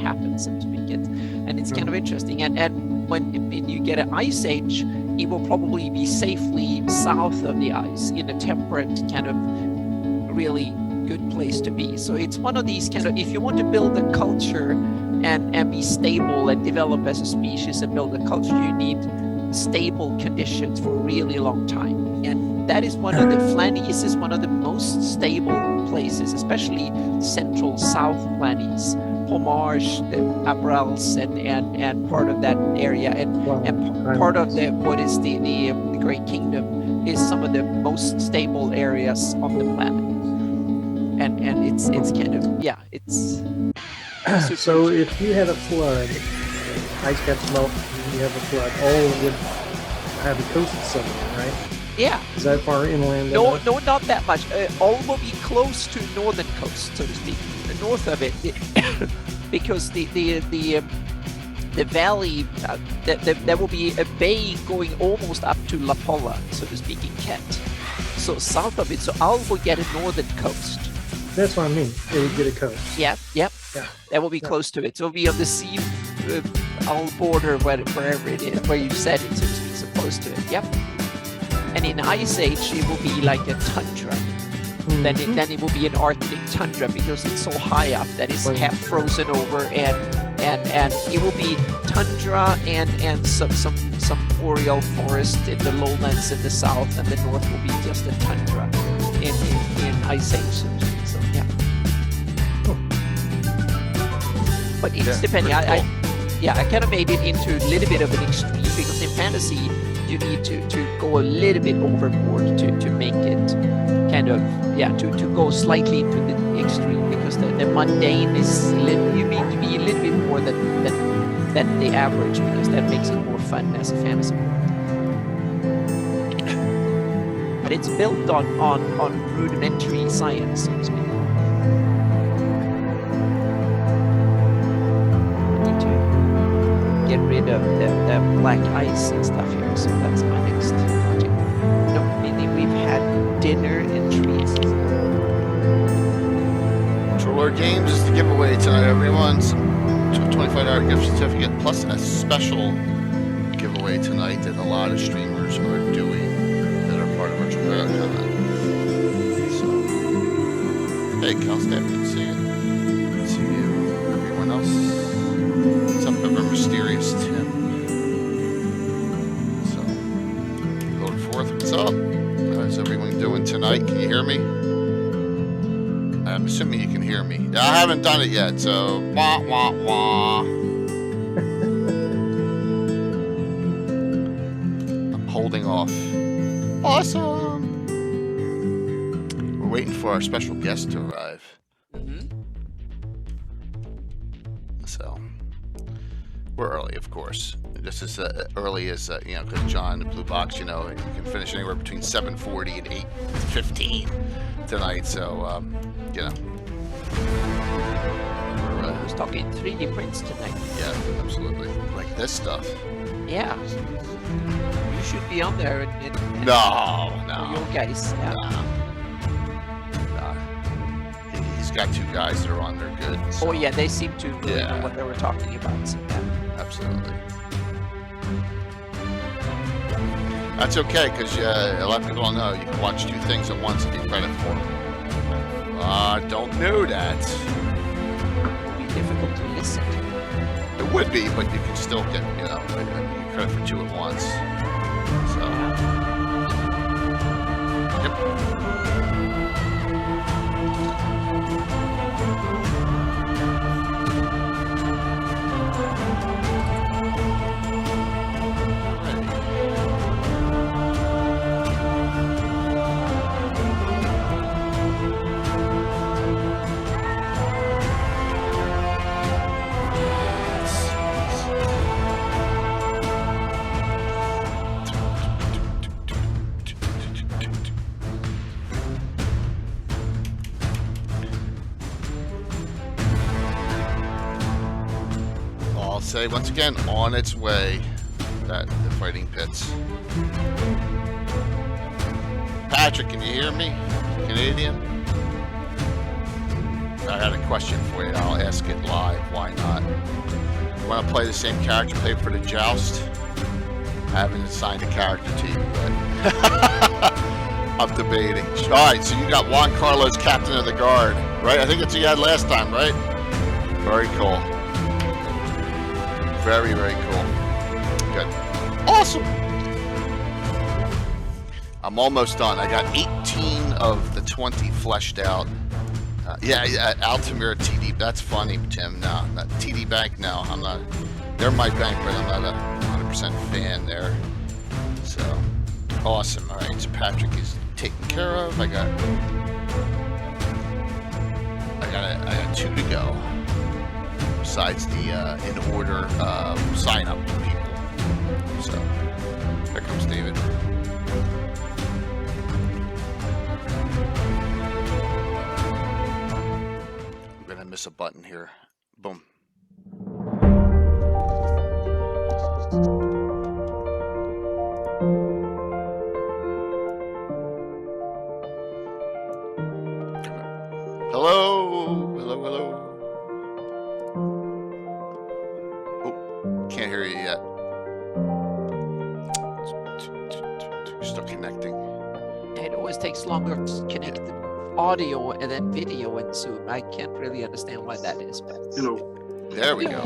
happens, so to speak. And it's kind of interesting. And when you get an ice age, it will probably be safely south of the ice in a temperate kind of really good place to be. So it's one of these kind of, if you want to build a culture and be stable and develop as a species and build a culture, you need stable conditions for a really long time. And that is one of the Flanies is one of the most stable places, especially central south Flanies, Pomage, the Abrals, and part of that area, and part of the what is the Great Kingdom is some of the most stable areas on the planet. And it's kind of, yeah, it's so if you had a flood, ice caps melt, you have a flood, all would have a coast somewhere, right? Yeah. Is that far inland? No, not that much. All will be close to northern coast, so to speak. The north of it, because the valley, there will be a bay going almost up to La Polla, so to speak, in Kent. So south of it, so Al will get a northern coast. That's what I mean. It would get a coast. Yep. Yeah. That will be close to it. So it'll be on the sea, Al border, wherever it is, where you said it, so to speak, so close to it. Yep. And in Ice Age, it will be like a tundra. Then it will be an Arctic tundra because it's so high up that it's half frozen over, and it will be tundra and some boreal forest in the lowlands in the south, and the north will be just a tundra in Ice Age. So yeah. But it's depending. I kind of made it into a little bit of an extreme because in fantasy you need to go a little bit overboard to make it kind of to go slightly to the extreme, because the mundane is you need to be a little bit more than the average, because that makes it more fun as a fantasy world. But it's built on rudimentary science, so to speak. Get rid of the black ice and stuff here, so that's my next project. No, meaning we've had dinner and treats. Troller Games is the giveaway tonight, everyone. $25 gift certificate plus a special giveaway tonight that a lot of streamers are doing that are part of our Troller comment. So, hey, Calstaff, good to see you. Good to see you. Everyone else. What's up, ever mysterious Tim? So, Lord Forth, what's up? How's everyone doing tonight? Can you hear me? I'm assuming you can hear me. I haven't done it yet, so wah wah wah. I'm holding off. Awesome. We're waiting for our special guest to arrive. So. We're early, of course. Just as early as, because John, the Blue Box, you can finish anywhere between 7:40 and 8:15 tonight. So, I was talking 3D prints tonight. Yeah, absolutely. Like this stuff. Yeah. You should be on there. No. You guys. Yeah. No. He's got two guys that are on there good. So. Oh, yeah, they seem to really know what they were talking about. So, yeah. Absolutely. That's okay, because a lot of people don't know you can watch two things at once and get credit for them. Don't know that. It would be difficult to listen to. It would be, but you can still get, credit for two at once. So. Yep. Say once again, on its way, the fighting pits. Patrick, can you hear me? Canadian? I got a question for you. I'll ask it live. Why not? want to play the same character, play for the joust. I haven't assigned a character to you yet. I'm debating. All right, so you got Juan Carlos, Captain of the Guard, right? I think that's what you had last time, right? Very cool. Very, very cool. Good. Awesome. I'm almost done. I got 18 of the 20 fleshed out. Yeah, Altamira TD. That's funny, Tim. No, not TD Bank. No, I'm not. They're my bank, but I'm not a 100% fan there. So awesome. All right, so Patrick is taken care of. I got 2 to go. Besides the in order sign up people. So there comes David. I'm gonna miss a button here. Boom. Hello, hello, hello. Oh, can't hear you yet. Still connecting. It always takes longer to connect the audio and then video in Zoom. I can't really understand why that is, but There we go.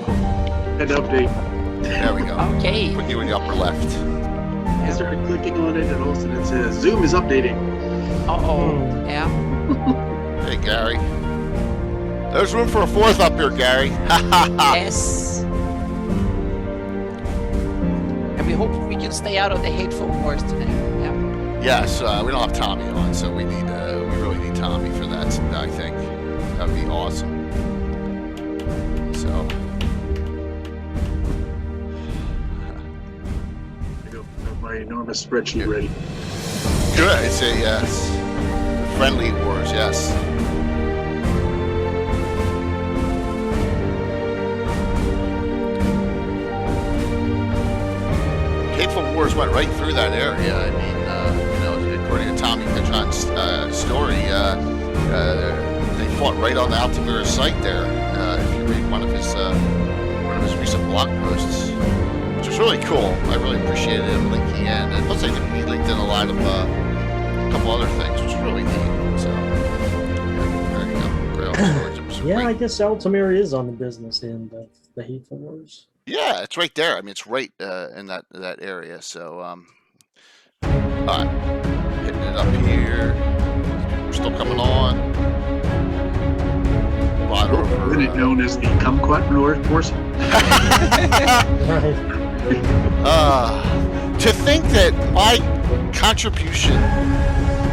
An update. There we go. okay. Put you in the upper left. I started clicking on it, and all of a sudden it says Zoom is updating. Yeah. Hey, Gary. There's room for a 4th up here, Gary. Yes. And we hope we can stay out of the hateful wars today. Yeah. Yes, we don't have Tommy on, so we really need Tommy for that. I think that would be awesome. So. I got my enormous spreadsheet ready. Good. It's a yes. Friendly wars, yes. Hateful wars went right through that area. I mean, according to Tommy Pitchon's story, they fought right on the Altamira site there. If you read one of his recent blog posts, which was really cool. I really appreciated him linking in, and plus he linked in a lot of a couple other things, which was really neat. So there you go. Yeah, I guess Altamira is on the business end of the Hateful Wars. Yeah, it's right there. I mean, it's right in that area. So, hitting it up here. We're still coming on. Isn't it known as the Kumquat North portion? To think that my contribution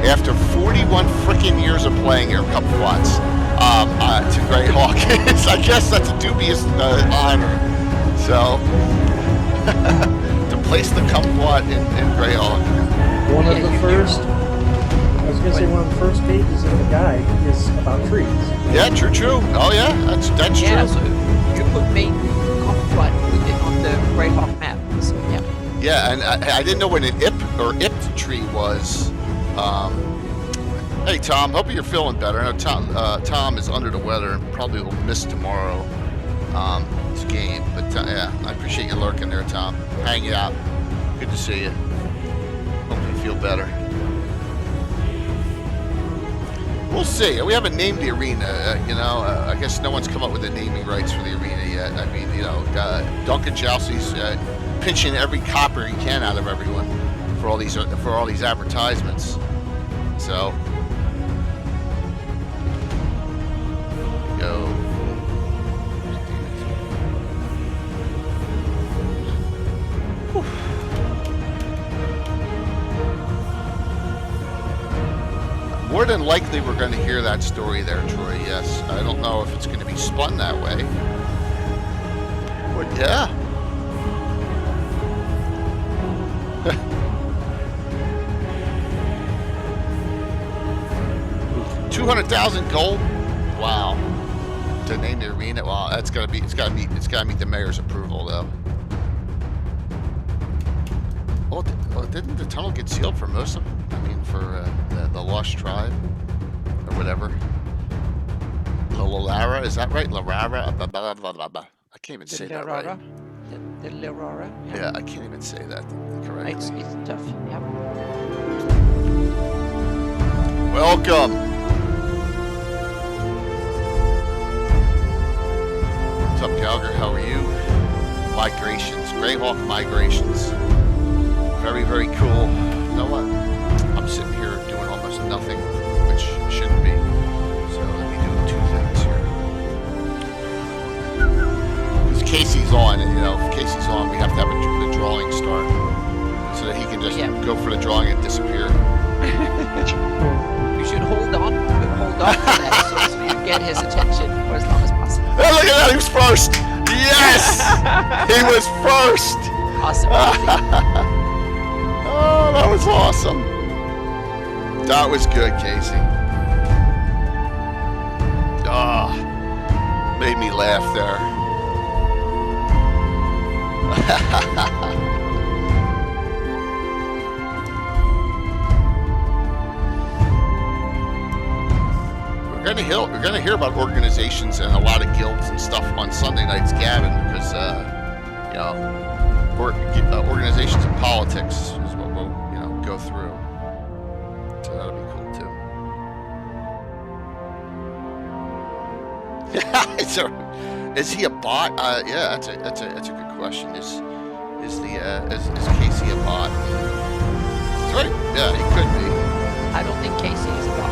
after 41 freaking years of playing Air Kumquats to Greyhawk is, I guess that's a dubious honor. So, to place the Kumquat in Greyhawk. One of the first, I was going to say one of the first pages in the guide is about trees. Yeah, true. Oh yeah, that's Yeah, true. so you could make Kumquat with it on the Greyhawk map. So, yeah. Yeah, and I didn't know what an ipt tree was. Hey Tom, hope you're feeling better. I know Tom is under the weather and probably will miss tomorrow. Game, but yeah, I appreciate you lurking there, Tom. Hanging out. Good to see you. Hope you feel better. We'll see. We haven't named the arena. I guess no one's come up with the naming rights for the arena yet. I mean, Duncan Chelsea's pinching every copper he can out of everyone for all these advertisements. So go. More than likely, we're going to hear that story there, Troy. Yes. I don't know if it's going to be spun that way. But yeah. 200,000 gold. Wow. To name the arena. Wow, it's got to meet the mayor's approval, though. Well, didn't the tunnel get sealed for most of them? I mean, for the Lost Tribe or whatever. La Lara, is that right? La Rara, blah, blah, blah, blah, blah. I can't even The say that right. Lerara. The Lerara. Yeah, I can't even say that correctly. It's tough. Yeah. Welcome. What's up, Gallagher? How are you? Migrations, Greyhawk migrations. Very, very cool. You know what? I'm sitting here doing almost nothing, which shouldn't be. So let me do two things here. Because Casey's on, and if Casey's on, we have to have the drawing start so that he can just go for the drawing and disappear. You should hold on to that so you get his attention for as long as possible. Oh, look at that! He was first. Yes, he was first. Awesome. Oh, that was awesome. That was good, Casey. Ah, made me laugh there. We're gonna hear about organizations and a lot of guilds and stuff on Sunday nights, Gavin, because organizations and politics is what we'll go through. So that'll be cool too. Is he a bot? Yeah, that's a good question. Is Casey a bot? That's right. Yeah, he could be. I don't think Casey is a bot.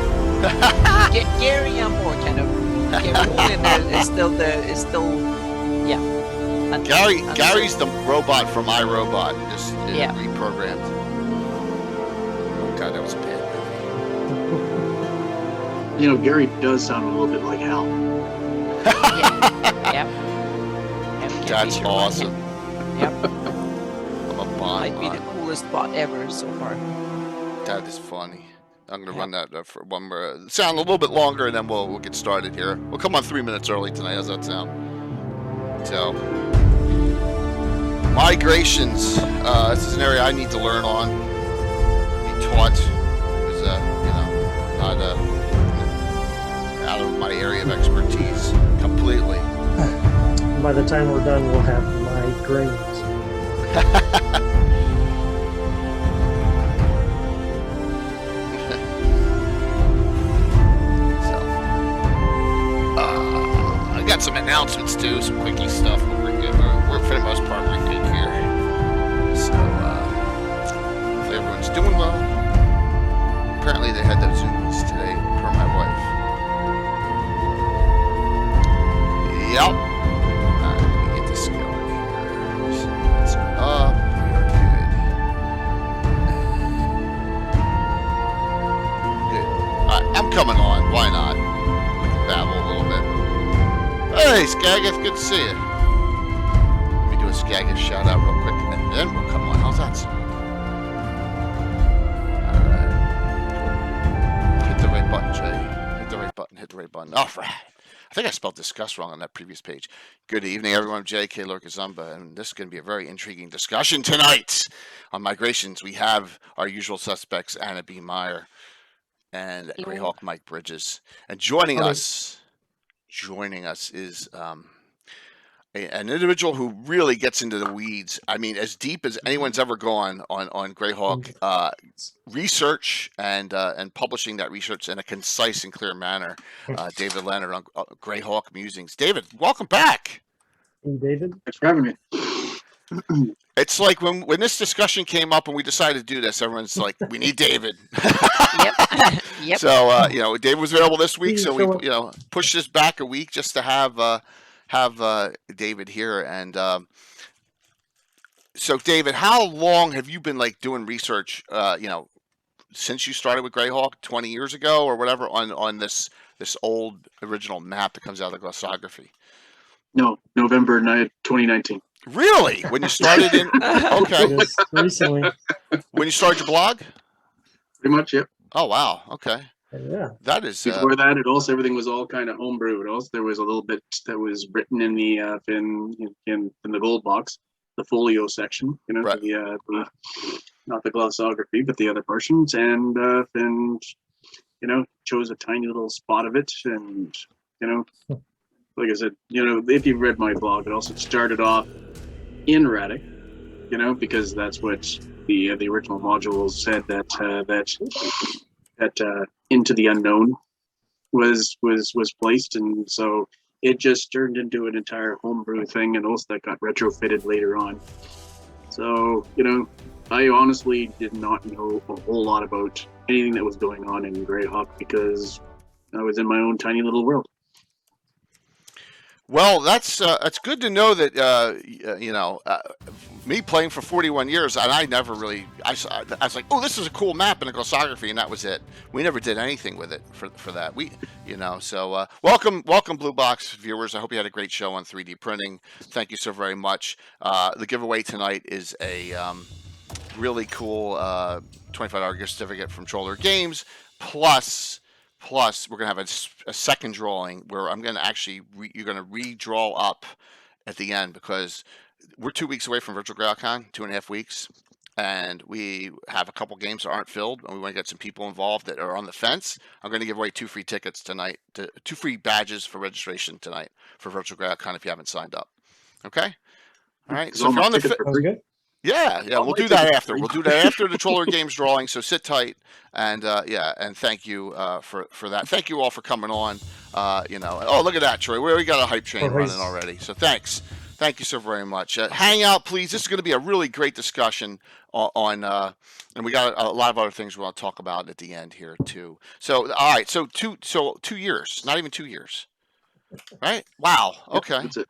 Gary, I'm more kind of. Gary Olin is still. Yeah. Gary's the robot from iRobot, just reprogrammed. Oh God, that was a bad movie. Gary does sound a little bit like Hal. Yeah. That's awesome. Yep. I'm a bot. Might be the coolest bot ever so far. That is funny. I'm going to run that for one more sound a little bit longer, and then we'll get started here. We'll come on 3 minutes early tonight. How's that sound? So, migrations. This is an area I need to learn on, be taught, because not out of my area of expertise completely. By the time we're done, we'll have migraines. Got some announcements too, some quickie stuff. We're good. We're for the most part we're good here. So hopefully everyone's doing well. Apparently they had those Zooms today, per my wife. Yep. Alright, let me get this going here. So let's go up. We are good. Good. Alright, I'm coming on. Why not? We can babble a little bit. Hey, Skaggith, good to see you. Let me do a Skaggith shout out real quick, and then we'll come on. How's that sound? Alright. Hit the right button, Jay. Hit the right button. All right. I think I spelled discuss wrong on that previous page. Good evening, everyone. I'm J.K. Lurkazumba, and this is going to be a very intriguing discussion tonight. On migrations, we have our usual suspects, Anna B. Meyer and Greyhawk Mike Bridges. And joining us is an individual who really gets into the weeds. I mean, as deep as anyone's ever gone on Greyhawk research and publishing that research in a concise and clear manner. David Leonard on Greyhawk Musings. David, welcome back. Hey, David. Thanks for having me. It's like when this discussion came up and we decided to do this, everyone's like, we need David. Yep. So, David was available this week, so we, pushed this back a week just to have David here. And so, David, how long have you been doing research? Since you started with Greyhawk 20 years ago or whatever on this old original map that comes out of the glossography? No, November 2019. Really? When you started in? Okay. Yes, recently. When you started your blog? Pretty much, yep. Oh wow. Okay. Yeah. That is. Before that, everything was all kind of homebrewed. Also, there was a little bit that was written in the in the gold box, the folio section. Right. The not the glossography, but the other portions, and chose a tiny little spot of it, and like I said, if you've read my blog, it also started off in Radix, because that's what the original module said that Into the Unknown was placed, and so it just turned into an entire homebrew thing, and also that got retrofitted later on. So I honestly did not know a whole lot about anything that was going on in Greyhawk because I was in my own tiny little world. Well, that's good to know that me playing for 41 years, and I never really I was like, oh, this is a cool map in Glossography, and that was it. We never did anything with it for that. So welcome Blue Box viewers. I hope you had a great show on 3D printing. Thank you so very much. The giveaway tonight is a really cool $25 gift certificate from Troller Games, plus we're going to have a second drawing where I'm going to actually you're going to redraw up at the end, because we're 2 weeks away from Virtual GreyhawkCon, 2.5 weeks, and we have a couple games that aren't filled, and we want to get some people involved that are on the fence. I'm going to give away 2 free tickets tonight, 2 free badges for registration tonight for Virtual GreyhawkCon if you haven't signed up. Okay? All right. So if you're on the Yeah, we'll do that after. We'll do that after the Troller Games drawing. So sit tight, and and thank you for that. Thank you all for coming on. Oh, look at that, Troy. We got a hype train running already. So thank you so very much. Hang out, please. This is going to be a really great discussion on and we got a lot of other things we want to talk about at the end here too. So all right, so 2 years, not even 2 years, right? Wow. Okay. That's it.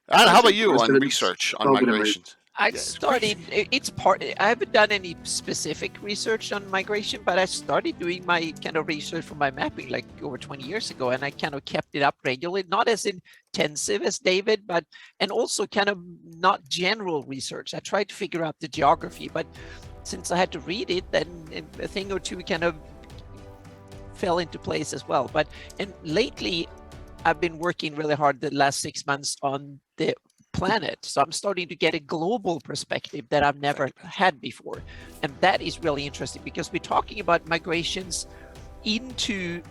Adam, how about you on research on migrations? I started, I haven't done any specific research on migration, but I started doing my kind of research for my mapping like over 20 years ago, and I kind of kept it up regularly, not as intensive as David, and also kind of not general research. I tried to figure out the geography, but since I had to read it, then a thing or two kind of fell into place as well. And lately, I've been working really hard the last 6 months on the planet, so I'm starting to get a global perspective that I've never had before, and that is really interesting because we're talking about migrations into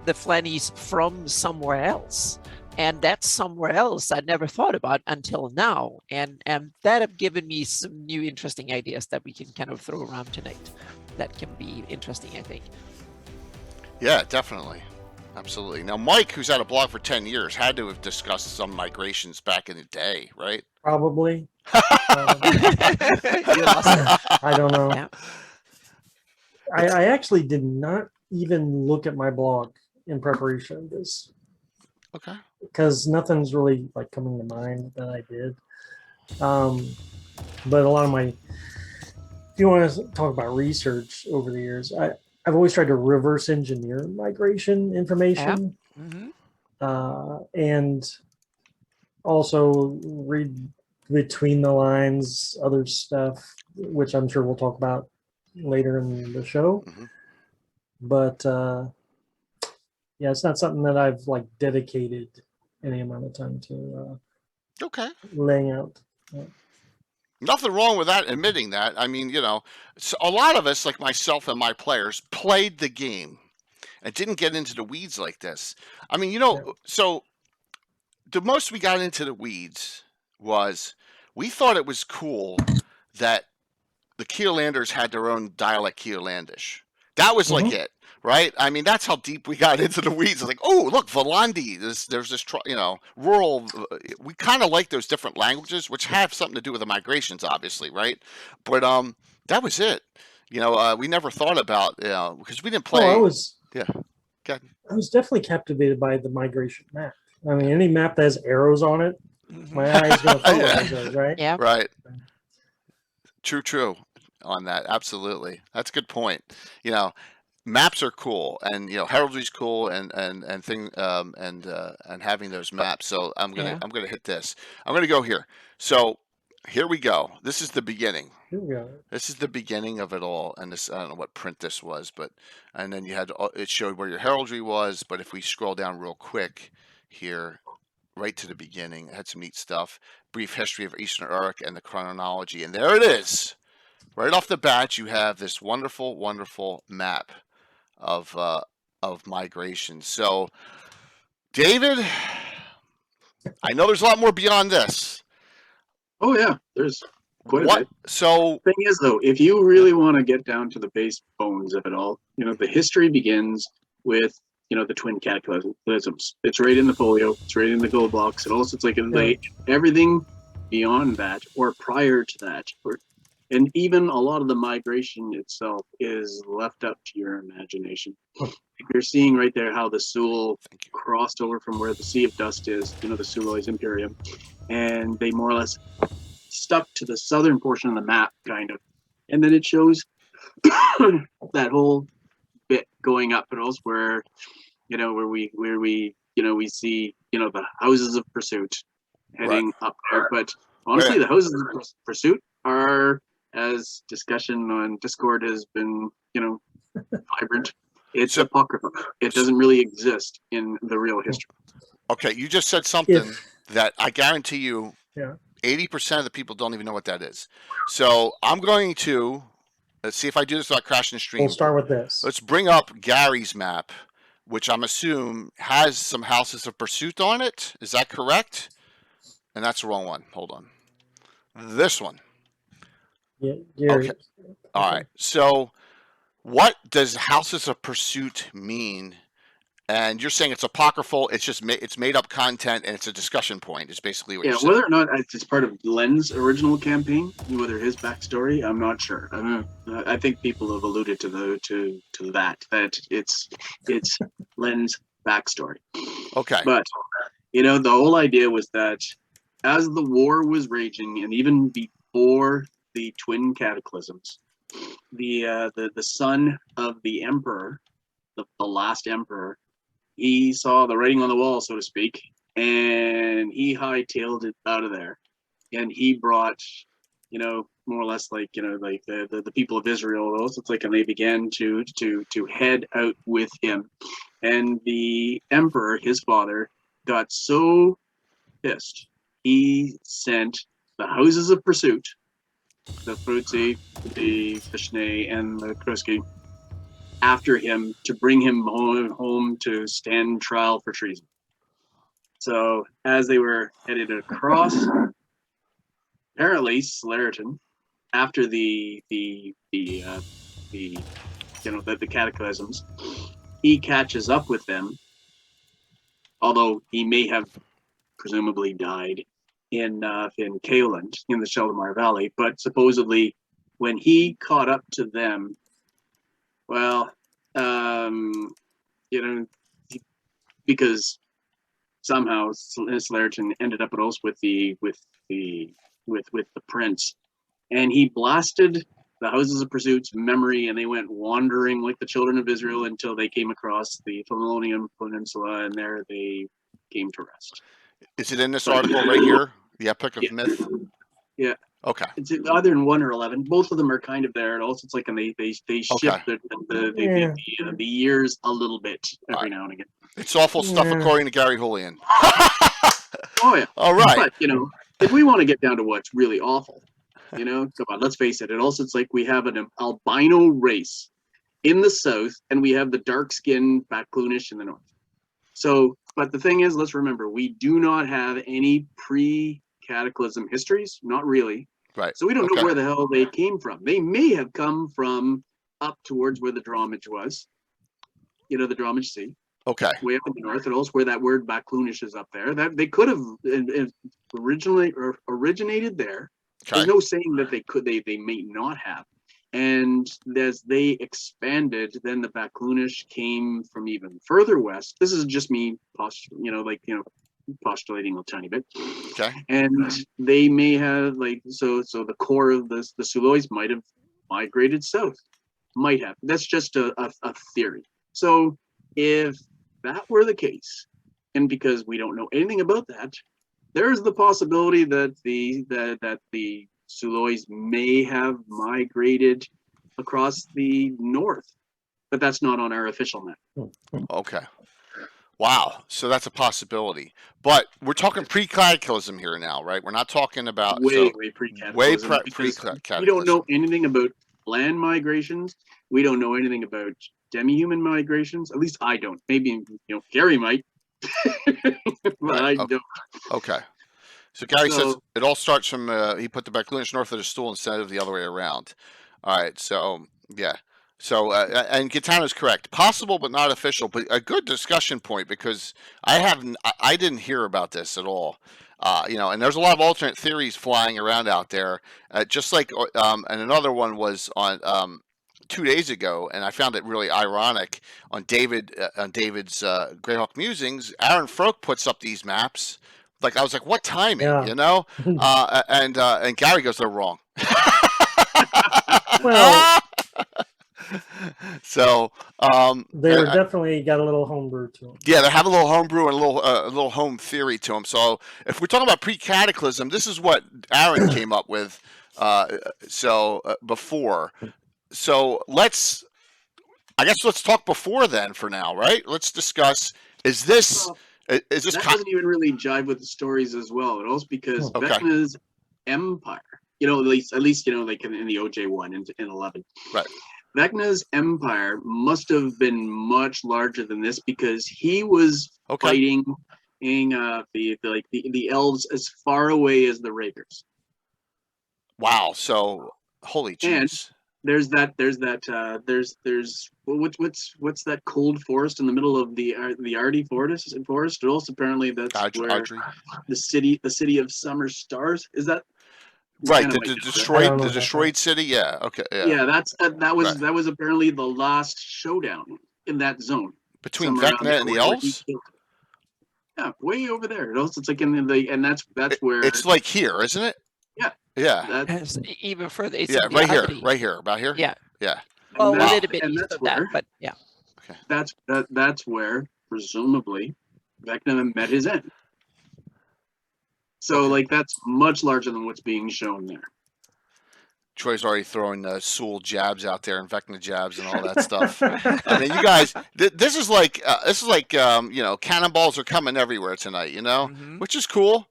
the Flannies from somewhere else, and that's somewhere else I never thought about until now, and that have given me some new interesting ideas that we can kind of throw around tonight that can be interesting, I think. Yeah, definitely. Absolutely. Now, Mike, who's had a blog for 10 years, had to have discussed some migrations back in the day, right? Probably. I don't know. Yeah. I actually did not even look at my blog in preparation of this. Okay. Because nothing's really like coming to mind that I did. But a lot of if you want to talk about research over the years, I've always tried to reverse engineer migration information, and also read between the lines other stuff, which I'm sure we'll talk about later in the show. But it's not something that I've like dedicated any amount of time to laying out. Nothing wrong with that, admitting that. I mean, so a lot of us, like myself and my players, played the game and didn't get into the weeds like this. I mean, so the most we got into the weeds was we thought it was cool that the Keelanders had their own dialect Keelandish. That was like it, right? I mean, that's how deep we got into the weeds. Like, oh, look, Volandi, there's this, rural. We kind of like those different languages, which have something to do with the migrations, obviously, right? But that was it. We never thought about, because we didn't play. I was definitely captivated by the migration map. I mean, any map that has arrows on it, my eyes going to follow those, right? Yeah. Right. True. On that, absolutely. That's a good point. Maps are cool, and heraldry's cool, and having those maps. So I'm gonna hit this. I'm gonna go here. So here we go. This is the beginning. Here we go. This is the beginning of it all. And this, I don't know what print this was, and then it showed where your heraldry was. But if we scroll down real quick here, right to the beginning, it had some neat stuff. Brief history of Eastern Uruk and the chronology, and there it is. Right off the bat, you have this wonderful, wonderful map of migration. So, David, I know there's a lot more beyond this. Oh yeah, there's quite a What? bit. So Thing is, though, if you really want to get down to the base bones of it all, the history begins with the twin cataclysms. It's right in the folio. It's right in the gold blocks. And also, it's like everything beyond that or prior to that, and even a lot of the migration itself is left up to your imagination. You're seeing right there how the Sul crossed over from where the Sea of Dust is, the Suloi's Imperium, and they more or less stuck to the southern portion of the map, kind of, and then it shows that whole bit going up, but also where we see the houses of pursuit heading up there. But honestly, the houses of pursuit are, as discussion on Discord has been vibrant, it's apocryphal. It doesn't really exist in the real history. Okay, you just said something that I guarantee you 80% of the people don't even know what that is. So I'm going to, let's see if I do this without crashing the stream. We'll start with this. Let's bring up Gary's map, which I'm assuming has some houses of pursuit on it. Is that correct? And that's the wrong one. Hold on. This one. Yeah, Gary. Okay. All right. So what does houses of pursuit mean? And you're saying it's apocryphal. It's just it's made up content, and it's a discussion point. Is basically what you're saying. Whether or not it's part of Len's original campaign, whether his backstory, I'm not sure. I think people have alluded to that it's Len's backstory. Okay. But the whole idea was that as the war was raging, and even before the twin cataclysms, the son of the emperor, the last emperor, he saw the writing on the wall, so to speak, and he hightailed it out of there, and he brought, more or less like the people of Israel. It's like, and they began to head out with him, and the emperor, his father, got so pissed, he sent the houses of pursuit, the Frutzi, the Fishney, and the Kruski, after him to bring him home to stand trial for treason. So as they were headed across, apparently Slariton, after the cataclysms, he catches up with them, although he may have presumably died in Keeland, in the Sheldamar Valley. But supposedly, when he caught up to them, well, because somehow Slariton ended up at Ulst with the prince, and he blasted the houses of pursuit's memory, and they went wandering like the children of Israel until they came across the Thelonian Peninsula, and there they came to rest. Is it in this article right here? The Epic of Myth? Yeah. Okay. It's either in 1 or 11. Both of them are kind of there. And also, it's like, and they shift the years a little bit every now and again. It's awful stuff, according to Gary Julian. Oh yeah. All right. But if we want to get down to what's really awful, come on, let's face it. And also, it's like we have an albino race in the south, and we have the dark-skinned Bacloonish in the north. So, but the thing is, let's remember, we do not have any pre-cataclysm histories, not really. Right. So we don't know where the hell they came from. They may have come from up towards where the Drawmage was, the Drawmage Sea. Okay. Way up in the north, and also where that word Bacloonish is up there. That they could have originated there. Okay. There's no saying that they could. They may not have. And as they expanded, then the Bacloonish came from even further west. This is just me, postulating a tiny bit. Okay. And they may have so the core of the Sulois might have migrated south. Might have. That's just a theory. So if that were the case, and because we don't know anything about that, there's the possibility that the Sulois may have migrated across the north, but that's not on our official map. Okay. Wow. So that's a possibility. But we're talking pre-cataclysm here now, right? We're not talking about way pre-cataclysm. Way pre-cataclysm. We don't know anything about land migrations. We don't know anything about demi-human migrations. At least I don't. Maybe Gary might. But I don't. Okay. So Gary says So- it all starts from he put the Becklunians north of the stool instead of the other way around. All right. So yeah. So and Gitano's correct. Possible but not official. But a good discussion point because I didn't hear about this at all. And there's a lot of alternate theories flying around out there. Just like and another one was on 2 days ago, and I found it really ironic on David's Greyhawk Musings. Aaron Froke puts up these maps. Like I was like, what timing? Yeah. And Gary goes, they're wrong. Well, so they're definitely got a little homebrew to them. yeah, they have a little homebrew and a little home theory to them. So if we're talking about pre-cataclysm, this is what Aaron came up with. Before. So let's talk before then for now, right? Let's discuss. Is this that doesn't even really jive with the stories as well. And also because Vecna's empire, at least like in the OJ one in 11, right? Vecna's empire must have been much larger than this because he was fighting the elves as far away as the Rakers. Wow! So holy jeez. There's what's that cold forest in the middle of the Ardy forest? And also apparently that's where the city of summer stars is that. Right, the destroyed city. Yeah, okay. Yeah, that was apparently the last showdown in that zone between Vecna and the elves. Yeah, way over there. It's like and that's where it's like here, isn't it? Yeah. Yeah. That's even further. It's right here, about here. Yeah. Yeah. Well, a little bit east of that, but yeah. Okay. That's where presumably Vecna met his end. So, that's much larger than what's being shown there. Troy's already throwing Sewell jabs out there and Vecna jabs and all that stuff. I mean, you guys, this is like cannonballs are coming everywhere tonight, which is cool.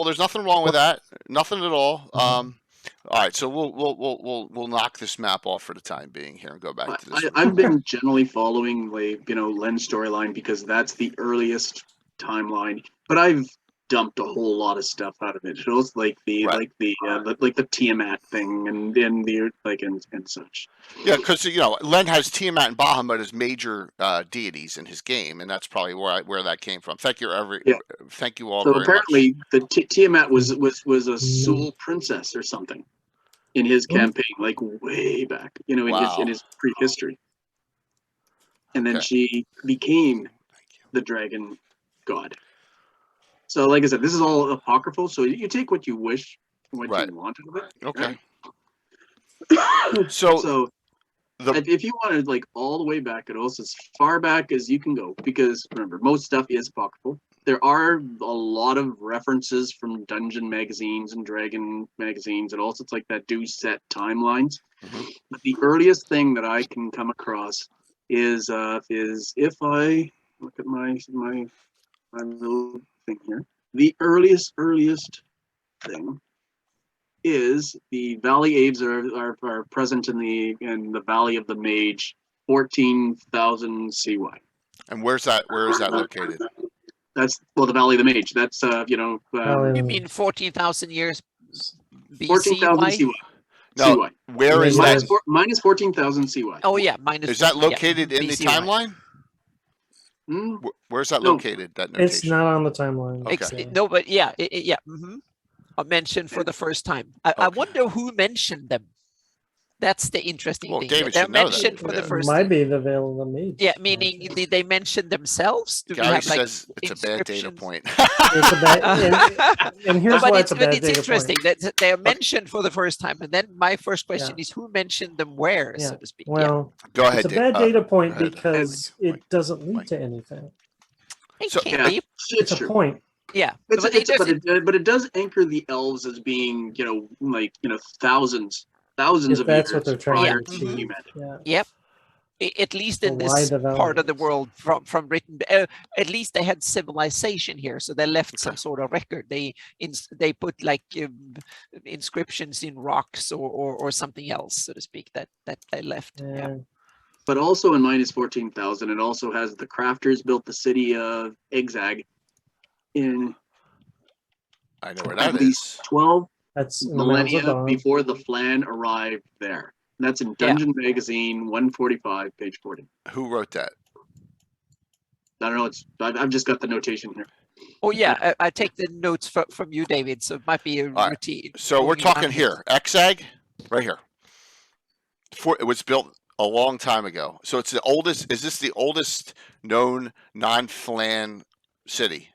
There's nothing wrong with that. Nothing at all. All right, so we'll knock this map off for the time being here and go back to this. I've been generally following Len's storyline because that's the earliest timeline, but I've dumped a whole lot of stuff out of it. It was like the Tiamat thing and the and such. Yeah, because Len has Tiamat and Bahamut as major deities in his game, and that's probably where that came from. Thank you all. So very apparently, much. the Tiamat was a Sewell princess or something in his campaign, like way back, in his prehistory, and then she became the dragon god. So, like I said, this is all apocryphal. So you take what you wish, what you want out of it. Okay. Right? So if you wanted all the way back, it also as far back as you can go, because remember, most stuff is apocryphal. There are a lot of references from dungeon magazines and dragon magazines, and also that do set timelines. Mm-hmm. But the earliest thing that I can come across is if I look at my little thing here. The earliest thing is the Valley Aves are present in the Valley of the Mage, 14,000 CY. And where is that located? That's the Valley of the Mage. That's you mean 14,000 years BC? 14,000 CY. No, CY. Where is that? Minus 14,000 CY. Oh yeah, minus. Is that located in the timeline? Where's that located? That notation? It's not on the timeline. Okay. No, but yeah. Mentioned for the first time. I wonder who mentioned them. That's the interesting thing. David They're should know mentioned that. for the It first might time. be the Veil of the Mage. Yeah, meaning did they mention themselves? Do we Gary have says it's a bad data inscriptions? point. It's a bad, and here's why it's a bad it's data interesting point. that they are mentioned for the first time, and then my first question is who mentioned them where, so to speak. Well, Go ahead. it's a bad data point go ahead. because it doesn't lead to anything. It So- can't be. It's a point. Yeah, But it does anchor the elves as being thousands If of that's years what they're trying prior to to achieve. humanity. Yeah. at least in So why this the Valley part of the Aves? world from Britain, at least they had civilization here, so they left some sort of record. They put inscriptions in rocks or something else, so to speak, that they left. Yeah. But also in minus 14,000, it also has the crafters built the city of Egzag in I know where at that least is. 12 That's in the Mountains of millennia Dawn. before the Flan arrived there. And that's in Dungeon Magazine 145, page 40. Who wrote that? I don't know. I've just got the notation here. Oh yeah, I take the notes from you, David. So it might be a right. routine. So we're talking here, Exag, right here. It was built a long time ago. So it's the oldest. Is this the oldest known non-Flan city?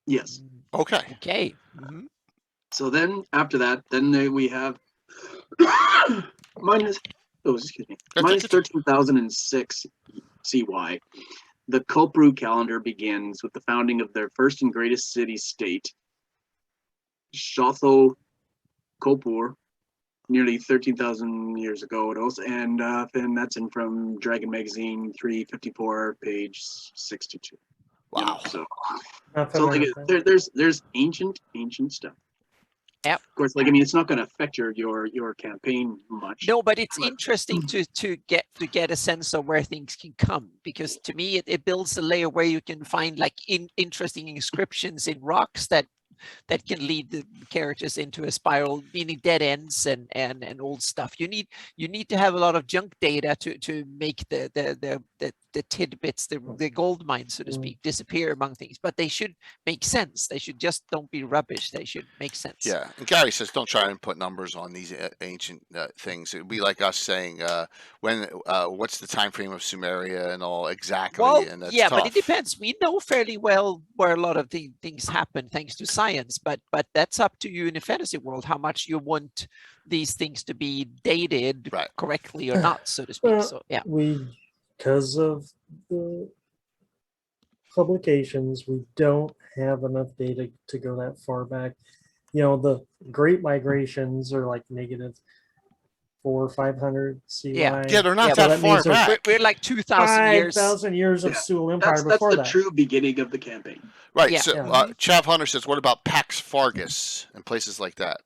Yes. Okay. Okay. Mm-hmm. So then after that, we have minus 13,006 CY. The Kopru calendar begins with the founding of their first and greatest city-state, Shotho Kopur, nearly 13,000 years ago. And that's in from Dragon Magazine 354, page 62. Wow. So Not like familiar. there's ancient stuff. Yep. Of course, like I mean, it's not going to affect your campaign much. No, but it's interesting to get a sense of where things can come, because to me it builds a layer where you can find like interesting inscriptions in rocks that can lead the characters into a spiral, meaning dead ends and old stuff. You need to have a lot of junk data to make the tidbits, the gold mines, so to speak, disappear among things. But they should make sense. They should just don't be rubbish. They should make sense. Yeah, and Gary says don't try and put numbers on these ancient things. It would be like us saying what's the time frame of Sumeria and all exactly. Well, and that's yeah, tough. but it depends. We know fairly well where a lot of the things happen thanks to science, but that's up to you in a fantasy world how much you want these things to be dated correctly or not, so to speak. So yeah, because of the publications, we don't have enough data to go that far back. You know, the Great Migrations are like negative 400 or 500 CY. Yeah, they're not so that far means there's back. we're like 2,000 years. 5,000 years of Sul Empire That's before the that. true beginning of the campaign. Right. Yeah. So Chav Hunter says, what about Pax Fargus and places like that?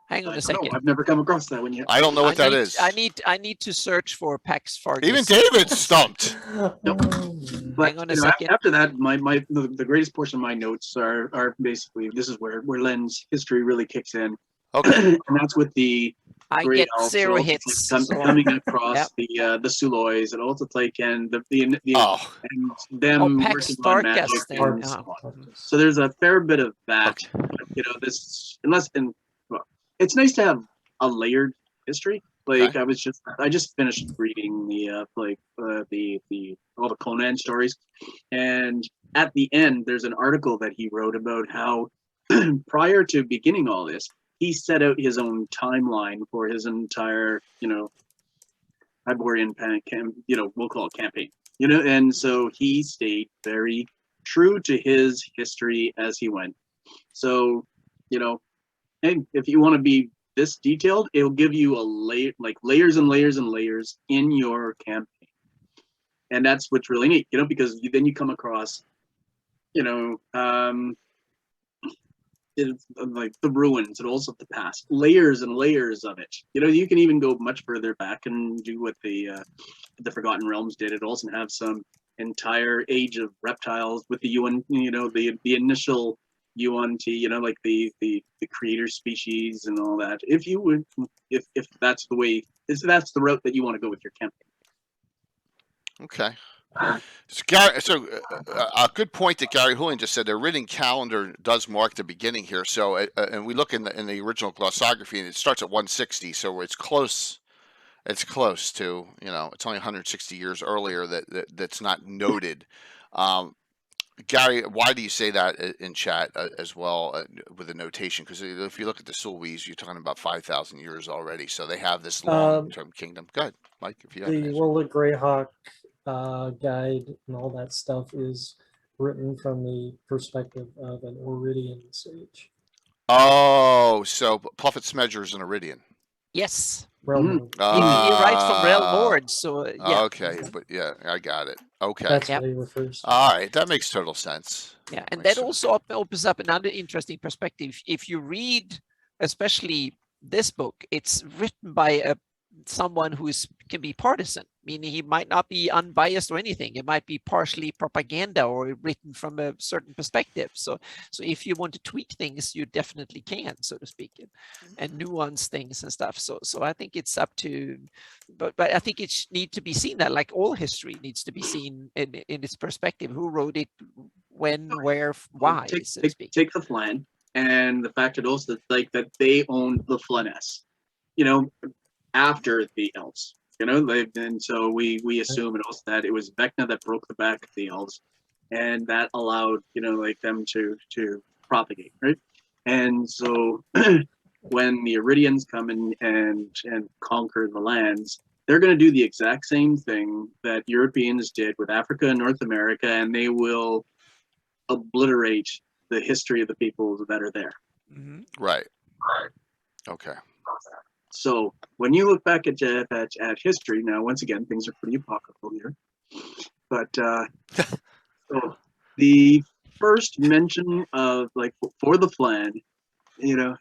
Hang on a No, second. I've never come across that one yet. I don't know what that is. I need to search for Pax Fargus. Even David's stumped. But Hang on a second. after that, the greatest portion of my notes are basically this is where Len's history really kicks in. Okay. And that's with the I Grey get Elves, 0 also hits. coming across the Sulois, and also like and and them Pax working on Fargus magic there, and yeah. so on. So there's a fair bit of that. You know, this it's nice to have a layered history. Like I just finished reading the all the Conan stories, and at the end there's an article that he wrote about how prior to beginning all this, he set out his own timeline for his entire, Iberian we'll call it campaign, and so he stayed very true to his history as he went. So, and if you want to be this detailed, it'll give you layers and layers and layers in your campaign, and that's what's really neat, because then you come across, like the ruins and also the past, layers and layers of it. You can even go much further back and do what the Forgotten Realms did. It also have some entire age of reptiles with the UN, the initial UNT, like the creator species and all that. If that's the route that you want to go with your campaign. Okay. So, Gary, a good point that Gary Houlihan just said. The Iridian calendar does mark the beginning here. So, and we look in the original glossography, and it starts at 160. So it's close. It's close to it's only 160 years earlier that's not noted. Gary, why do you say that in chat as well with the notation? Because if you look at the Sulwys, you're talking about 5,000 years already. So they have this long-term kingdom. Go ahead, Mike, if you have an answer. World of Greyhawk guide and all that stuff is written from the perspective of an Iridian sage. Oh, so Pluffett Smedger is an Iridian. Yes. Realm He writes from Realm Lords, so yeah. Okay, but yeah, I got it. Okay. That's what he refers to. All right, that makes total sense. Yeah, and that also opens up another interesting perspective. If you read, especially this book, it's written by someone can be partisan, meaning he might not be unbiased or anything. It might be partially propaganda or written from a certain perspective. So if you want to tweak things, you definitely can, so to speak, and nuance things and stuff. So I think it's up to, but I think it needs to be seen that, like all history needs to be seen in its perspective. Who wrote it, when, where, why, so to speak. Take the Flan, and the fact that also like that they owned the Flaness, after the elves, and so we assume it also that it was Vecna that broke the back of the elves, and that allowed them to propagate, right? And so when the Iridians come in and conquer the lands, they're going to do the exact same thing that Europeans did with Africa and North America, and they will obliterate the history of the peoples that are there. Right. Okay. So when you look back at history, now once again things are pretty apocryphal here, but so the first mention of like for the Flan, is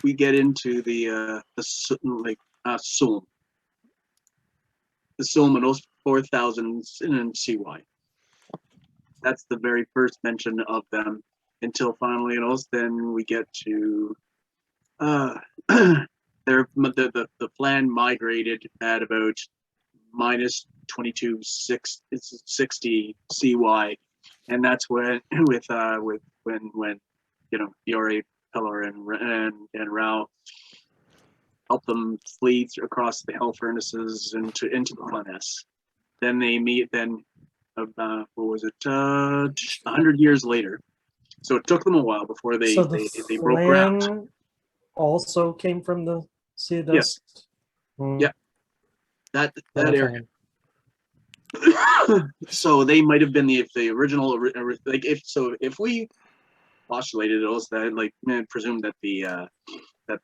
we get into the Sulm. The Sulm in 4000 in CY. That's the very first mention of them. Until finally, then we get to the Flan migrated at about minus 2260 CY, and that's when when Yore, Pelor, and Rao help them flee across the hell furnaces into the Flaness. Then they meet. Then what was it? 100 years later. So it took them a while before they broke ground. Also came from the Sea of Dust. Yes. Yeah, that area. So they might have been the original, like if we postulated also that presume that the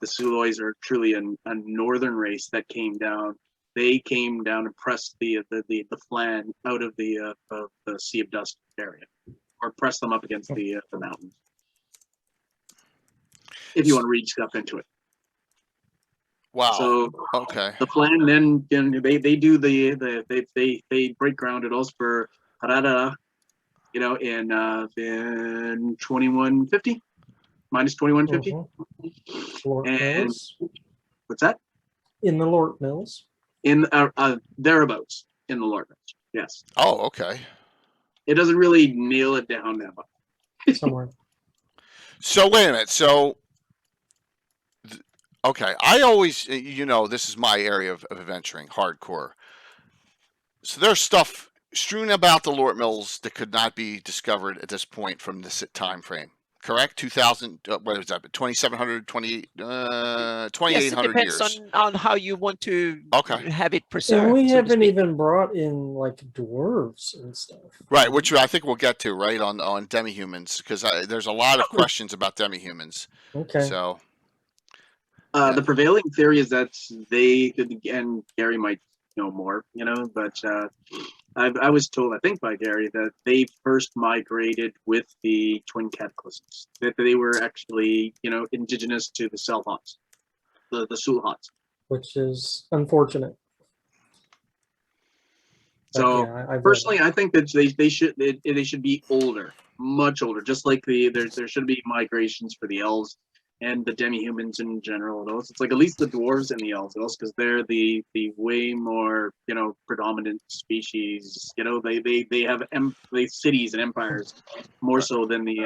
Sulois are truly a northern race that came down. They came down and pressed the Flan out of the Sea of Dust area, or press them up against the mountains. If you want to read stuff into it. Wow. So okay. the Flan then they do they break ground at Osper Harada, in 2150, minus 2150. And what's that? In the Lort Mills. In thereabouts in the Lord Mills. Yes. Oh, okay. It doesn't really nail it down that much. Somewhere. So wait a minute. So, okay, I always, this is my area of adventuring, hardcore. So there's stuff strewn about the Lort Mills that could not be discovered at this point from this time frame. Correct? 2000, what is that? 2700, 2800 yes, it depends years. on how you want to have it preserved. And we haven't even brought in like dwarves and stuff. Right, which I think we'll get to, right, on demi-humans, because there's a lot of questions about demi-humans. Okay. So the prevailing theory is that and Gary might know more, but I was told, I think by Gary, that they first migrated with the twin cataclysms, that they were actually, indigenous to the Selhots, the Sulhots. Which is unfortunate. So personally, I think that they should be older, much older, just like there should be migrations for the elves and the demi-humans in general. It's like at least the dwarves and the elves, because they're the way more predominant species. They have cities and empires more so than the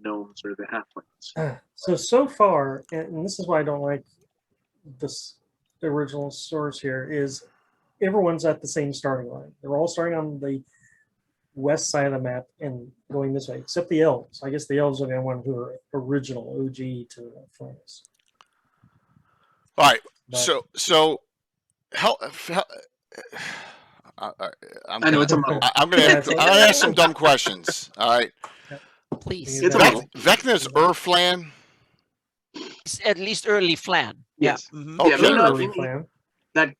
gnomes or the halflings. So far, and this is why I don't like this original source here, is everyone's at the same starting line. They're all starting on the west side of the map and going this way, except the elves. I guess the elves are the one who are original OG to France. All right. But, so help. I'm going to ask some dumb questions. All right. Please. Vecna's Flan. It's at least early Flan. Yes. Yeah. Mm-hmm. Okay. Early Flan. That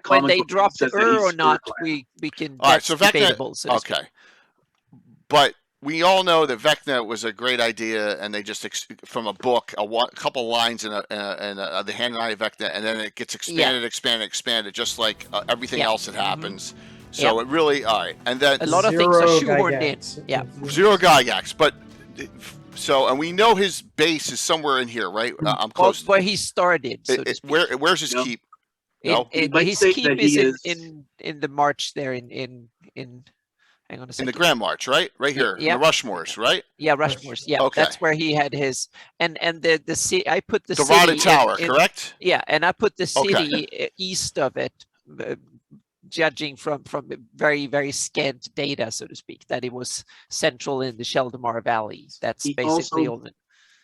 when they drop the or not, we can. All right, that's so Vecna, debatable. So okay, but we all know that Vecna was a great idea, and they just from a book, a couple lines in the Hand and Eye of Vecna, and then it gets expanded, just like everything else that happens. So it really and then a lot of things are shoehorned in. Yeah, Zero Gygax, but and we know his base is somewhere in here, right? I'm close. Where he started. So where's his keep? His keep is in the march there in hang on a second. In the Grand March, right? Right here. Yeah. The Rushmores, right? Yeah, Rushmores. Yeah. Okay. That's where he had his and the I put the city Rotted Tower, correct? Yeah, and I put the city east of it, judging from very, very scant data, so to speak, that it was central in the Sheldamar Valley. That's basically all.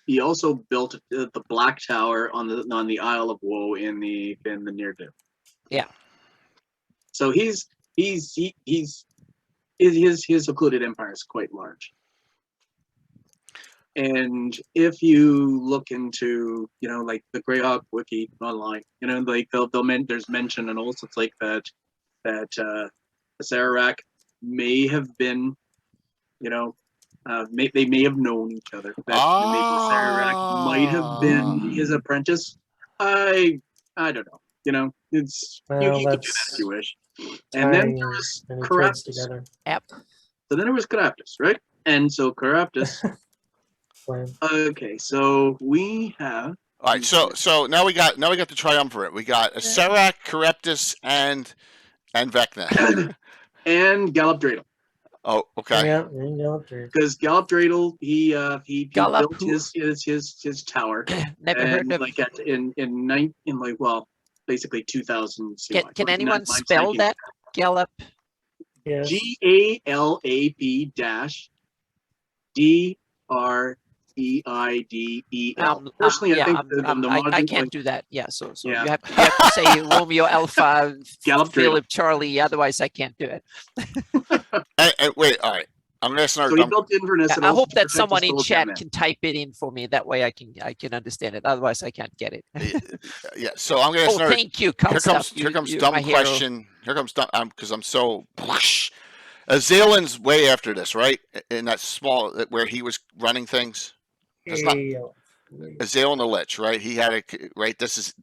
He also built the Black Tower on the Isle of Woe in the Near-Deep. Yeah. So his secluded empire is quite large. And if you look into, like the Greyhawk wiki online, like there's mention, and also it's like that the Sararak may have been, they may have known each other. That maybe Sararak might have been his apprentice. I don't know. It's you can do that if you wish. And then there was Caraptus. Yep. So then there was Caraptus, right? And so Caraptus. Okay, so we have. All right, so now we got the triumvirate. We got Sararak, Caraptus, and Vecna. And Gallop Dreidel. Oh, okay. Yeah, Gallop Dreidel. Because Gallop Dreidel, he built his tower. Never heard of. Like basically 2000. Can anyone spell that? Gallop. Yes. GALAP DREIDEL. Personally, I think I can't do that. Yeah, so you have to say Romeo Alpha Philip Charlie. Otherwise, I can't do it. and wait, all right. I'm gonna ask another. So he built Inverness. I hope that someone in chat can type it in for me. That way, I can understand it. Otherwise, I can't get it. Yeah. So I'm gonna ask another. Thank you. Here comes dumb question. Here comes dumb. Because I'm so. Azaelin's way after this, right? In that small where he was running things. Azaelin the Lich, right? He had right. This is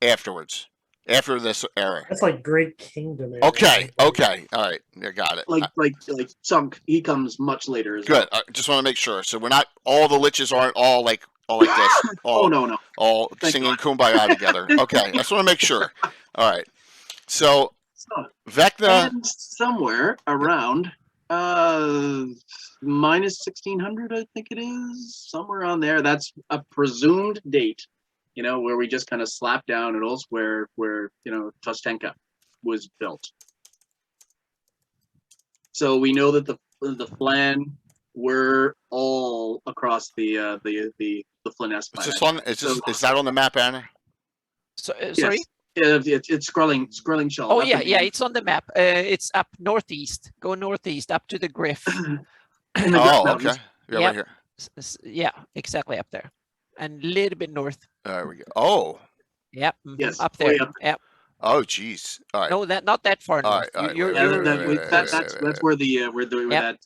afterwards. After this era. That's like Great Kingdom era. Okay. All right. I got it. Like Sunk, he comes much later as good. well. I just want to make sure. So we're not all the liches aren't all like this. All, no. All Thank singing God. Kumbaya together. Okay. I just want to make sure. All right. So Vecna and somewhere around minus 1600, I think it is, somewhere on there. That's a presumed date. Where we just kind of slap down, and also where Tostenka was built. So we know that the Flan were all across the Flyness planet. Is that on the map, Anna? Sorry. It's scrolling shell. Oh yeah, it's on the map. It's up northeast. Go northeast up to the Griff. Okay. Yeah, right here. Yeah, exactly up there, and a little bit north. There we go. Oh. Yep. Yes. Up there. Up. Yep. Oh, geez. All right. No, not that far north. All right. That's where the you were there.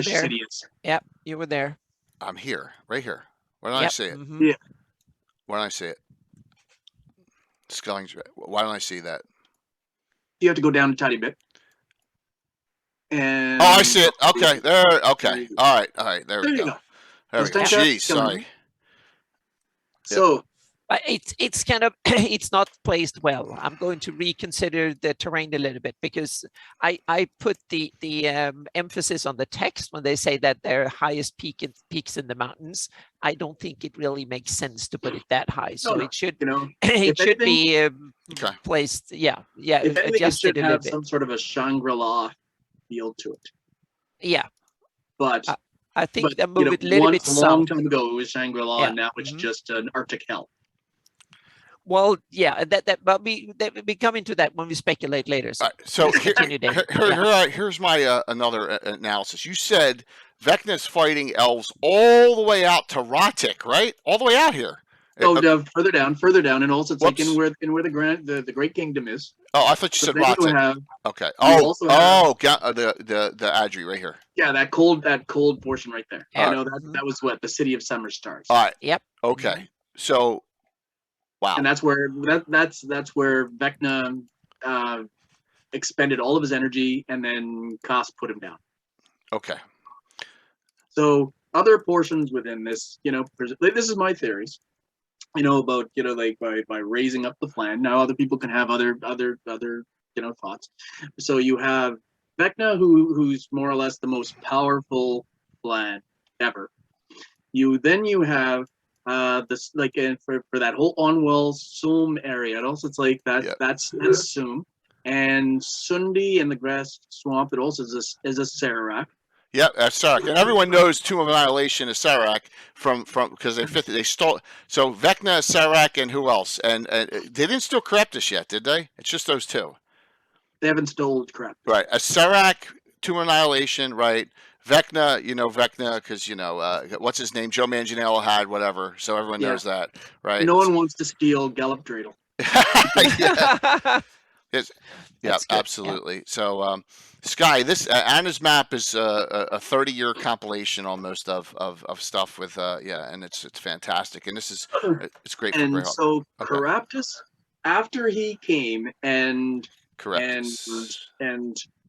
City is. Yep, you were there. I'm here, right here. Why don't I see it? Mm-hmm. Yeah. Why don't I see it? Skelling's. Why don't I see that? You have to go down a tiny bit. And I see it. Okay, there. Okay, all right. There we go. There we go. Jeez, sorry. So it's kind of it's not placed well. I'm going to reconsider the terrain a little bit, because I put the emphasis on the text when they say that their highest peaks in the mountains. I don't think it really makes sense to put it that high. So it should it should be placed. Yeah. If anything, adjusted it should a little have bit. some sort of a Shangri-La feel to it. Yeah. But I think they move it a little bit south. A long south. time ago, it was Shangri-La, and now it's just an Arctic hell. Well, yeah, but we come into that when we speculate later. So, here's my another analysis. You said Vecna's fighting elves all the way out to Rotik, right? All the way out here. Oh, further down, and also it's like Whoops. in where the Great Kingdom is. Oh, I thought you But said then you Rotten. have Okay. you also have The Adri right here. that cold portion right there. Yeah. You know that was what the city of Summer Stars. All right. Yep. Okay. So, wow. And that's where Vecna expended all of his energy, and then Koss put him down. Okay. So other portions within this, this is my theories, about like by raising up the plan. Now other people can have other thoughts. So you have Vecna, who's more or less the most powerful plan ever. You have this like for that whole Onwell Soom area. It also it's like that that's Soom, and Sundi and the Grass Swamp. It also is a Sararak. Yeah, that's Sararak, and everyone knows Tomb of Annihilation is Sararak from because they stole. So Vecna, Sararak, and who else? And they didn't steal Corruptus yet, did they? It's just those two. They haven't stolen crap. Right, a Sararak, Tomb of Annihilation, right? Vecna, Vecna, because what's his name? Joe Manganiello had whatever, so everyone knows that, right? No one wants to steal Gallop Dreidel. Yeah, absolutely. Yeah. So, Sky, this Anna's map is a 30-year compilation almost of stuff with and it's fantastic, and it's great. And for Greyhawk. So Corruptus, after he came and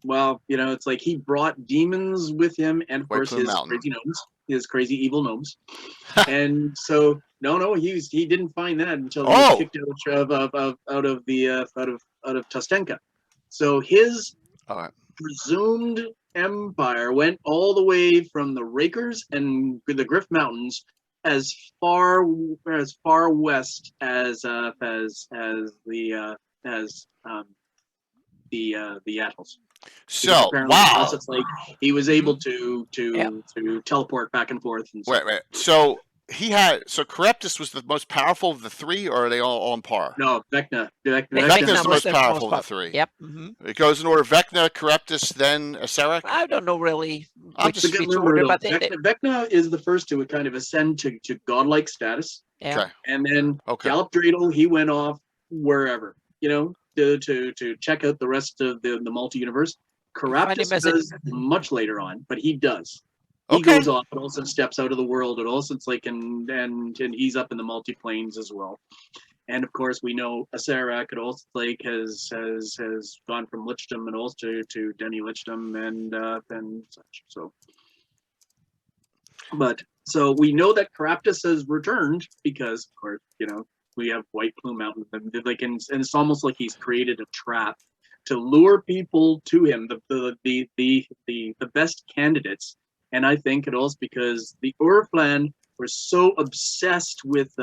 well, it's like he brought demons with him, and of course his crazy gnomes, his crazy evil gnomes, and so he didn't find that until he was kicked out of Tustenka. So his presumed empire went all the way from the Rakers and the Griff Mountains as far west as the atolls. So wow, it's like he was able to teleport back and forth. And right. So Corruptus was the most powerful of the three, or are they all on par? No, Vecna. Vecna's the most powerful of the three. Yep. Mm-hmm. It goes in order: Vecna, Corruptus, then Sararak. I don't know really. Vecna is the first to kind of ascend to godlike status. Yeah. Okay. And then Gallop Dreidel, he went off wherever, to check out the rest of the multi-universe. Corruptus does much later on, but he does. He goes off and also steps out of the world. And also it's like and he's up in the multi-planes as well. And of course we know Sararak also like has gone from Lichdom and also to Denny Lichdom and such. So we know that Corruptus has returned because of course, we have White Plume Mountain, and it's almost like he's created a trap to lure people to him, the best candidates. And I think it also because the Urflan were so obsessed with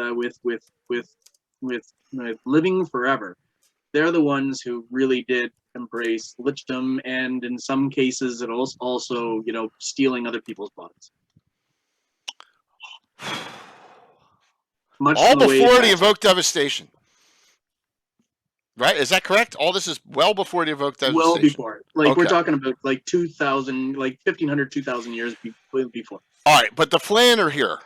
living forever. They're the ones who really did embrace Lichdom, and in some cases, it also stealing other people's bodies. All before the Evoked Devastation. Right? Is that correct? All this is well before the Evoked Devastation. Well before. We're talking about 2,000, 1,500, 2,000 years before. All right, but the Flan are here.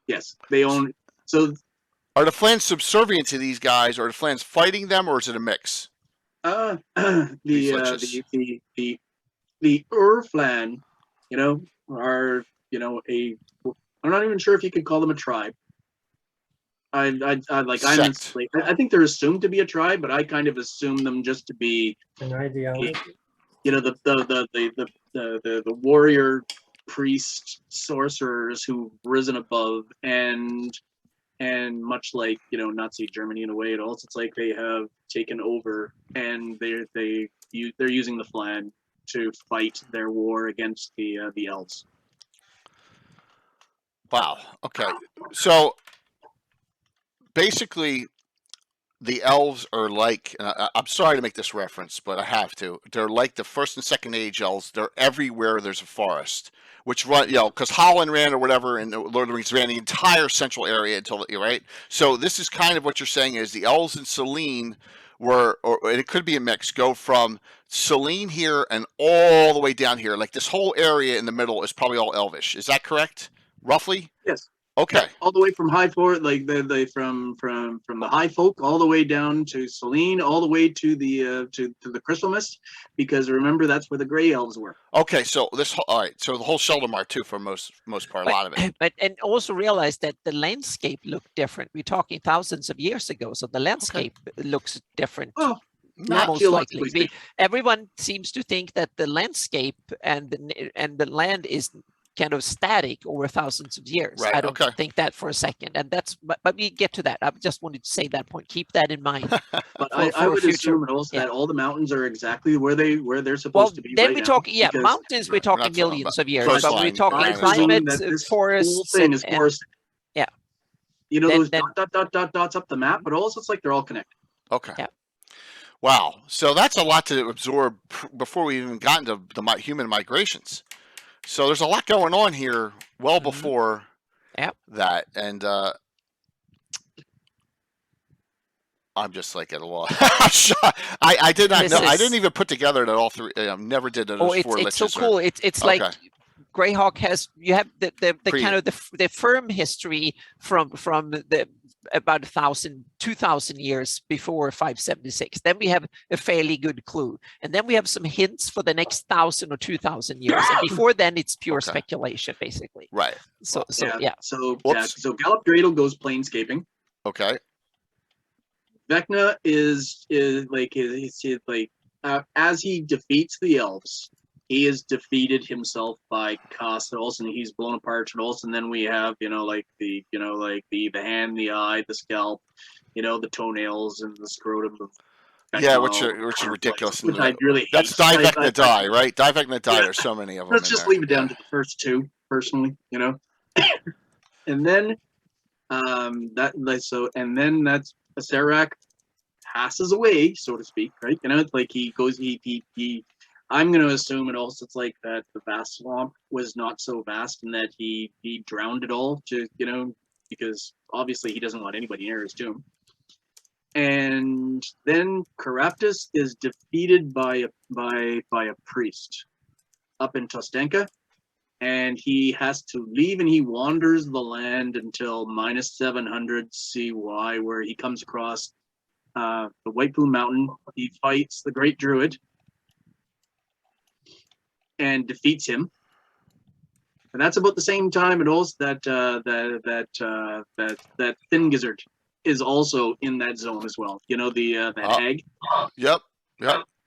Yes, they own. So, are the Flans subservient to these guys, or are the Flans fighting them, or is it a mix? The Urflan, are I'm not even sure if you could call them a tribe. I think they're assumed to be a tribe, but I kind of assume them just to be an ideology. The warrior priest sorcerers who've risen above, and much like Nazi Germany in a way, it's like they have taken over, and they're using the Flan to fight their war against the elves. Wow. Okay. So basically, the elves are like, I'm sorry to make this reference, but I have to. They're like the first and second age elves. They're everywhere there's a forest, which run, because Holland ran or whatever, and Lord of the Rings ran the entire central area until, right? So this is kind of what you're saying is the elves in Selene were, or it could be a mix, go from Selene here and all the way down here. Like this whole area in the middle is probably all elvish. Is that correct? Roughly? Yes. Okay. All the way from High Fort, like from the High Folk, all the way down to Selene, all the way to the Crystal Mist, because remember that's where the Grey Elves were. Okay, so all right, so the whole Sheldamar too, for most part, a lot of it. But and also realize that the landscape looked different. We're talking thousands of years ago, so the landscape looks different. Oh, Not most likely. Everyone seems to think that the landscape and the land is kind of static over thousands of years. Right, I don't think that for a second, and that's but we get to that. I just wanted to say that point. Keep that in mind. But I would assume also that all the mountains are exactly where they're supposed to be. Then right we now, talk, because mountains. We're talking That's millions of years, coastline, but we're talking right. climate, this forests. whole thing is and- forested. yeah. You know Then- those then- dots up the map, but also it's like they're all connected. Okay. Yeah. Wow. So that's a lot to absorb before we even got into the human migrations. So there's a lot going on here well before that. And I'm just like at a loss. I did not know. I didn't even put together that all three. Never did those four it's so liches cool. It's like Greyhawk has. You have the kind of the firm history from the about 2,000 years before 576. Then we have a fairly good clue, and then we have some hints for the next 1,000 or 2,000 years. And before then, it's pure speculation, basically. Right. So Gallop Dreidel goes planescaping. Okay. Vecna is as he defeats the elves, he is defeated himself by Costos, and he's blown apart. And then we have the hand, the eye, the scalp, the toenails and the scrotum of Vecna, which is ridiculous. Which I really hate. That's Die Vecna Die, right? Die Vecna Die. There's so many of them. Let's just leave it down to the first two, personally. And then that's Serac passes away, so to speak, right? It's like he goes, I'm going to assume it also it's like that the vast swamp was not so vast and that he drowned it all, because obviously he doesn't want anybody near his tomb. And then Caraptus is defeated by a priest up in Tostenka, and he has to leave, and he wanders the land until -700 CY, where he comes across the White Plume Mountain. He fights the Great Druid and defeats him. And that's about the same time it also that Thin Gizzard is also in that zone as well. The hag. Yep.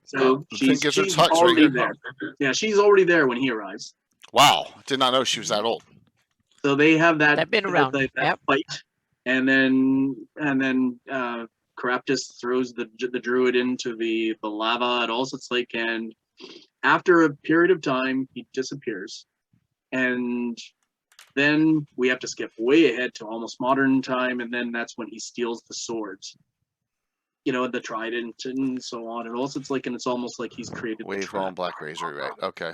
So she's already there. Yeah, she's already there when he arrives. Wow, did not know she was that old. So they have that. They've been around. That fight, and then Caraptus throws the druid into the lava at all. So it's like, and after a period of time, he disappears, and then we have to skip way ahead to almost modern time, and then that's when he steals the swords, the trident and so on. And also, it's like, and it's almost like he's created. Wave on Black Razor, right? Okay,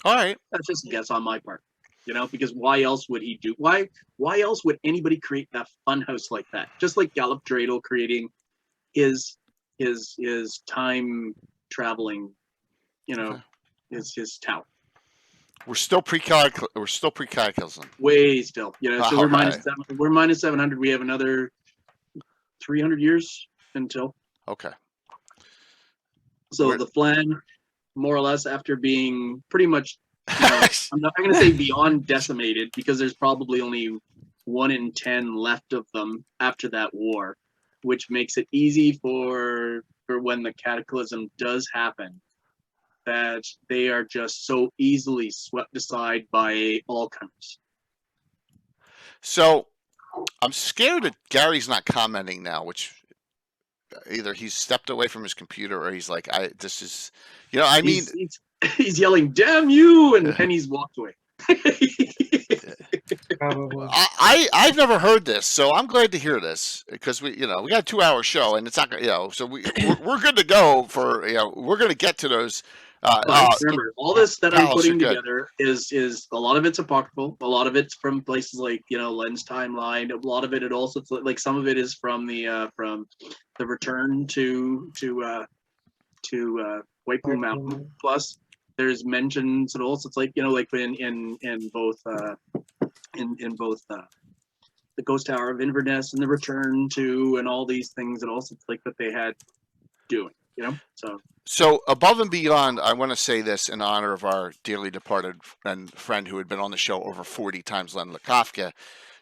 all right. That's just a guess on my part, because why else would he do? Why else would anybody create that fun house like that? Just like Gallop Dreidel creating his time traveling. His tower. We're still pre-cataclysm. Way still. So we're right. we're -700. We have another 300 years until. Okay. So the Flan, more or less, after being pretty much, I'm not going to say beyond decimated, because there's probably only 1 in 10 left of them after that war, which makes it easy for when the cataclysm does happen, that they are just so easily swept aside by all comers. So I'm scared that Gary's not commenting now, which either he's stepped away from his computer or he's like, he's yelling, "Damn you!" and he's walked away. Probably. I've never heard this, so I'm glad to hear this, because we got a 2-hour show, and it's not so we're good to go for we're going to get to those. Remember, all this that I'm putting together is a lot of it's apocryphal, a lot of it's from places like Len's timeline, a lot of it also like some of it is from the return to White Plume Mountain. Plus, there's mentions and also it's like like in both the Ghost Tower of Inverness and the Return to, and all these things, and also like that they had doing, So above and beyond, I want to say this in honor of our dearly departed and friend who had been on the show over 40 times, Len Lakofka,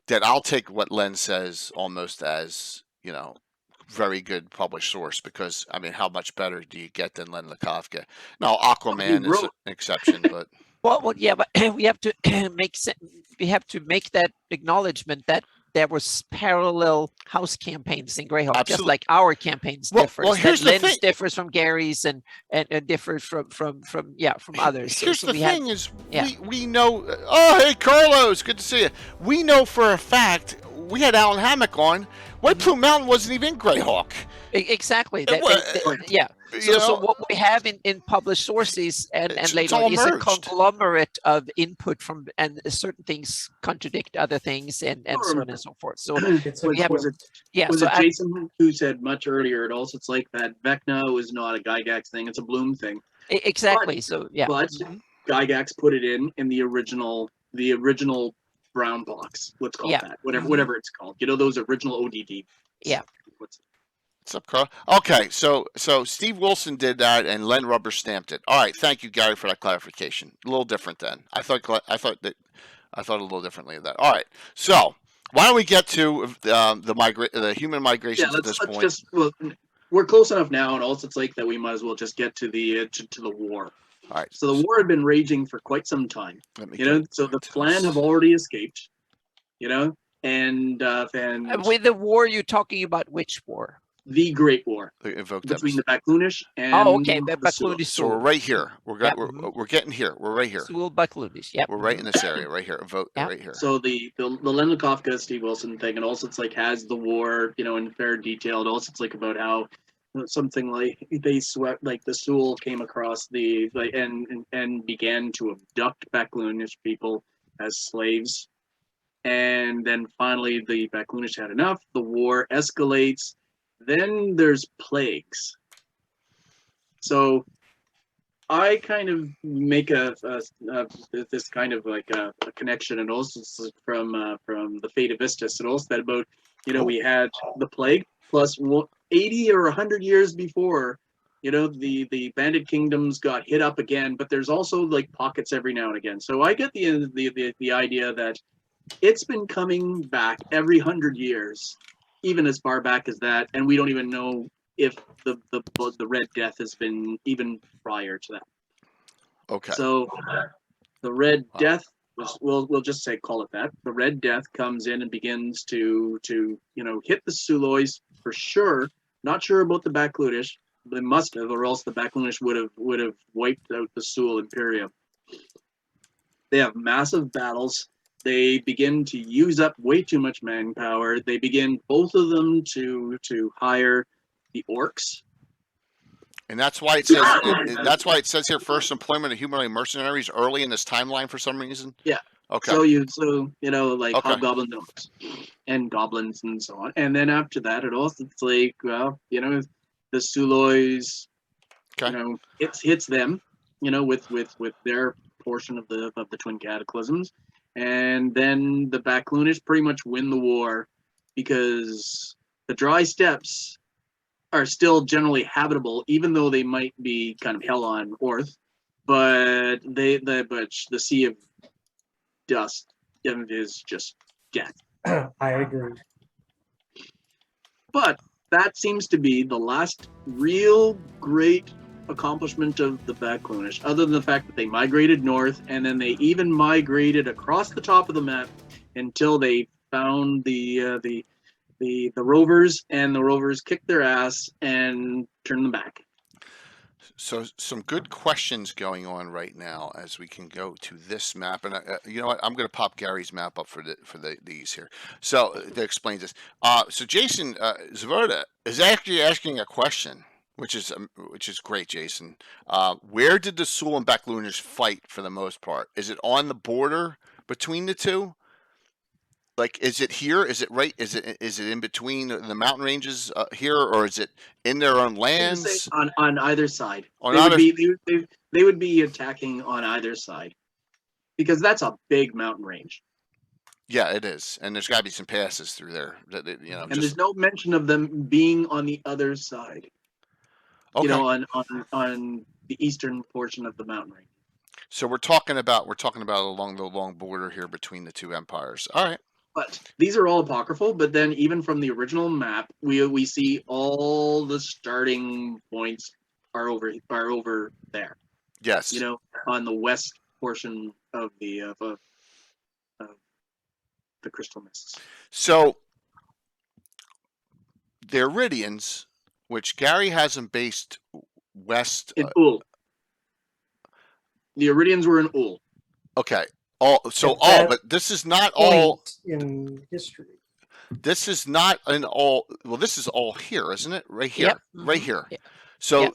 that I'll take what Len says almost as, very good published source, because I mean, how much better do you get than Len Lakofka? Now, Aquaman is an exception, but well, yeah, but we have to make that acknowledgement that there was parallel house campaigns in Greyhawk, just Absolutely. like our campaigns differs. Well, here's that the Len's thing. differs from Gary's and differs from others. Here's So the we have, thing is, yeah. we know. Oh, hey, Carlos, good to see you. We know for a fact, we had Alan Hammock on. White Plume Mountain wasn't even in Greyhawk. Exactly. Yeah. So what we have in published sources and later on is a conglomerate of input from, and certain things contradict other things and so on and so forth. So we have, was it Jason who said much earlier? It also, it's like that Vecna was not a Gygax thing; it's a Bloom thing. Exactly. So yeah. But Gygax put it in the original brown box. Let's call it that. Whatever it's called. Those original ODD. Yeah. What's up, Carl? Okay, so Steve Wilson did that, and Len rubber stamped it. All right, thank you, Gary, for that clarification. A little different then. I thought a little differently of that. All right, so why don't we get to the human migrations at this point? We're close enough now, and also it's like that we might as well just get to the war. All right. So the war had been raging for quite some time. So the Flan have already escaped. And with the war, you're talking about which war? The Great War between the Backloonish and the Backloonish. So we're right here. We're getting here. We're right here. Sewell Backloonish. Yeah. We're right in this area, right here. Right here. So the Len Lakofka, Steve Wilson thing, and also it's like has the war, in fair detail. And also it's like about how something like they swept, like the Sewell came across and began to abduct Backloonish people as slaves, and then finally the Backloonish had enough. The war escalates. Then there's plagues. So I kind of make this kind of like a connection, and also from the Fate of Istis, and also that about we had the plague plus 80 or 100 years before, the bandit kingdoms got hit up again, but there's also like pockets every now and again. So I get the idea that it's been coming back every 100 years. Even as far back as that, and we don't even know if the Red Death has been even prior to that. Okay. So the Red Death we'll just call it that. The Red Death comes in and begins to hit the Sulois for sure. Not sure about the Backloonish. They must have, or else the Backloonish would have wiped out the Sul Imperium. They have massive battles. They begin to use up way too much manpower. They begin, both of them, to hire the orcs. And that's why it says that's why it says here first employment of humanoid mercenaries early in this timeline for some reason. Yeah. Okay. Hobgoblins and orcs and goblins and so on. And then after that, it also it's like the Sulois. Okay. It hits them. With their portion of the Twin Cataclysms. And then the Backloonish pretty much win the war because the dry steppes are still generally habitable, even though they might be kind of hell on earth. But the Sea of Dust is just death. I agree. But that seems to be the last real great accomplishment of the Backloonish, other than the fact that they migrated north, and then they even migrated across the top of the map until they found the rovers, and the rovers kicked their ass and turned them back. So some good questions going on right now as we can go to this map, and you know what? I'm going to pop Gary's map up for these here. So that explains this. So Jason Zverda is actually asking a question, which is great, Jason. Where did the Sul and Backloonish fight for the most part? Is it on the border between the two? Like, is it here? Is it right? Is it in between the mountain ranges here, or is it in their own lands? On either side. They would be attacking on either side, because that's a big mountain range. Yeah, it is, and there's got to be some passes through there. And just there's no mention of them being on the other side. okay. On the eastern portion of the mountain range. So we're talking about along the long border here between the two empires. All right. But these are all apocryphal. But then even from the original map, we see all the starting points are over there. Yes. On the west portion of the crystal mists. So the Iridians, which Gary has them based west in Ul. The Iridians were in Ul. Okay. But this is not all in history. This is not an all. Well, this is all here, isn't it? Right here, Yep. right here. Yeah. So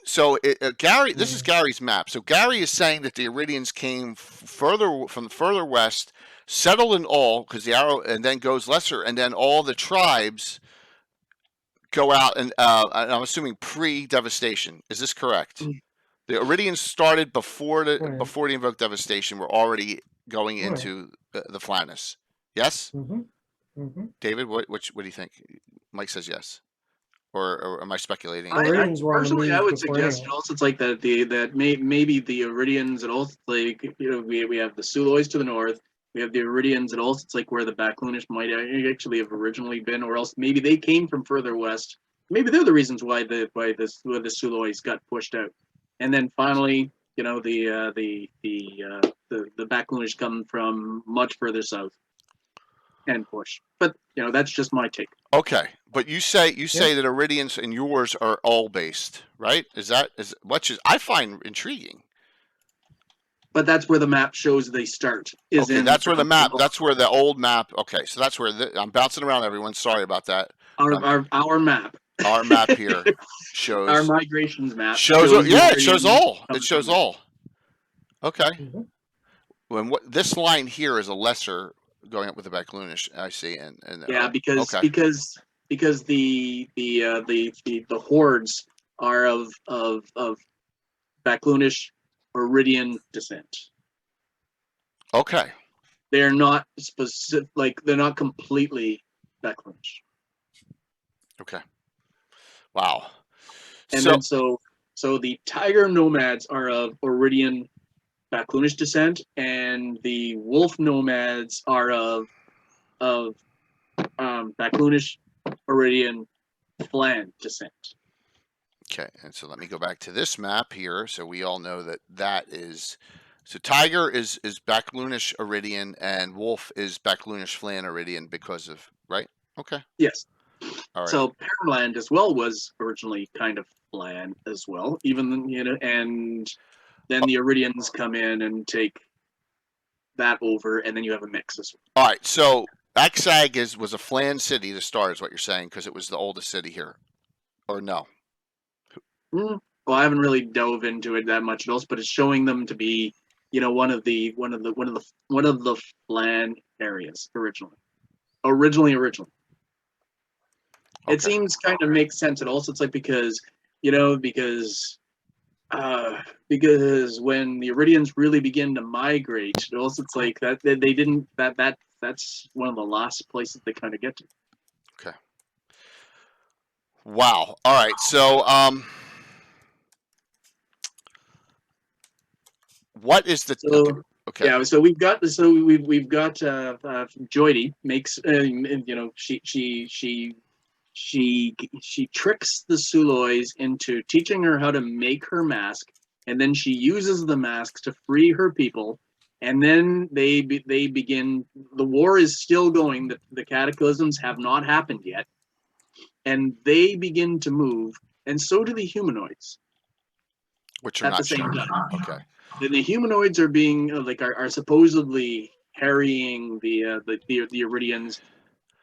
Gary, this is Gary's map. So Gary is saying that the Iridians came further west, settled in all because the arrow, and then goes lesser, and then all the tribes go out, and I'm assuming pre-devastation. Is this correct? Mm. The Iridians started before the invoked devastation. We're already going into the Flannis. Yes. Mm-hmm. Mm-hmm. David, what do you think? Mike says yes, or am I speculating? Personally, I would suggest also it's like that maybe the Iridians and also like we have the Sulois to the north, we have the Iridians and also it's like where the Backloonish might actually have originally been, or else maybe they came from further west. Maybe they're the reasons why the Sulois got pushed out, and then finally the Backloonish come from much further south and push. But that's just my take. Okay, but you say that Iridians and yours are all based, right? Is much as I find intriguing. But that's where the map shows they start. That's where the map. That's where the old map. Okay, so that's where I'm bouncing around. Everyone, sorry about that. Our map. Our map here shows our migrations map. It shows all. It shows all. Okay. Mm-hmm. When this line here is a lesser going up with the Backloonish, I see, and because the hordes are of Backloonish Iridian descent. Okay. They're not specific, they're not completely Backloonish. Okay. Wow. And so the Tiger Nomads are of Iridian Backloonish descent, and the Wolf Nomads are of Backloonish Iridian Flan descent. Okay, and so let me go back to this map here, so we all know that is. So Tiger is Backloonish Iridian, and Wolf is Backloonish Flan Iridian because of right. Okay. Yes. All right. So Pearland as well was originally kind of Flan as well, even and then the Iridians come in and take that over, and then you have a mix as well. All right, so Aksag was a Flan city to start, is what you're saying, because it was the oldest city here, or no? Well, I haven't really dove into it that much else, but it's showing them to be, one of the Flan areas originally. Okay. It seems kind of makes sense. It also it's like because when the Iridians really begin to migrate, it also it's like that they didn't that's one of the last places they kind of get to. Okay. Wow. All right. So what is the okay? Yeah. So we've got Joydy makes she tricks the Sulois into teaching her how to make her mask, and then she uses the mask to free her people, and then they begin. The war is still going. The cataclysms have not happened yet, and they begin to move, and so do the humanoids. Which are at not the same sure. time. Okay. The humanoids are being are supposedly harrying the Iridians.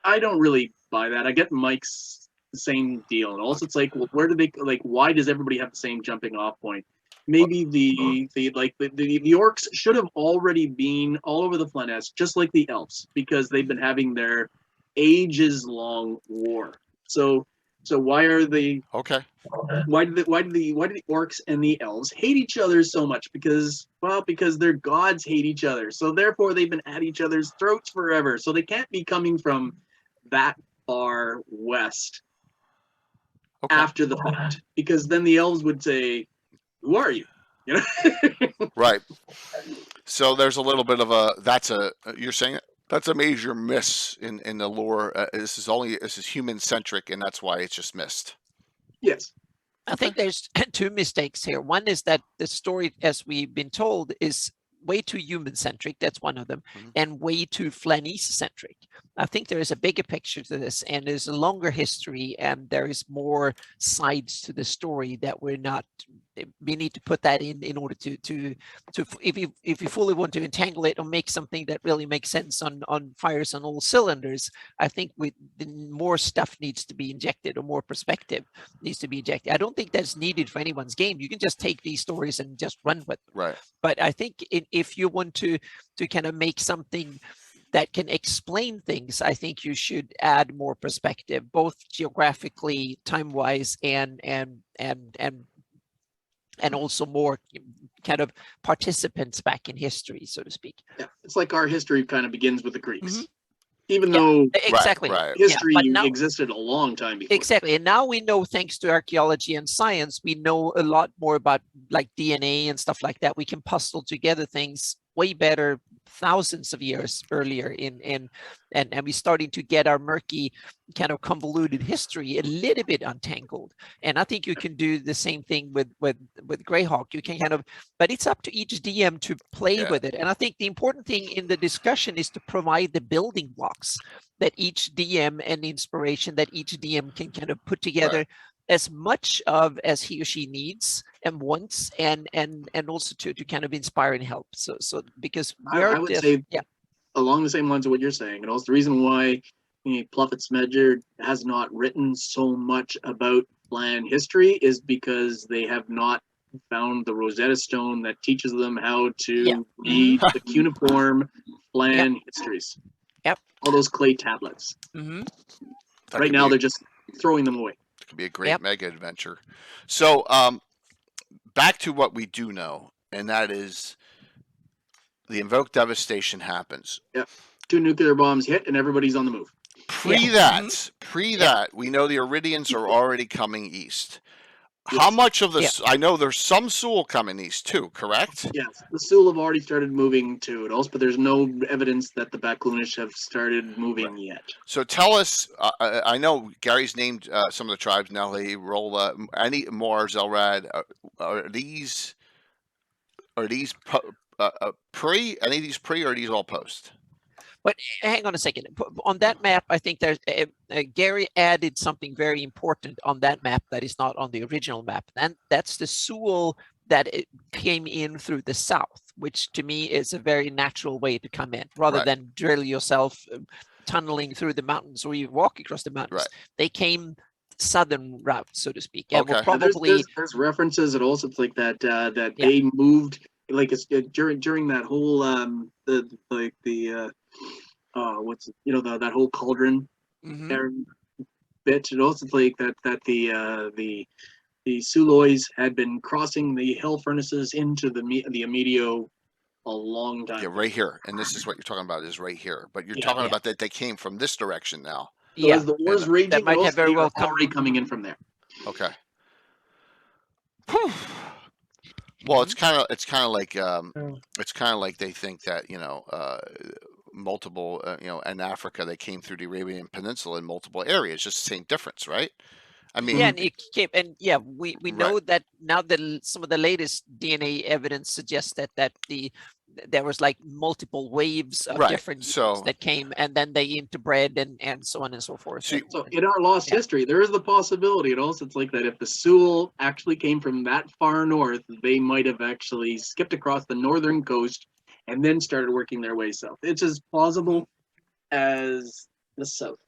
I don't really buy that. I get Mike's the same deal, and also it's like, well, where do they why does everybody have the same jumping off point? Maybe the orcs should have already been all over the Flaness, just like the elves, because they've been having their ages long war. So So why are the Okay. why do the orcs and the elves hate each other so much? Because their gods hate each other. So therefore they've been at each other's throats forever. So they can't be coming from that far west Okay. after the fact. Because then the elves would say, "Who are you?" You know? Right. So there's a little bit of you're saying that's a major miss in the lore. This is human centric, and that's why it's just missed. Yes. I think there's two mistakes here. One is that the story, as we've been told, is way too human-centric. That's one of them, and way too Flanese-centric. I think there is a bigger picture to this, and there's a longer history, and there is more sides to the story that we're not. We need to put that in order to if you fully want to entangle it or make something that really makes sense on fires on all cylinders, I think more stuff needs to be injected, or more perspective needs to be injected. I don't think that's needed for anyone's game. You can just take these stories and just run with them. Right. But I think if you want to kind of make something that can explain things, I think you should add more perspective, both geographically, time-wise, and also more kind of participants back in history, so to speak. Yeah, it's like our history kind of begins with the Greeks. Even Yeah, though exactly. Right. history Yeah, but now, existed a long time before. exactly. And now we know, thanks to archaeology and science, we know a lot more about like DNA and stuff like that. We can puzzle together things way better thousands of years earlier and we're starting to get our murky kind of convoluted history a little bit untangled. And I think you can do the same thing with Greyhawk. You can kind of, but it's up to each DM to play with it. And I think the important thing in the discussion is to provide the building blocks that each DM and inspiration that each DM can kind of put together as much of as he or she needs and wants, and also to kind of inspire and help. So because I would say along the same lines of what you're saying, and also the reason why Pluffett Smedger has not written so much about Flan history is because they have not found the Rosetta Stone that teaches them how to read the cuneiform Flan histories. Yep. All those clay tablets. Right now they're just throwing them away. It could be a great mega adventure. So back to what we do know, and that is the invoked devastation happens. Yep. 2 nuclear bombs hit and everybody's on the move. Pre that, we know the Iridians are already coming east. Yes. How much of this? I know there's some Sul coming east too, correct? Yes, the Sul have already started moving to it also, but there's no evidence that the Baklunish have started moving yet. So tell us, I know Gary's named some of the tribes now. They roll any more Zelrad. Are these pre? Any of these pre, or are these all post? But hang on a second. On that map, I think there's Gary added something very important on that map that is not on the original map, and that's the Sul that it came in through the south, which to me is a very natural way to come in, rather than drill yourself tunneling through the mountains or you walk across the mountains. They came southern route, so to speak, and will probably there's references and also it's like that they moved like it's during that whole that whole cauldron bit. It also like that the Sulois had been crossing the hell furnaces into the Amedio a long time. Yeah, right here, and this is what you're talking about is right here. But you're talking about that they came from this direction now. So as the war's raging, that might have very well already coming in from there. Okay. Well, it's kind of like they think that multiple in Africa they came through the Arabian Peninsula in multiple areas, just the same difference, right? I mean, and it came, and we know that now that some of the latest DNA evidence suggests that there was like multiple waves of different units that came, and then they interbred and so on and so forth. So in our lost history, there is the possibility. It also it's like that if the Sul actually came from that far north, they might have actually skipped across the northern coast and then started working their way south. It's as plausible as the south.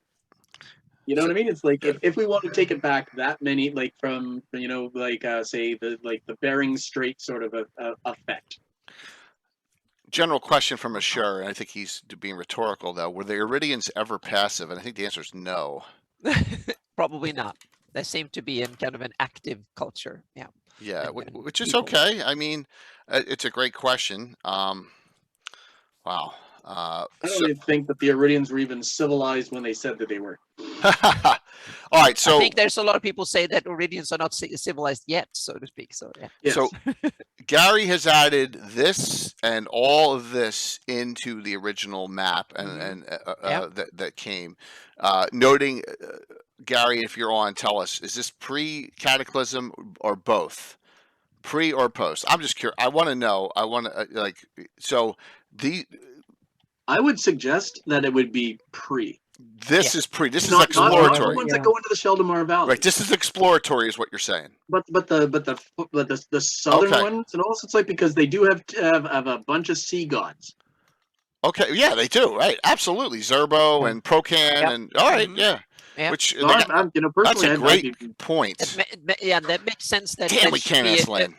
You know what I mean? It's like if we want to take it back that many, like from say the Bering Strait sort of a effect. General question from Ashur, and I think he's being rhetorical though. Were the Iridians ever passive? And I think the answer is no. Probably not. They seem to be in kind of an active culture. Yeah. Yeah, and which is people. okay. I mean, it's a great question. Wow. I don't So, even think that the Iridians were even civilized when they said that they were. all right. I So, think there's a lot of people say that Iridians are not civilized yet, so to speak. So yeah. Yes. so Gary has added this and all of this into the original map, and that came, noting. Gary, if you're on, tell us: is this pre-cataclysm or both? Pre or post? I'm just curious. I want to know. I want to so the I would suggest that it would be pre. this is pre. This is Not the exploratory. ones that go into the Sheldamar Valley. Right. This is exploratory, is what you're saying. But the southern Okay. ones, and also it's like because they do have a bunch of sea gods. Okay. Yeah, they do. Right. Absolutely. Zerbo and Procan Yep. and all right. Mhm. Yeah. Yeah. Which So I'm that's personally, a I'd great be- point. That makes sense. That Damn, there we should can't be ask Lynn.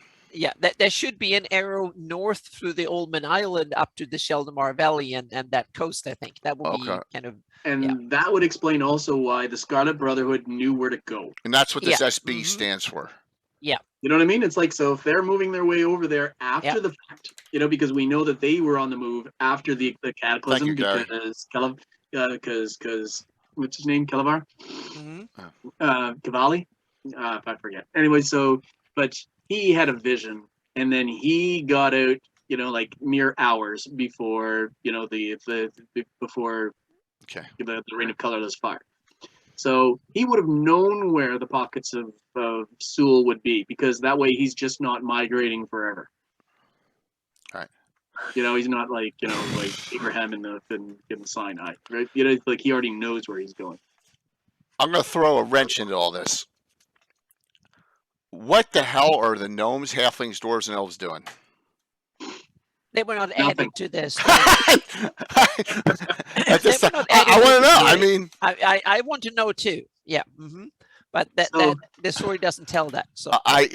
that there should be an arrow north through the Oldman Island up to the Sheldamar Valley and that coast. I think that would be Okay. kind of and that would explain also why the Scarlet Brotherhood knew where to go. And that's what this Yeah. SB Mhm. stands for. You know what I mean? It's like, so if they're moving their way over there after the fact, because we know that they were on the move after the cataclysm, Thank you, Gary. because what's his name? Calabar? mhm. Cavalli? If I forget. Anyway, but he had a vision, and then he got out, like mere hours before, before Okay. the Reign of Colorless Fire. So he would have known where the pockets of Sewell would be, because that way he's just not migrating forever. Right. He's not like Abraham in the Sinai, right? Like he already knows where he's going. I'm going to throw a wrench into all this. What the hell are the gnomes, halflings, dwarves, and elves doing? They were not Nothing. added to this. I They were not want added to know. I story. mean, I want to know too. Yeah. But So- the story doesn't tell that. So I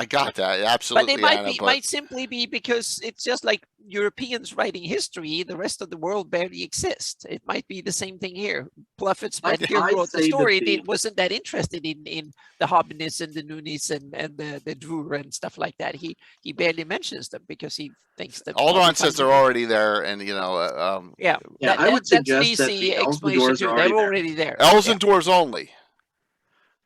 got that absolutely. but they Anna, might simply be because it's just like Europeans writing history. The rest of the world barely exists. It might be the same thing here. Pluffett I'd wrote the say that story. the- He wasn't that interested in the Hobbinists and the Noonis and the Druer and stuff like that. He barely mentions them because he thinks that Alderaan says they're already there, and yeah. I would that's suggest an that easy the elves and explanation dwarves too. are They already were there. already there. elves Yeah. and dwarves only.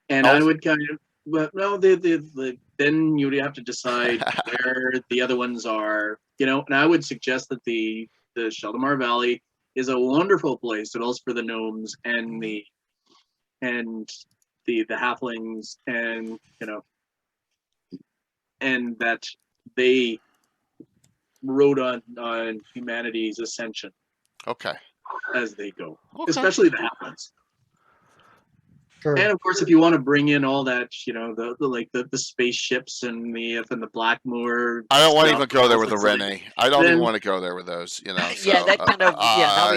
And Elves- I would kind of, but no, then you would have to decide where the other ones are, And I would suggest that the Sheldamar Valley is a wonderful place, but also for the gnomes and the halflings, and and that they rode on humanity's ascension Okay. as they go, Okay. especially the halflings. Sure. And of course, if you want to bring in all that, the spaceships and the Blackmoor. I don't want to stuff, even go there with the it's like- Rene. I don't even then- want to go there with those. Yeah, that kind of- now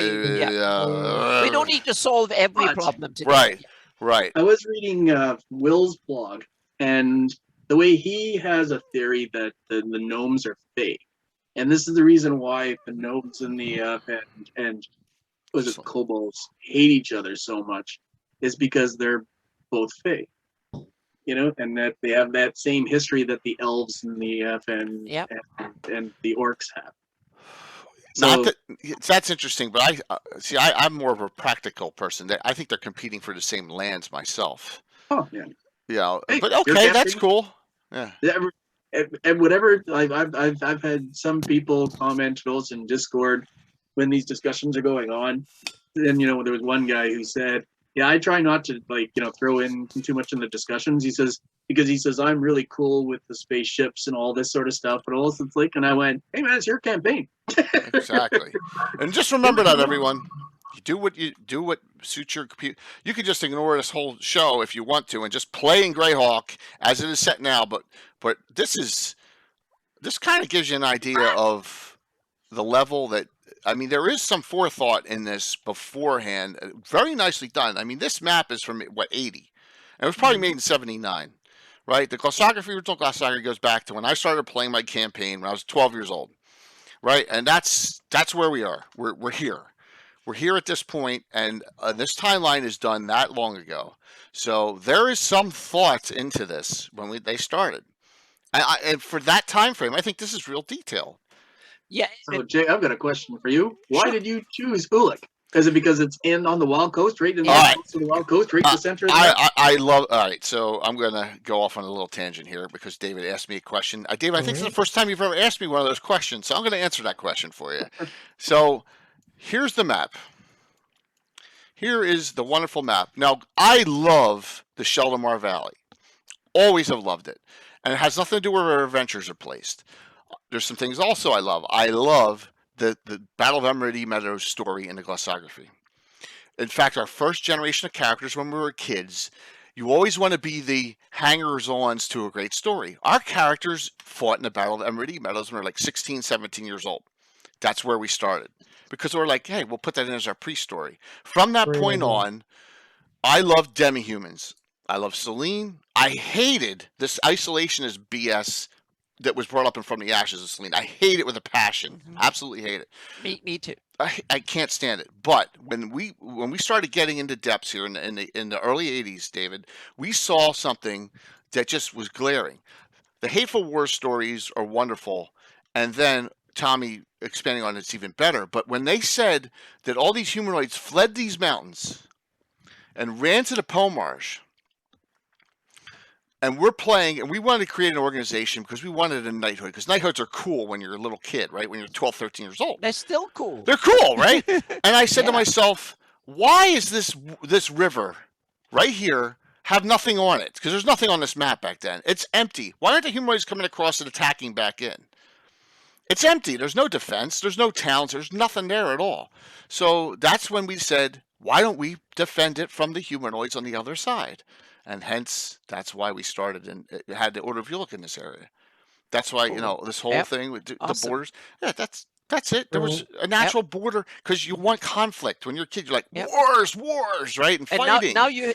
we don't need to solve every But- problem today. Right. Right. I was reading Will's blog, and the way he has a theory that the gnomes are fake, and this is the reason why the gnomes and the and was it kobolds hate each other so much, is because they're both fake, and that they have that same history that the elves and the and the orcs have. So, That's interesting, but I'm more of a practical person. I think they're competing for the same lands myself. oh yeah. Yeah, Hey, but you're okay, that's camping. cool. Yeah. And whatever, I've had some people comment also in Discord when these discussions are going on, and there was one guy who said, "Yeah, I try not to throw in too much in the discussions." He says I'm really cool with the spaceships and all this sort of stuff, but also it's like, and I went, "Hey man, it's your campaign." Exactly. And just remember that, everyone. You do what suits your computer. You could just ignore this whole show if you want to, and just play in Greyhawk as it is set now. But this kind of gives you an idea of the level that. I mean, there is some forethought in this beforehand. Very nicely done. I mean, this map is from 80, and it was probably made in 79, right? The glossography, original glossography, goes back to when I started playing my campaign when I was 12 years old, right? And that's where we are. We're here. we're here at this point, and this timeline is done that long ago. So there is some thought into this when they started. And for that time frame, I think this is real detail. Yeah. So, Jay, I've got a question for you. Why Sure. did you choose Ulick? Is it because it's on the Wild Coast, right in Yeah. the Wild Coast, right in the center of the map? I love. All right, so I'm going to go off on a little tangent here because David asked me a question. David, I think it's the first time you've ever asked me one of those questions, so I'm going to answer that question for you. So here's the map. Here is the wonderful map. Now, I love the Sheldamar Valley. Always have loved it. And it has nothing to do with where our adventures are placed. There's some things also I love. I love the Battle of Emerald Meadows story in the glossography. In fact, our first generation of characters when we were kids, you always want to be the hangers-ons to a great story. Our characters fought in the Battle of Emerald Meadows when we were like 16, 17 years old. That's where we started. Because we're like, hey, we'll put that in as our pre-story. From that point on, I love demi-humans. I love Selene. I hated this isolationist BS that was brought up in From the Ashes of Selene. I hate it with a passion. Absolutely hate it. Me too. I can't stand it. But when we started getting into depths here in the early 80s, David, we saw something that just was glaring. The Hateful War stories are wonderful, and then Tommy expanding on it's even better. But when they said that all these humanoids fled these mountains and ran to the Pomarsh, and we're playing, and we wanted to create an organization because we wanted a knighthood. Because knighthoods are cool when you're a little kid, right? When you're 12, 13 years old. They're still cool. They're cool, right? And I said to myself, why is this river right here have nothing on it? Because there's nothing on this map back then. It's empty. Why aren't the humanoids coming across and attacking back in? It's empty. There's no defense. There's no towns. There's nothing there at all. So that's when we said, why don't we defend it from the humanoids on the other side? And hence, that's why we started and had the Order of Ulick in this area. That's why, this whole thing with the borders. Yeah, that's it. There was a natural border because you want conflict. When you're a kid, you're like, wars, right? And fighting. Now you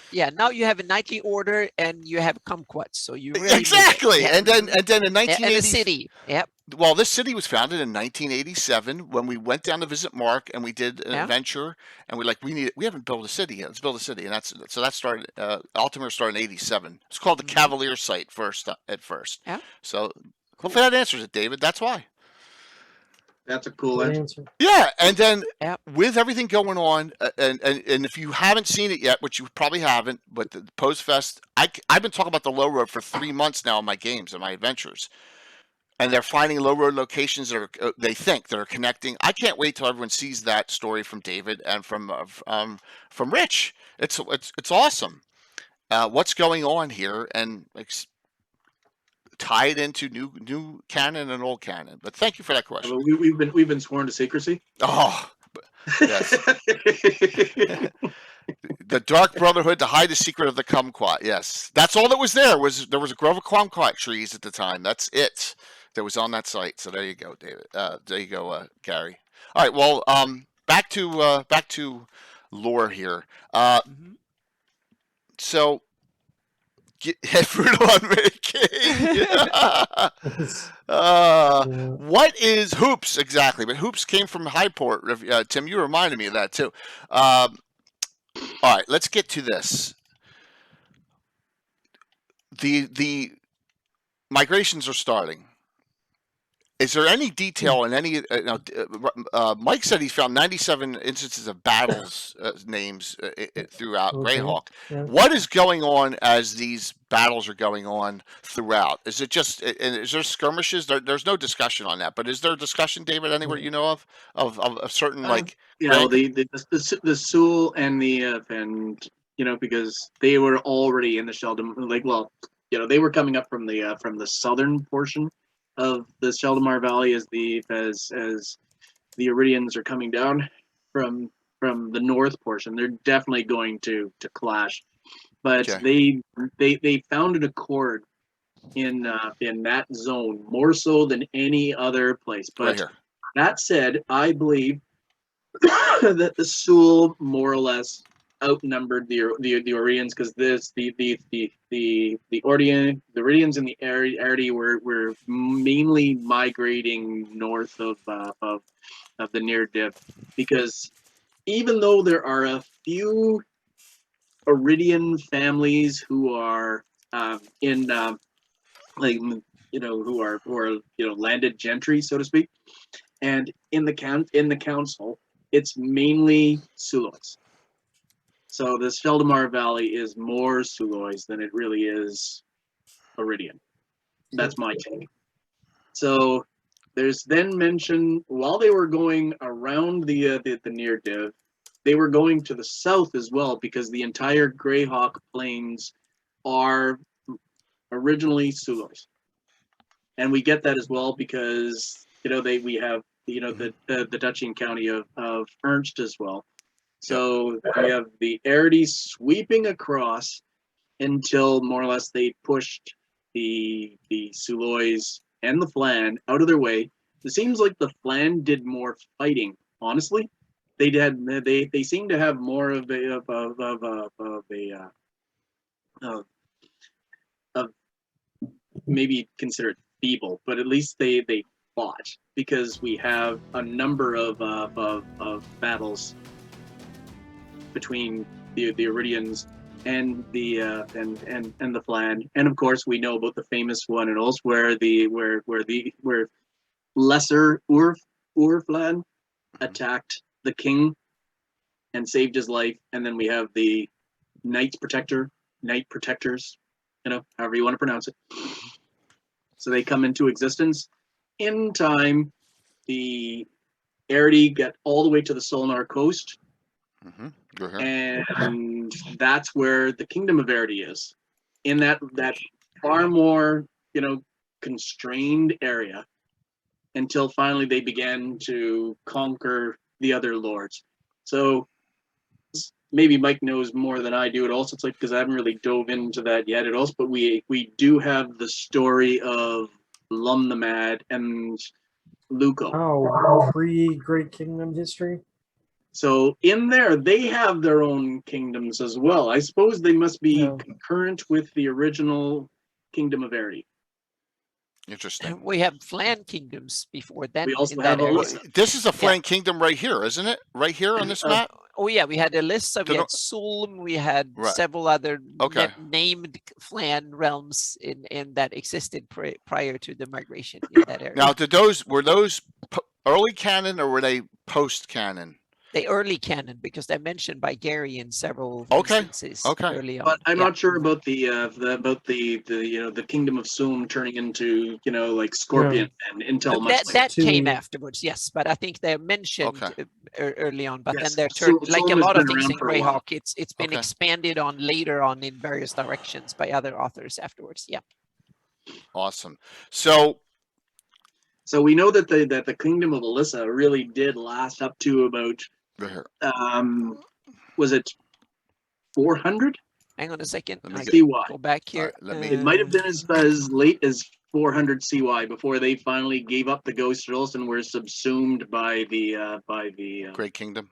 have a knightly order and you have kumquats. So you really exactly. And then in 1980, and a city. Yep. Well, this city was founded in 1987 when we went down to visit Mark and we did an adventure and we haven't built a city yet. Let's build a city. And that started, Altimer started in 87. It's called the Cavalier site at first. Yeah. So hopefully that answers it, David. That's why. That's a cool answer. Yeah. And then with everything going on, and if you haven't seen it yet, which you probably haven't, but the Post Fest, I've been talking about the Low Road for 3 months now in my games and my adventures. And they're finding low road locations that are connecting. I can't wait till everyone sees that story from David and from Rich. It's awesome. What's going on here and tie it into new canon and old canon. But thank you for that question. We've been sworn to secrecy. Oh, yes. The Dark Brotherhood to hide the secret of the kumquat. Yes, that's all that was there. There was a grove of kumquat trees at the time. That's it. That was on that site. So there you go, David. There you go, Gary. All right. Well, back to lore here. So get fruit on Mickey. What is hoops exactly? But hoops came from Highport. Tim, you reminded me of that too. All right. Let's get to this. The migrations are starting. Is there any detail in any? Mike said he found 97 instances of battles names throughout Greyhawk. Yeah. What is going on as these battles are going on throughout? Is it just? Is there skirmishes? There's no discussion on that. But is there discussion, David, anywhere you know of certain the Sul and the because they were already in the Sheldon they were coming up from the southern portion of the Sheldamar Valley as the Iridians are coming down from the north portion. They're definitely going to clash, but they found an accord in that zone more so than any other place. But that said, I believe that the Sul more or less outnumbered the Iridians because the Iridians and the Ardi were mainly migrating north of the near dip because even though there are a few Iridian families who are in like who are landed gentry, so to speak, and in the council, it's mainly Sulois. So this Feldamar Valley is more Sulois than it really is Iridian. That's my take. So there's then mention while they were going around the near div, they were going to the south as well because the entire Greyhawk plains are originally Sulois, and we get that as well because we have the Duchy and County of Ernst as well. So we have the Iridians sweeping across until more or less they pushed the Sulois and the Flan out of their way. It seems like the Flan did more fighting. Honestly, they seem to have more of maybe consider it feeble, but at least they fought because we have a number of battles between the Iridians and the and the Flan, and of course we know about the famous one and also where lesser Flan attacked the king and saved his life, and then we have the Knight Protectors, however you want to pronounce it. So they come into existence. In time, the Iridians get all the way to the Solnar coast. And that's where the Kingdom of Iridian is, in that far more constrained area, until finally they began to conquer the other lords. So maybe Mike knows more than I do. It also, it's like, because I haven't really dove into that yet. It also, but we do have the story of Lum the Mad and Luco. Oh, pre-Great Kingdom history. So in there, they have their own kingdoms as well. I suppose they must be concurrent with the original Kingdom of Iridian. Interesting. And we have Flan kingdoms before then. We also in have that area. This is a Flan kingdom right here, isn't it? Right here on this map? Oh yeah, we had Elissa, we had Sulm, we had several other named Flan realms in that existed prior to the migration in that area. Now, were those early canon or were they post canon? They early canon because they're mentioned by Gary in several instances early on. But I'm not sure about the Kingdom of Soom turning into like Scorpion and Intel. That came afterwards, yes. But I think they're mentioned early on. But then they're turned like a lot of things in Greyhawk. It's been expanded on later on in various directions by other authors afterwards. Yeah. Awesome. So we know that the Kingdom of Elissa really did last up to about. Was it 400? Hang on a second. CY. Go back here. It might have been as late as 400 CY before they finally gave up the Ghost Rolls and were subsumed by the Great Kingdom.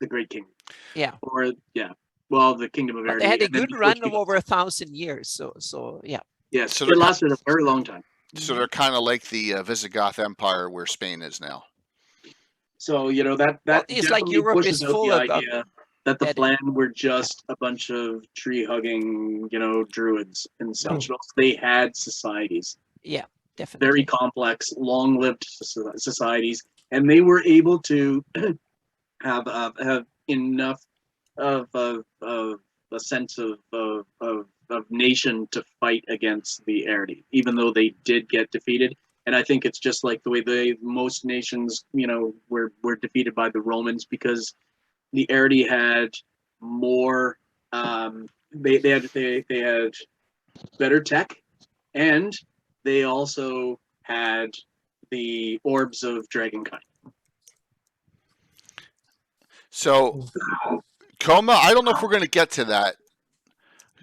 The Great Kingdom. Yeah. Well, the Kingdom of Iridian. They had a good run of over 1,000 years. So yeah. Yes. So it lasted a very long time. So they're kind of like the Visigoth Empire where Spain is now. So that it's like Europe is full the of idea that the Flan were just a bunch of tree hugging druids and such. They had societies. Yeah, definitely. Very complex, long-lived societies, and they were able to have enough of a sense of nation to fight against the Iridians, even though they did get defeated. And I think it's just like the way most nations, were defeated by the Romans, because the Iridians had more. They had better tech, and they also had the orbs of Dragonkind. So, Coma, I don't know if we're going to get to that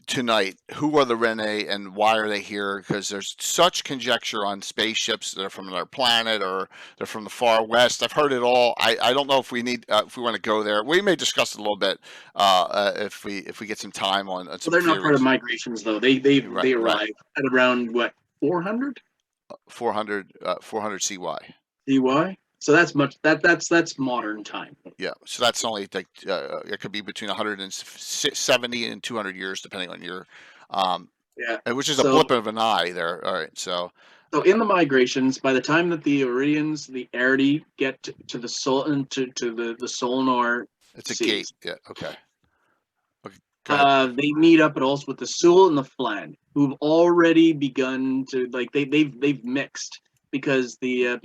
tonight. Who are the Rene and why are they here? Because there's such conjecture on spaceships that are from another planet or they're from the far west. I've heard it all. I don't know if we need if we want to go there. We may discuss it a little bit if we get some time on. Some they're not part of migrations though. They arrive at around what 400? 400 CY. CY. So that's that's modern time. Yeah, so that's only like it could be between 170 and 200 years, depending on your, Yeah. which is a blip of an eye there. All right, so in the migrations, by the time that the Iridians, the Ardi get to the Sol to the Solnor it's a seas, gate. Yeah, okay. Okay, go ahead. they meet up and also with the Sul and the Flan, who've already begun to like they've mixed because the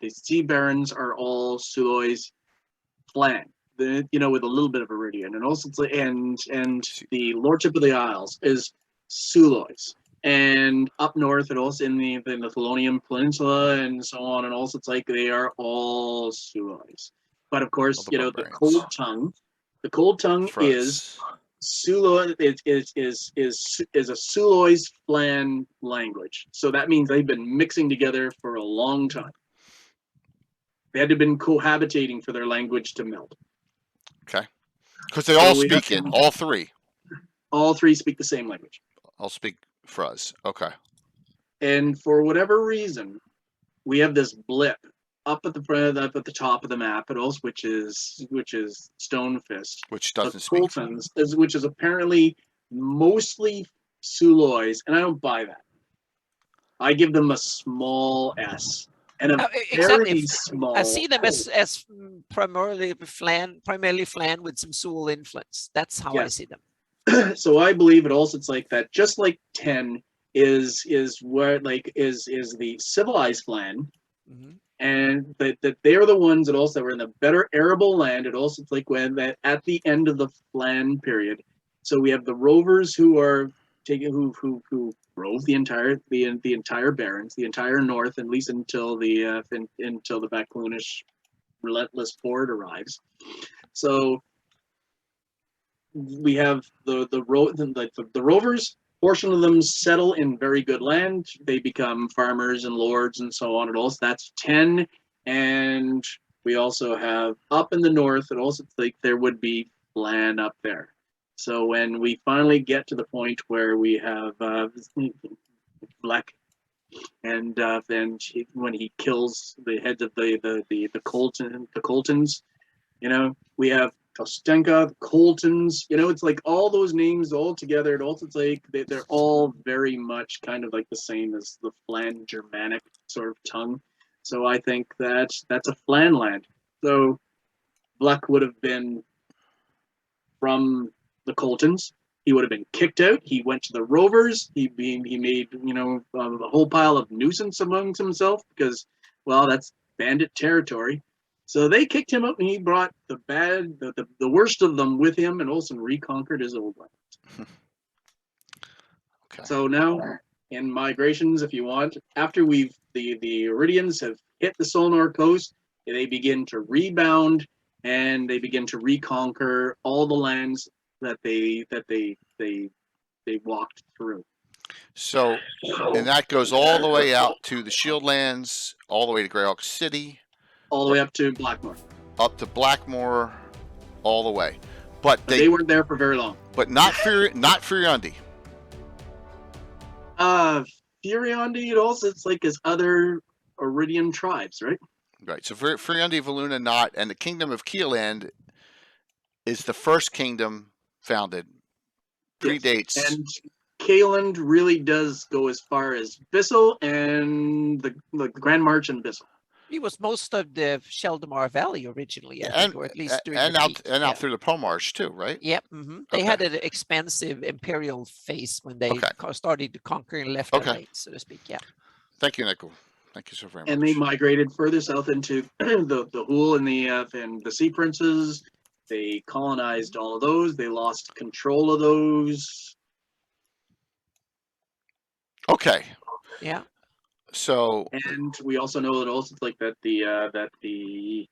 Sea Barons are all Sulois Flan. With a little bit of Iridian, and also it's like, and the Lordship of the Isles is Sulois, and up north and also in the Thelonian Peninsula and so on, and also it's like they are all Sulois. But of course, All the the barbarians. Cold Tongue is Suloi is a Sulois Flan language. So that means they've been mixing together for a long time. They had to have been cohabitating for their language to melt. Okay, because they all speak it. All three. All three speak the same language. All speak Fruz. Okay. And for whatever reason, we have this blip up at the top of the map, and also which is Stonefist, Which doesn't speak. Which is apparently mostly Sulois, and I don't buy that. I give them a small S. And a very small. I see them as primarily Flan with some Sul influence. That's how I see them. So I believe it also it's like that. Just like 10 is where like is the civilized Flan, and that they are the ones that also were in the better arable land. It also it's like when that at the end of the Flan period. So we have the rovers who are taking who rove the entire barons, the entire north, at least until the Backlunish relentless horde arrives. So we have the rovers. Portion of them settle in very good land. They become farmers and lords and so on. And also that's 10. And we also have up in the north. And also like there would be Flan up there. So when we finally get to the point where we have Black, and when he kills the heads of the Coltons, we have Kostenka, the Coltons, it's like all those names all together. It also it's like they're all very much kind of like the same as the Flan Germanic sort of tongue. So I think that's a Flan land. So Black would have been from the Coltons. He would have been kicked out. He went to the Rovers. He made a whole pile of nuisance amongst himself because, well, that's bandit territory. So they kicked him out, and he brought the worst of them with him, and also reconquered his old lands. Okay. So now in migrations, if you want, after the Iridians have hit the Solnor coast, they begin to rebound and they begin to reconquer all the lands that they walked through. So, and that goes all the way out to the Shield Lands, all the way to Greyhawk City, all the way up to Blackmoor. Up to Blackmoor, all the way. But they weren't there for very long. But not Furiandi. Furiandi, it also it's like his other Iridian tribes, right? Right. So Furiandi, Valuna, not, and the Kingdom of Keeland is the first kingdom founded. Predates. Yes. And Keeland really does go as far as Bissell and the Grand March and Bissell. He was most of the Sheldamar Valley originally, I think, or at least during out through the Pomarsh too, right? Yep. Mm-hmm. They had an expansive imperial phase when they started to conquer left and right, so to speak. Yeah. Thank you, Nicole. Thank you so very much. And they migrated further south into the Hool and the Sea Princes. They colonized all of those. They lost control of those. Okay. Yeah. So. And we also know that also it's like that the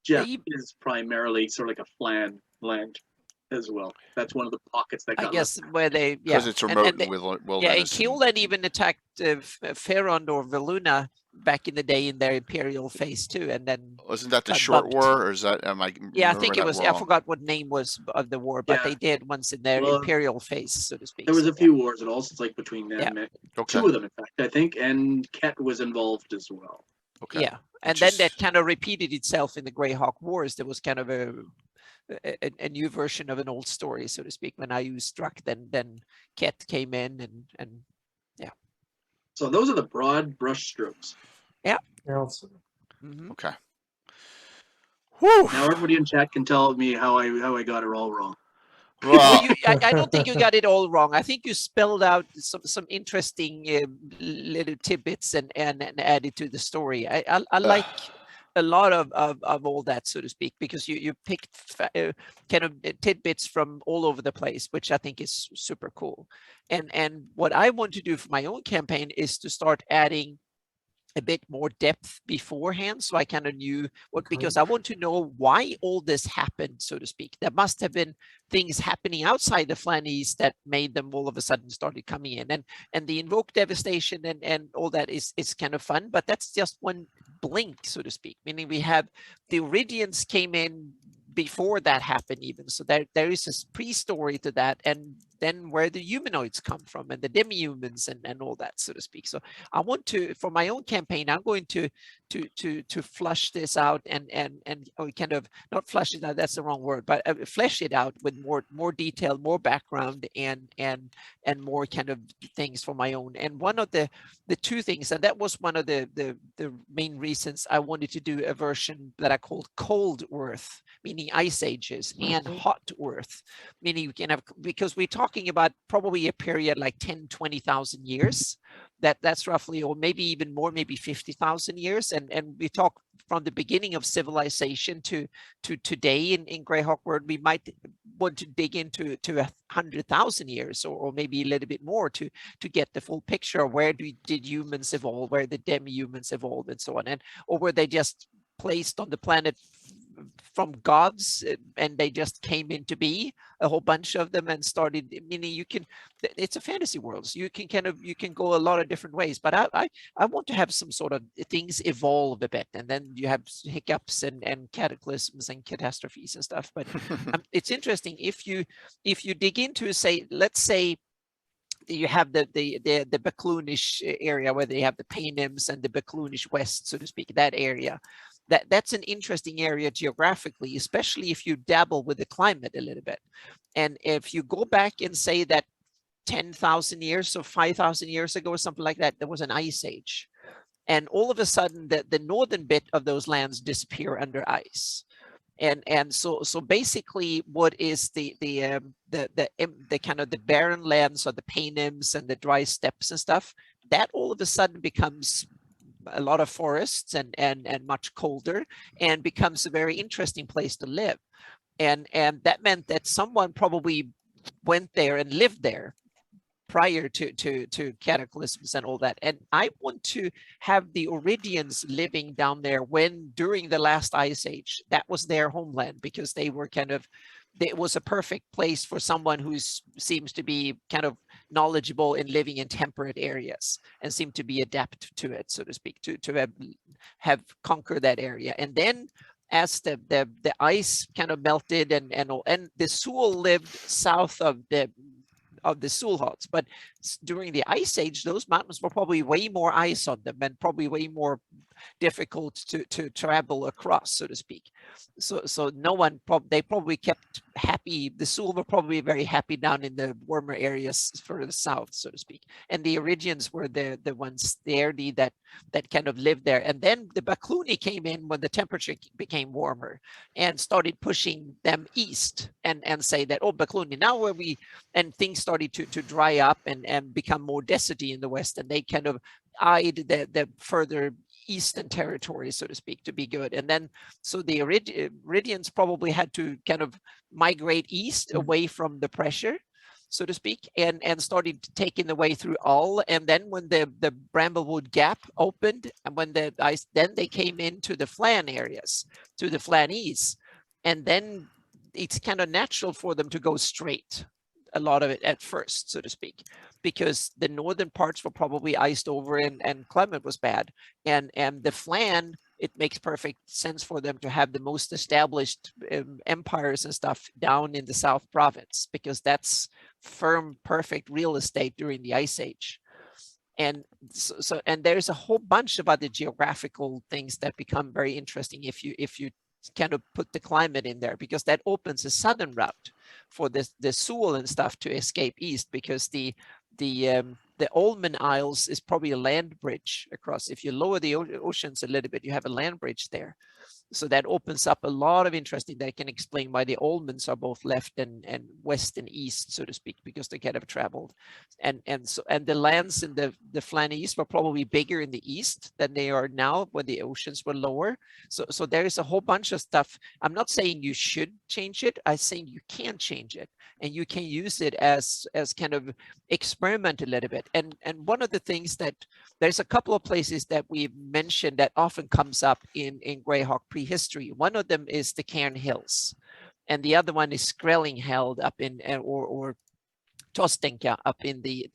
Jeff is primarily sort of like a Flan land as well. That's one of the pockets that got. I guess where they because it's remote and wilderness. Yeah, and Keeland even attacked Ferrond or Valuna back in the day in their imperial phase too, and then wasn't that the short war, or is that Yeah, I think it was. Wrong? I forgot what name was of the war, but they did once in their imperial phase, so to speak. There was a few wars, and also it's like between them, two of them, in fact, I think, and Ket was involved as well. Okay. Yeah, and Which then is- that kind of repeated itself in the Greyhawk Wars. There was kind of a new version of an old story, so to speak. When IU struck, then Ket came in, and yeah. So those are the broad brush strokes. Yeah, it's- Mhm. Okay. Whew. Now everybody in chat can tell me how I got it all wrong. Well, Well, I don't think you got it all wrong. I think you spelled out some interesting little tidbits and added to the story. I like a lot of all that, so to speak, because you picked kind of tidbits from all over the place, which I think is super cool. And what I want to do for my own campaign is to start adding a bit more depth beforehand, so I kind of knew what, because I want to know why all this happened, so to speak. There must have been things happening outside the Flannies that made them all of a sudden started coming in, and the invoke devastation and all that is kind of fun, but that's just one blink, so to speak. Meaning we have the Iridians came in before that happened even, so there is a pre-story to that, and then where the humanoids come from and the demi-humans and all that, so to speak. So I want to, for my own campaign, I'm going to flush this out and kind of, not flush it out, that's the wrong word, but flesh it out with more detail, more background, and more kind of things for my own. And one of the two things, and that was one of the main reasons I wanted to do a version that I called Cold Earth, meaning ice ages, and Hot Earth, meaning you can have, because we're talking about probably a period like 10-20,000 years. That's roughly, or maybe even more, maybe 50,000 years. And we talk from the beginning of civilization to today in Greyhawk world. We might want to dig into 100,000 years, or maybe a little bit more to get the full picture of where did humans evolve, where the demi-humans evolved, and so on, or were they just placed on the planet from gods and they just came into be, a whole bunch of them, and started, meaning you can, it's a fantasy world, so you can go a lot of different ways, but I want to have some sort of things evolve a bit, and then you have hiccups and cataclysms and catastrophes and stuff. But it's interesting if you dig into, say, let's say you have the Bacloonish area where they have the Paynims and the Bacloonish West, so to speak, that area. That's an interesting area geographically, especially if you dabble with the climate a little bit. And if you go back and say that 10,000 years or 5,000 years ago or something like that, there was an ice age. And all of a sudden, the northern bit of those lands disappear under ice. And so basically, what is the kind of the barren lands, or the Paynims and the dry steppes and stuff, that all of a sudden becomes a lot of forests and much colder, and becomes a very interesting place to live. And that meant that someone probably went there and lived there prior to cataclysms and all that. And I want to have the Iridians living down there when, during the last ice age, that was their homeland, because they were kind of, it was a perfect place for someone who seems to be kind of knowledgeable in living in temperate areas and seem to be adept to it, so to speak, to have conquered that area. And then as the ice kind of melted, and the Sul lived south of the Sulhots, but during the ice age, those mountains were probably way more ice on them, and probably way more difficult to travel across, so to speak. So no one, they probably kept happy. The Sul were probably very happy down in the warmer areas further south, so to speak. And the Iridians were the ones, the Erdi, that kind of lived there. And then the Baclooni came in when the temperature became warmer, and started pushing them east, and say that, oh, Baclooni, now where we, and things started to dry up and become more deserty in the west, and they kind of eyed the further eastern territory, so to speak, to be good. And then so the Iridians probably had to kind of migrate east away from the pressure, so to speak, and started taking the way through All. And then when the Bramblewood Gap opened, and when the ice, then they came into the Flan areas, to the Flannies, and then it's kind of natural for them to go straight, a lot of it at first, so to speak, because the northern parts were probably iced over, and climate was bad. And the Flan, it makes perfect sense for them to have the most established empires and stuff down in the South Province, because that's firm, perfect real estate during the Ice Age. And and there's a whole bunch of other geographical things that become very interesting if you kind of put the climate in there, because that opens a southern route for the Sewell and stuff to escape east, because the Olman Isles is probably a land bridge across. If you lower the oceans a little bit, you have a land bridge there. So that opens up a lot of interesting, that can explain why the Olmans are both left and west and east, so to speak, because they kind of traveled. And the lands in the Flan East were probably bigger in the east than they are now when the oceans were lower. So there is a whole bunch of stuff. I'm not saying you should change it. I'm saying you can change it, and you can use it as kind of experiment a little bit. And one of the things that there's a couple of places that we've mentioned that often comes up in Greyhawk prehistory. One of them is the Cairn Hills, and the other one is Skrellingheld up in or Tostenka up in the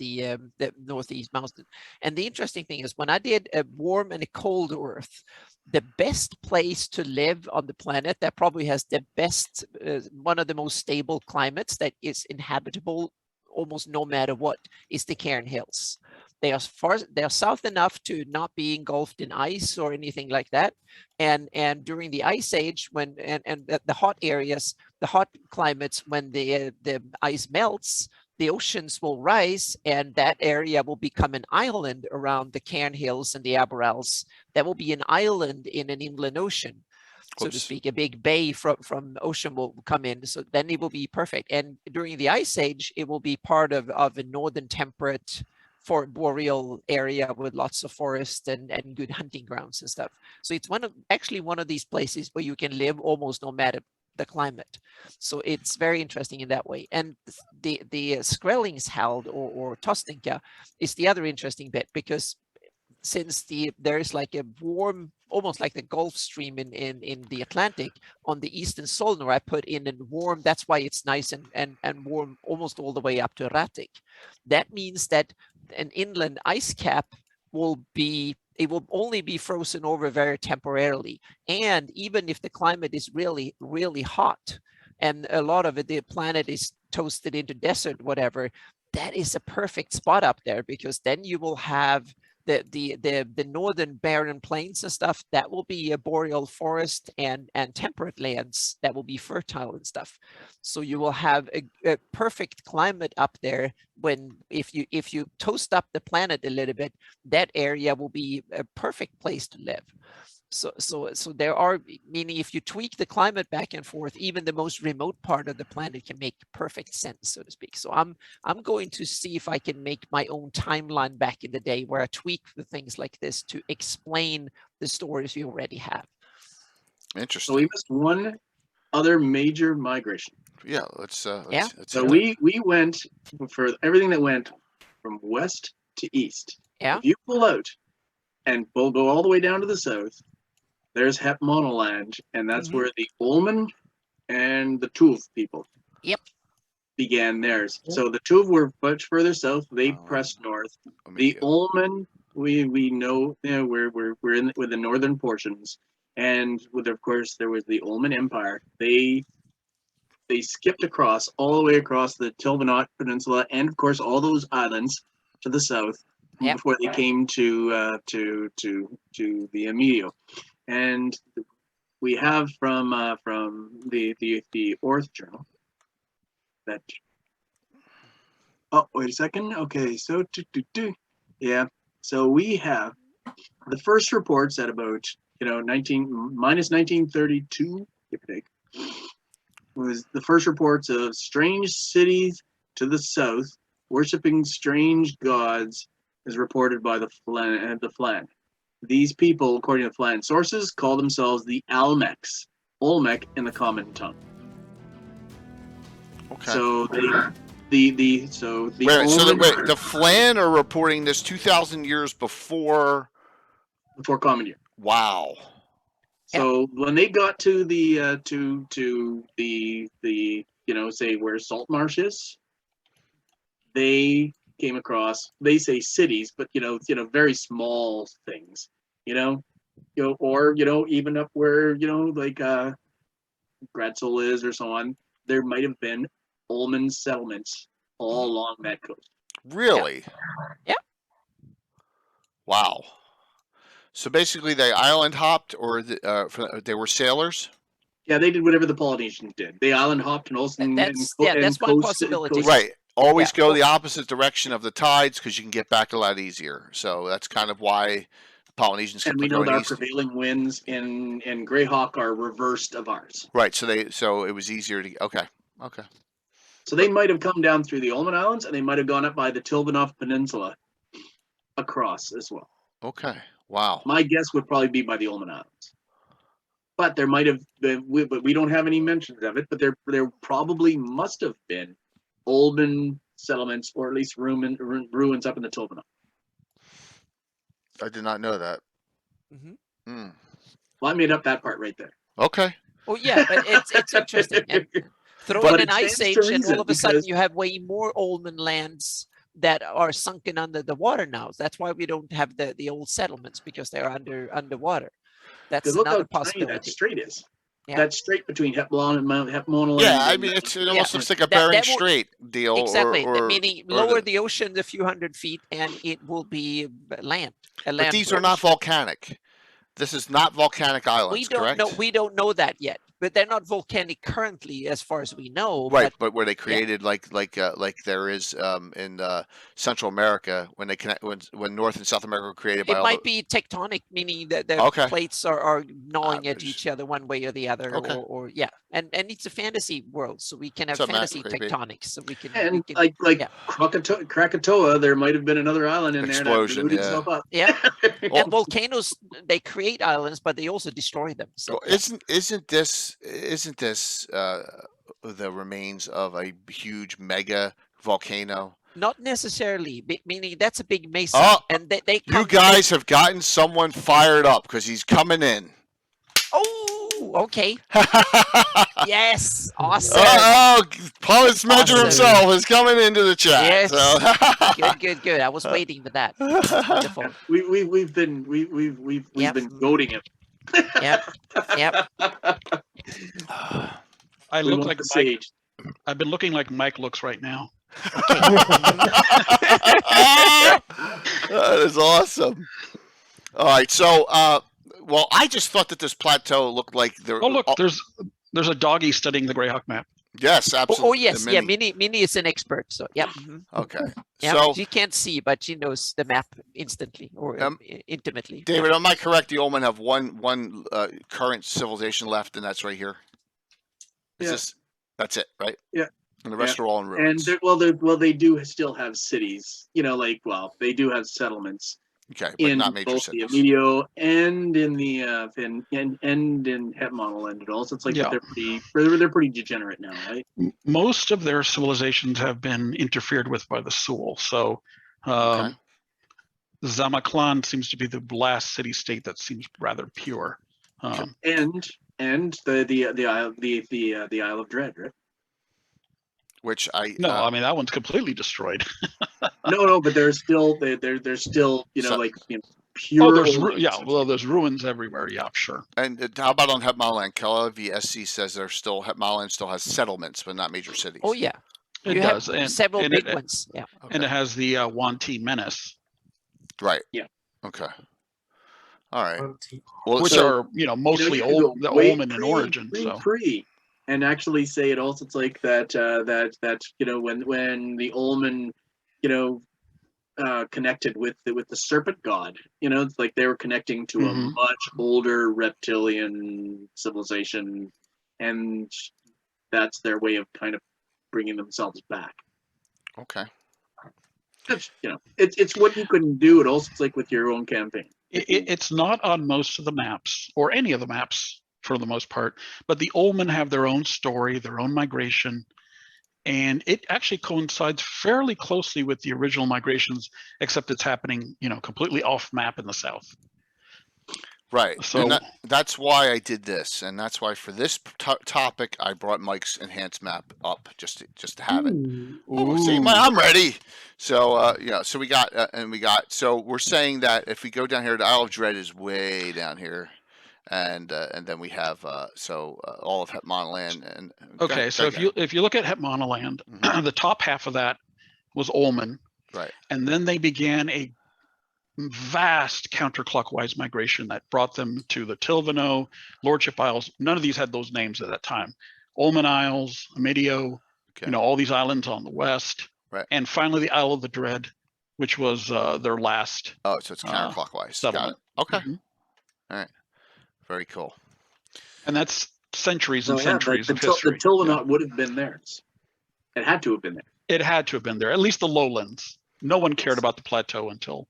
northeast mountain. And the interesting thing is, when I did a warm and a cold Earth, the best place to live on the planet that probably has the best, one of the most stable climates that is inhabitable almost no matter what, is the Cairn Hills. They are south enough to not be engulfed in ice or anything like that. And during the Ice Age, when the hot areas, the hot climates, when the ice melts, the oceans will rise, and that area will become an island around the Cairn Hills and the Aberrals. That will be an island in an inland ocean, so to speak. A big bay from ocean will come in. So then it will be perfect. And during the Ice Age, it will be part of a northern temperate for boreal area with lots of forest and good hunting grounds and stuff. So it's actually one of these places where you can live almost no matter the climate. So it's very interesting in that way. And the Skrellingsheld or Tostenka is the other interesting bit, because since there's like a warm, almost like the Gulf Stream in the Atlantic on the eastern Solnor, I put in a warm, that's why it's nice and warm almost all the way up to Ratic. That means that an inland ice cap will only be frozen over very temporarily. And even if the climate is really, really hot, and a lot of it, the planet is toasted into desert, whatever, that is a perfect spot up there, because then you will have the northern barren plains and stuff that will be a boreal forest and temperate lands that will be fertile and stuff. So you will have a perfect climate up there. If you toast up the planet a little bit, that area will be a perfect place to live. So there are, meaning if you tweak the climate back and forth, even the most remote part of the planet can make perfect sense, so to speak. So I'm going to see if I can make my own timeline back in the day where I tweak the things like this to explain the stories we already have. Interesting. So we missed one other major migration. Yeah, let's so we went for everything that went from west to east. Yeah. If you pull out and we'll go all the way down to the south, there's Hep Monoland, and that's where the Olman and the Tuv people began theirs. Yep. So the Tuv were much further south. They pressed north. The Olman, we know, we're in with the northern portions, and with, of course, there was the Olman Empire. They skipped across all the way across the Tilvanot Peninsula, and of course all those islands to the south before they came to the Emilio. And we have from the Orth Journal that. Oh, wait a second. Okay, so yeah. So we have the first reports at about minus 1932, give or take, was the first reports of strange cities to the south worshiping strange gods, as reported by the Flan. These people, according to Flan sources, call themselves the Almecs, Olmec in the common tongue. Okay. So the Flan are reporting this 2,000 years before Common Year. Wow. So when they got to the say where Salt Marsh is, they came across, they say cities, but very small things, or even up where like Gratzel is or so on. There might have been Olman settlements all along that coast. Really? Yeah. Wow. So basically, they island hopped, or they were sailors. Yeah, they did whatever the Polynesians did. They island hopped and also That's one possibility. Right. Always Yeah. go the opposite direction of the tides because you can get back a lot easier. So that's kind of why the Polynesians kept And we know going that our east. prevailing winds in Greyhawk are reversed of ours. Right. So it was easier to. Okay. So they might have come down through the Ulman Islands, and they might have gone up by the Tilbanov Peninsula across as well. Okay. Wow. My guess would probably be by the Ulman Islands. But there might have been, but we don't have any mentions of it, but there probably must have been Ulman settlements, or at least ruins up in the Tilbanov. I did not know that. Mm-hmm. Well, I made up that part right there. Okay. Oh yeah, but it's interesting. And throw in an ice age, and all of a sudden you have way more Ulman lands that are sunken under the water now. That's why we don't have the old settlements, because they're underwater. That's another possibility. That strait is. Yeah. That strait between Hepmalon and Mount Hepmalon. Yeah, I mean, it almost looks like a Bering Strait deal. Exactly. Meaning lower the ocean a few hundred feet, and it will be land. But these are not volcanic. This is not volcanic islands, correct? We don't know that yet. But they're not volcanic currently, as far as we know. Right, but were they created like there is in Central America when they connect when North and South America were created? It might be tectonic, meaning that the plates are gnawing at each other one way or the other, or and it's a fantasy world, so we can have fantasy tectonics, so we can Krakatoa, there might have been another island in there that blew itself up. Yeah, and volcanoes, they create islands, but they also destroy them. So isn't this the remains of a huge mega volcano? Not necessarily, meaning that's a big mesa, and they you guys have gotten someone fired up because he's coming in. Oh, okay. Yes, awesome. Pulse Measure himself is coming into the chat. Yes. So. Good. I was waiting for that. Wonderful. We've been goading him. Yep. I look like Mike. I've been looking like Mike looks right now. Okay. That is awesome. All right, so well, I just thought that this plateau looked like there. Oh, look, there's a doggy studying the Greyhawk map. Yes, absolutely. Oh yes, yeah. Minnie is an expert, so yeah. Okay. Yeah, so she can't see, but she knows the map instantly or intimately. David, am I correct? The Ulman have one current civilization left, and that's right here. That's it, right? Yeah. And the rest are all in ruins. And they do still have cities. They do have settlements. Okay, but not major both cities. The Emilio and in the in Hepmonoland and all. So it's like they're pretty degenerate now, right? Most of their civilizations have been interfered with by the Sul. So Zamaklan seems to be the last city-state that seems rather pure. And the Isle of Dread, right? Which I mean that one's completely destroyed. no, but there's still pure. Oh, there's ruins everywhere. Yeah, sure. And how about on Hepmonoland? Kella VSC says Hepmonoland still has settlements, but not major cities. Oh yeah, it does. And several big ones. Yeah, and it has the Wanti Menace. Right. Yeah. Okay. All right. Well, which are mostly old, the Ulman in origin. And actually say it also. It's like that when the Ulman connected with the serpent god, it's like they were connecting to a much older reptilian civilization, and that's their way of kind of bringing themselves back. Okay. It's what you can do. It also, it's like with your own campaign. It's not on most of the maps, or any of the maps for the most part, but the Ulman have their own story, their own migration, and it actually coincides fairly closely with the original migrations, except it's happening, completely off map in the south. Right. So and that's why I did this, and that's why for this topic I brought Mike's enhanced map up just to have it. Oh, see, I'm ready. So so we got so we're saying that if we go down here, the Isle of Dread is way down here. And then we have all of Hepmonoland and so if you look at Hepmonoland, the top half of that was Ulman, right? And then they began a vast counterclockwise migration that brought them to the Tilvino, Lordship Isles. None of these had those names at that time. Ulman Isles, Amidio, Okay. you know, all these islands on the west. Right. And finally the Isle of the Dread, which was their last Oh, so it's counterclockwise. Got it. settlement. Okay. Mhm. All right. Very cool. And that's centuries and So yeah, centuries the of history. Tilvenot would have been theirs. It had to have been there. It had to have been there, at least the lowlands. No one cared about the plateau until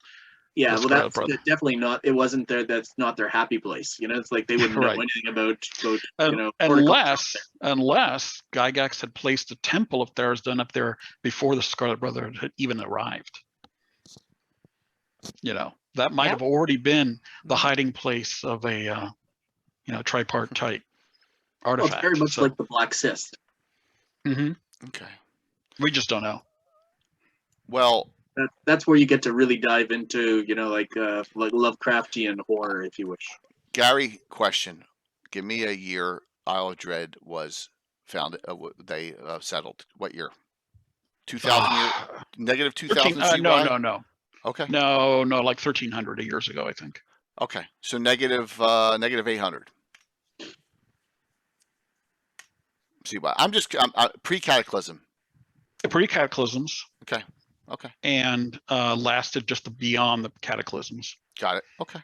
Yeah, the well, Scarlet that's Brother. definitely not. It wasn't there. That's not their happy place. You know, it's like they wouldn't know Right. anything about you know, horticulture unless Gygax had placed a temple of Tharizdun up there before the Scarlet Brother had even arrived. You know, that might have already been the hiding place of a you know, tripartite Well, artifact. it's very much So, like the Black Cyst. mhm. Okay. We just don't know. Well, That's where you get to really dive into, you know, like Lovecraftian horror, if you wish. Gary, question. Give me a year Isle of Dread was founded. They settled. What year? 2000 year. Negative 2000 CY? No. Okay. No, like 1300 years ago, I think. Okay. So negative 800. CY. I'm pre-cataclysm. Pre-cataclysms. Okay. And lasted just beyond the cataclysms. Got it. Okay.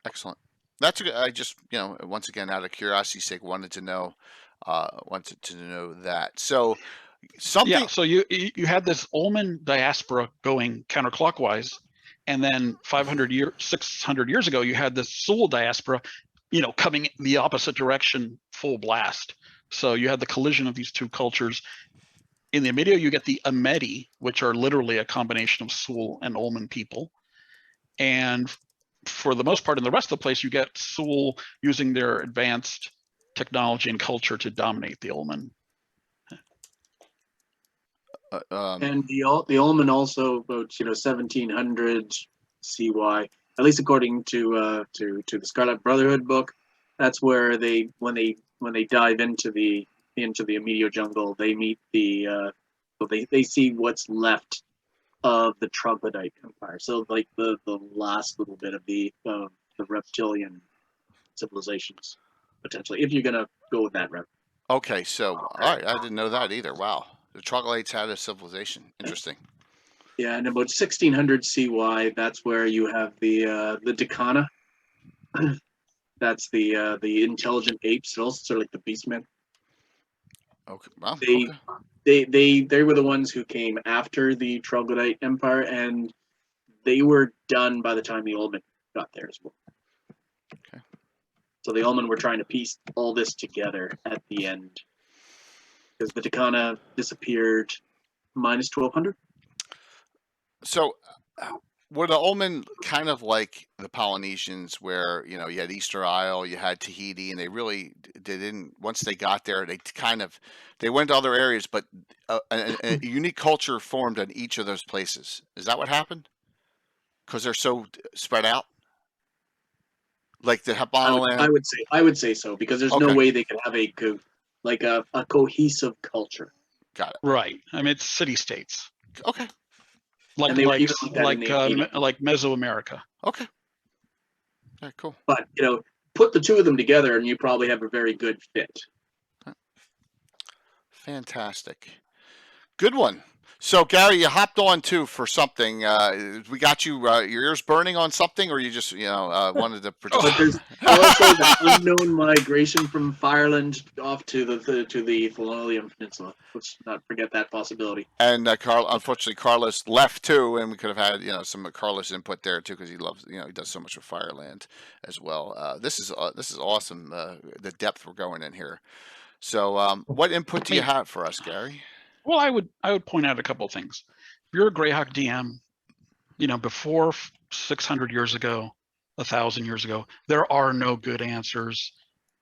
Excellent. That's I just, you know, once again, out of curiosity's sake, wanted to know that. So something. Yeah. So you had this Ulman diaspora going counterclockwise, and then 600 years ago, you had this Sul diaspora, you know, coming the opposite direction, full blast. So you had the collision of these two cultures. In the Amidio, you get the Amedi, which are literally a combination of Sul and Ulman people. And for the most part, in the rest of the place, you get Sul using their advanced technology and culture to dominate the Ulman. And the Ulman also about 1700 CY, at least according to the Scarlet Brotherhood book. That's where when they dive into the Amidio jungle, they meet they see what's left of the Troglodyte Empire. So like the last little bit of the reptilian civilizations, potentially, if you're gonna go with that route. Okay, so all right, I didn't know that either. Wow, the Troglodytes had a civilization. Interesting. Yeah, and about 1600 CY, that's where you have the Decana. That's the intelligent apes, also sort of like the beastmen. Okay. Wow. They were the ones who came after the Troglodyte Empire, and they were done by the time the Ulman got there as well. Okay. So the Ulman were trying to piece all this together at the end, because the Decana disappeared minus 1200. So, were the Ulman kind of like the Polynesians, where you had Easter Isle, you had Tahiti, and they didn't. Once they got there, they went to other areas, but a unique culture formed in each of those places. Is that what happened? Because they're so spread out, like the Hepanaland. I would say so, because there's no way they could have a cohesive culture. Got it. Right. I mean, it's city states. Okay. Like Mesoamerica. Okay. Very cool. But put the two of them together, and you probably have a very good fit. Fantastic. Good one. So Gary, you hopped on too for something. We got you. Your ears burning on something, or you just wanted to participate? But there's also the unknown migration from Fireland off to the Thelonian Peninsula. Let's not forget that possibility. And unfortunately, Carlos left too, and we could have had some Carlos input there too, because he loves he does so much with Fireland as well. This is awesome. The depth we're going in here. So, what input do you have for us, Gary? Well, I would point out a couple of things. If you're a Greyhawk DM, before 600 years ago, 1,000 years ago, there are no good answers.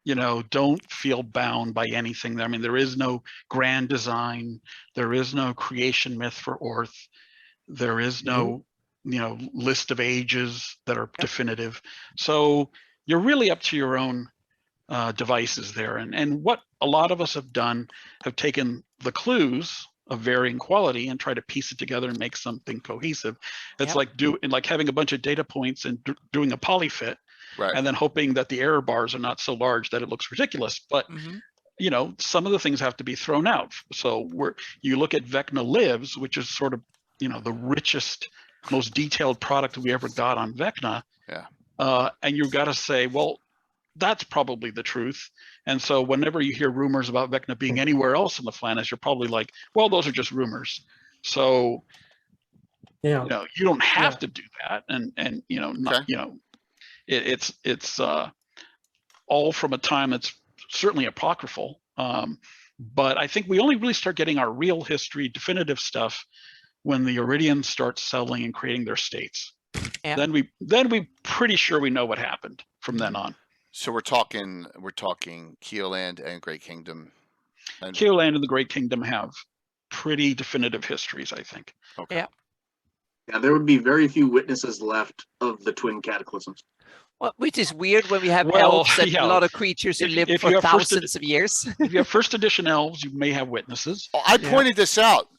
Don't feel bound by anything. I mean, there is no grand design. There is no creation myth for Orth. There is no, list of ages that are definitive. So you're really up to your own devices there. And what a lot of us have done have taken the clues of varying quality and try to piece it together and make something cohesive. It's Yep. like having a bunch of data points and doing a polyfit, Right. and then hoping that the error bars are not so large that it looks ridiculous. But some of the things have to be thrown out. So you look at Vecna Lives, which is sort of the richest, most detailed product we ever got on Vecna. Yeah. And you've got to say, well, that's probably the truth. And so whenever you hear rumors about Vecna being anywhere else in the Flannis, you're probably like, well, those are just rumors. So you don't have to do that. And it's all from a time that's certainly apocryphal. But I think we only really start getting our real history, definitive stuff, when the Iridians start settling and creating their states. Yeah. Then we pretty sure we know what happened from then on. So we're talking Keeland and Great Kingdom. And Keeland and the Great Kingdom have pretty definitive histories, I think. Okay. Yeah. Yeah, there would be very few witnesses left of the twin cataclysms. Well, which is weird when we have Well, elves and yeah. a lot of creatures who If live you for have thousands of years. If you have first edition elves, you may have witnesses. I pointed this out.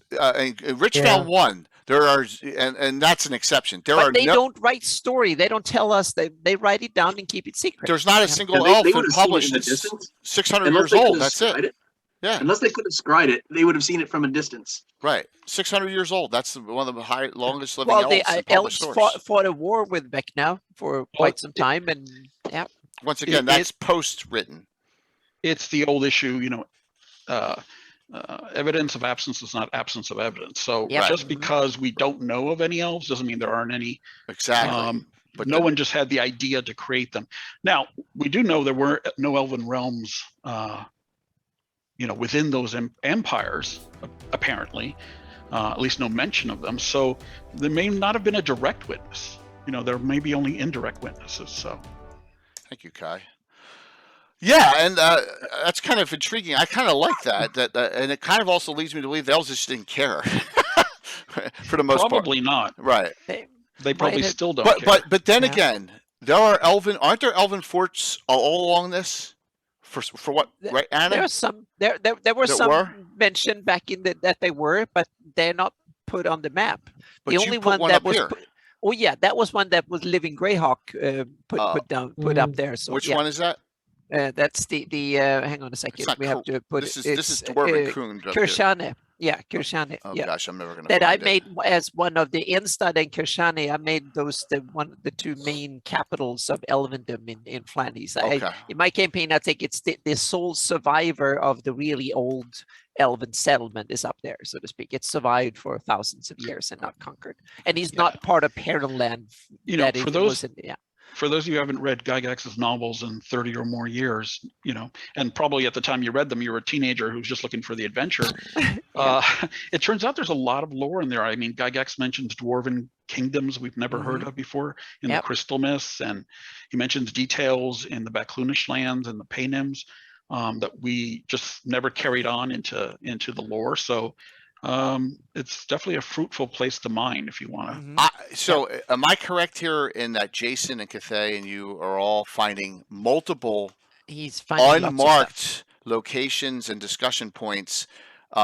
Rich found one. There are, and that's an exception. But they don't write story. They don't tell us. They write it down and keep it secret. There's not a single Yeah, elf they that would have seen it published in the distance. 600 Unless years they could old. have That's scried it. Yeah. Unless they could have scried it, they would have seen it from a distance. Right. 600 years old. That's one of the longest living Well, elves the in elves published source. fought a war with Vecna for quite some time, and yeah. Once again, that's post-written. It's the old issue, evidence of absence is not absence of evidence. So Yep. just because we don't know of any elves doesn't mean there aren't any. Exactly. But no one just had the idea to create them. Now, we do know there were no elven realms, within those empires, apparently, at least no mention of them. So there may not have been a direct witness. There may be only indirect witnesses. So. Thank you, Kai. Yeah, and that's kind of intriguing. I kind of like that, and it kind of also leads me to believe the elves just didn't care for the most part. Probably not. Right. They probably still don't care. But then again, aren't there elven forts all along this? For what, right, Anna? There were some mentioned back in that they were, but they're not put on the map. But the you only put one that was here. oh yeah, that was one that was living Greyhawk put up there. So which yeah. one is that? That's the hang on a second. We have to put this it. This is Dwarven Kund. Kirshane. Yeah, Kirshane. Oh yeah. gosh, I'm never gonna. That I find made as one of the Instad and Kirshane. I made those the two main capitals of Elvendom in Flanders. Okay. In my campaign, I think it's the sole survivor of the really old Elven settlement is up there, so to speak. It's survived for thousands of years and not conquered, and he's not part of Perlenland. For those of you who haven't read Gygax's novels in 30 or more years, and probably at the time you read them, you were a teenager who was just looking for the adventure. It turns out there's a lot of lore in there. I mean, Gygax mentions dwarven kingdoms we've never heard of before in the Crystal Myths, and he mentions details in the Baklunish lands and the Paynims that we just never carried on into the lore. So it's definitely a fruitful place to mine if you want to. Am I correct here in that Jason and Cathay and you are all finding multiple unmarked locations and discussion points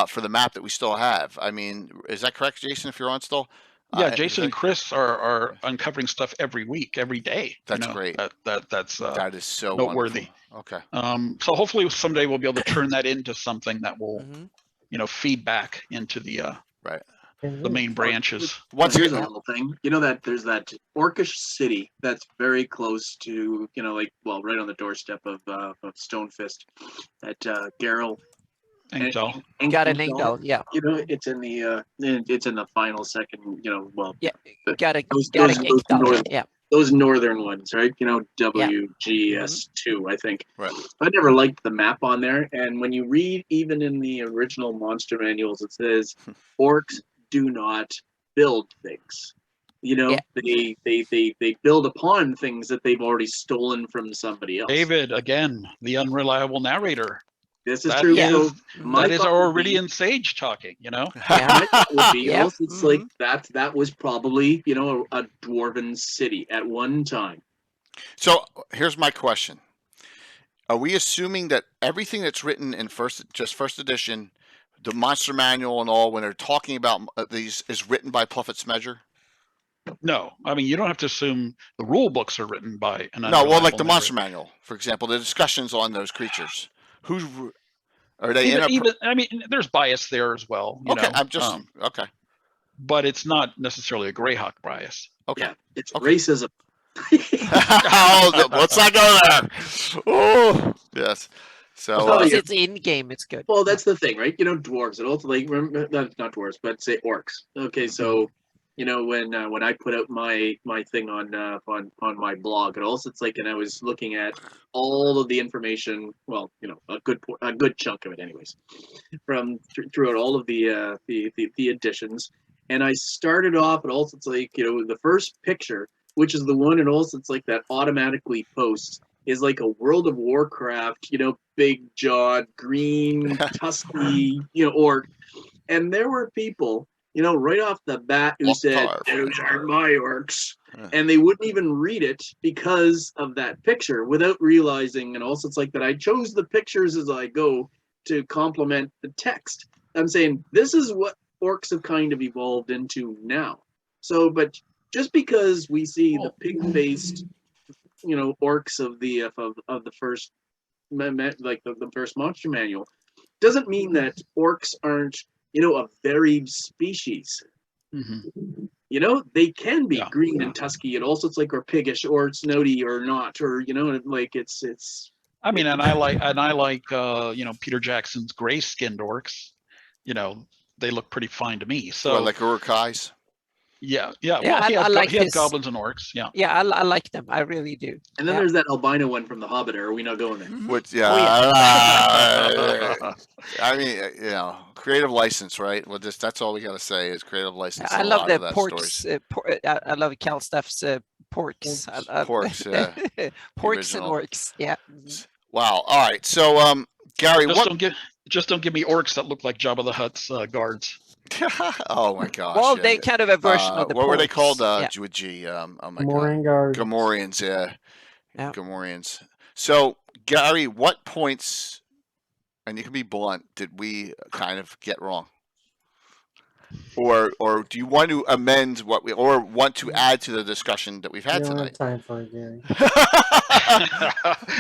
for the map that we still have? I mean, is that correct, Jason, if you're on still? Yeah, Jason and Chris are uncovering stuff every week, every day. That's great. That is so noteworthy. Wonderful. Okay. So hopefully someday we'll be able to turn that into something that will feed back into the main branches. Here's a little thing. That there's that orcish city that's very close to, right on the doorstep of Stonefist, that Geralt. Engdahl. Got an Engdahl, yeah. It's in the final second. Got a Engdahl, yeah. Those northern ones, right? WGS2, I think. Right. I never liked the map on there, and when you read even in the original monster manuals, it says orcs do not build things. They build upon things that they've already stolen from somebody else. David, again, the unreliable narrater. This is true. Yeah. So that is our Iridian sage talking, It's like that was probably, a dwarven city at one time. So here's my question. Are we assuming that everything that's written in first edition, the monster manual and all, when they're talking about these, is written by Pluffett Smedger? No, I mean, you don't have to assume the rule books are written by an No, well, like unreliable the monster narrator. manual, for example, the discussions on those creatures. Who's are they Even I mean, there's bias there as well. You Okay, know, I'm just okay. but it's not necessarily a Greyhawk bias. Okay, Yeah, it's Okay. racism. Oh, let's not go there. Oh, yes. So As long as yeah. it's in game, it's good. Well, that's the thing, right? You know, dwarves. And also, like, remember, not dwarves, but say orcs. Okay, so you know, when I put out my thing on my blog, and also it's like, and I was looking at all of the information. Well, you know, a good chunk of it, anyways, from throughout all of the editions. And I started off, and also it's like, you know, the first picture, which is the one, and also it's like that automatically posts, is like a World of Warcraft, you know, big jawed, green, tusky, you know, orc. And there were people, you know, right off the bat who said, "Those are my orcs." And they wouldn't even read it because of that picture without realizing. And also it's like that I chose the pictures as I go to complement the text. I'm saying this is what orcs have kind of evolved into now. So, but just because we see the pig-faced, you know, orcs of the first, like the first monster manual, doesn't mean that orcs aren't, you know, a varied species. Mm-hmm. You know, they can be green and tusky, and also it's like, or piggish, or snouty, or not, or, you know, like it's. I mean, and I like you know, Peter Jackson's gray-skinned orcs. You know, they look pretty fine to me. So like Uruk-hais. Yeah. Yeah, Well, he like had this. goblins and orcs. Yeah. Yeah, I like them. I really do. And then there's that albino one from The Hobbit. Are we not going there? Which, Oh, I mean, you know, creative license, right? Well, just that's all we got to say is creative license. I in a love lot the of that porks. I love Cal Stuff's porks. Porks, yeah. Porks and original. orcs. Yeah. Wow. All right. So, Gary, Just don't give me orcs that look like Jabba the Hutt's guards. Oh my gosh. Well, yeah. they kind of a version of the what were they porks. called? Yeah. With G. Oh my Gamorrean god. guards. Gamorreans, yeah. Yeah. Gamorreans. So, Gary, what points, and you can be blunt, did we kind of get wrong? Or do you want to amend what we, or want to add to the discussion that we've had We don't have tonight? time for it, Gary.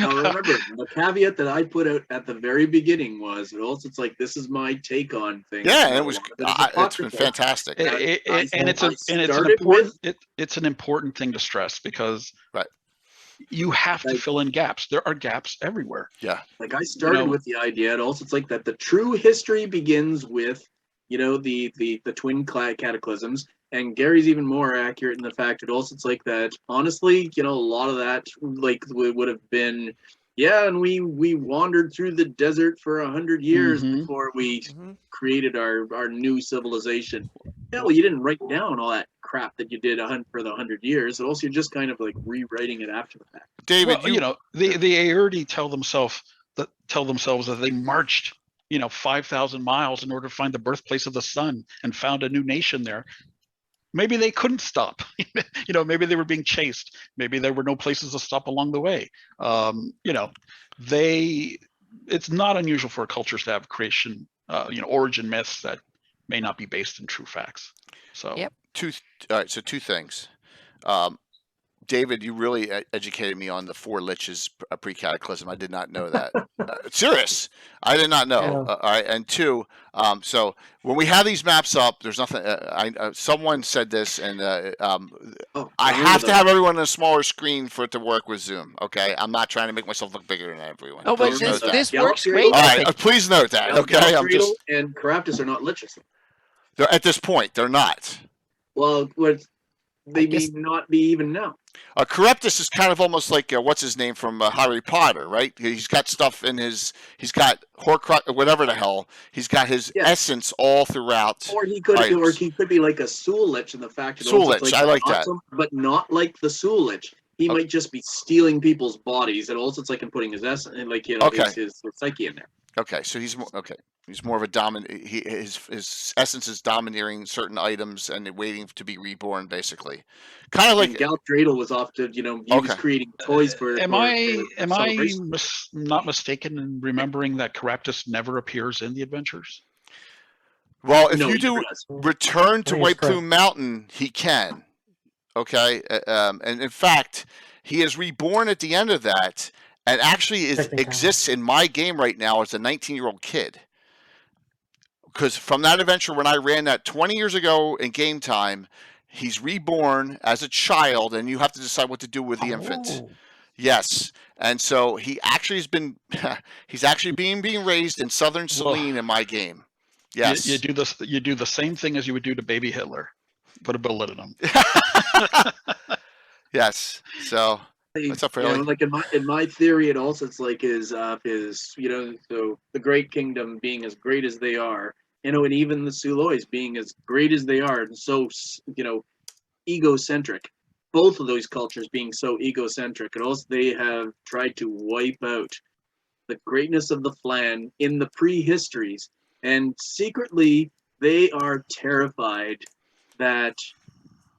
Now remember, the caveat that I put out at the very beginning was, it also it's like, this is my take on things. Yeah, and it was. But it's It's been fantastic. It's an important thing to stress, because Right. you have to fill in gaps. There are gaps everywhere. Yeah. Like I started with the idea, and also it's like that the true history begins with, you know, the twin cataclysms, and Gary's even more accurate in the fact that also it's like that, honestly, you know, a lot of that like would have been, yeah, and we wandered through the desert for 100 years before we created our new civilization. Yeah, well, you didn't write down all that crap that you did for the 100 years, and also you're just kind of like rewriting it after the fact. David, Well, you know, the Iridians tell themselves that they marched, you know, 5,000 miles in order to find the birthplace of the sun and found a new nation there. Maybe they couldn't stop. You know, maybe they were being chased. Maybe there were no places to stop along the way. You know, it's not unusual for cultures to have creation, you know, origin myths that may not be based in true facts. So Yep. all right. So two things. David, you really educated me on the four liches pre-cataclysm. I did not know that. Serious. I did not know. Yeah. All right. And two, so when we have these maps up, there's nothing. Someone said this, and I have to have everyone on a smaller screen for it to work with Zoom. Okay. I'm not trying to make myself look bigger than everyone. Oh, but Please note that. this works great. All I right. think. Please note that. Okay. I'm just. And Caraptus are not liches. At this point, they're not. Well, they may not be even now. Charybdis is kind of almost like what's his name from Harry Potter, right? He's got stuff in he's got Horcrux, whatever the hell. He's got his essence all throughout. Or he could be like a Sulich in the fact that Sulich, like I like that, but not like the Sulich. He might just be stealing people's bodies, and also it's like him putting his essence, and like, you know, his psyche in there. Okay, so he's more He's more of a dominant. His essence is domineering certain items and waiting to be reborn, basically. Kind of like Galp Dreidel was off to, you know, he was creating toys for. Am I not mistaken in remembering that Caraptus never appears in the adventures? Well, if No, you he do never does. Return to I think White it's correct. Plume Mountain, he can. Okay, and in fact, he is reborn at the end of that, and actually exists in my game right now as a 19-year-old kid. Because from that adventure when I ran that 20 years ago in game time, he's reborn as a child, and you have to decide what to do with the infant. Oh. Yes, and so he actually has been, he's actually being raised in Southern Well, Saline in my game. Yes, You do this. You do the same thing as you would do to baby Hitler. Put a bullet in him. yes. So what's up, You know, Fairley? like in my theory, it also it's like his so the Great Kingdom being as great as they are, you know, and even the Sulois being as great as they are, and so egocentric. Both of those cultures being so egocentric, and also they have tried to wipe out the greatness of the Flan in the prehistories, and secretly they are terrified that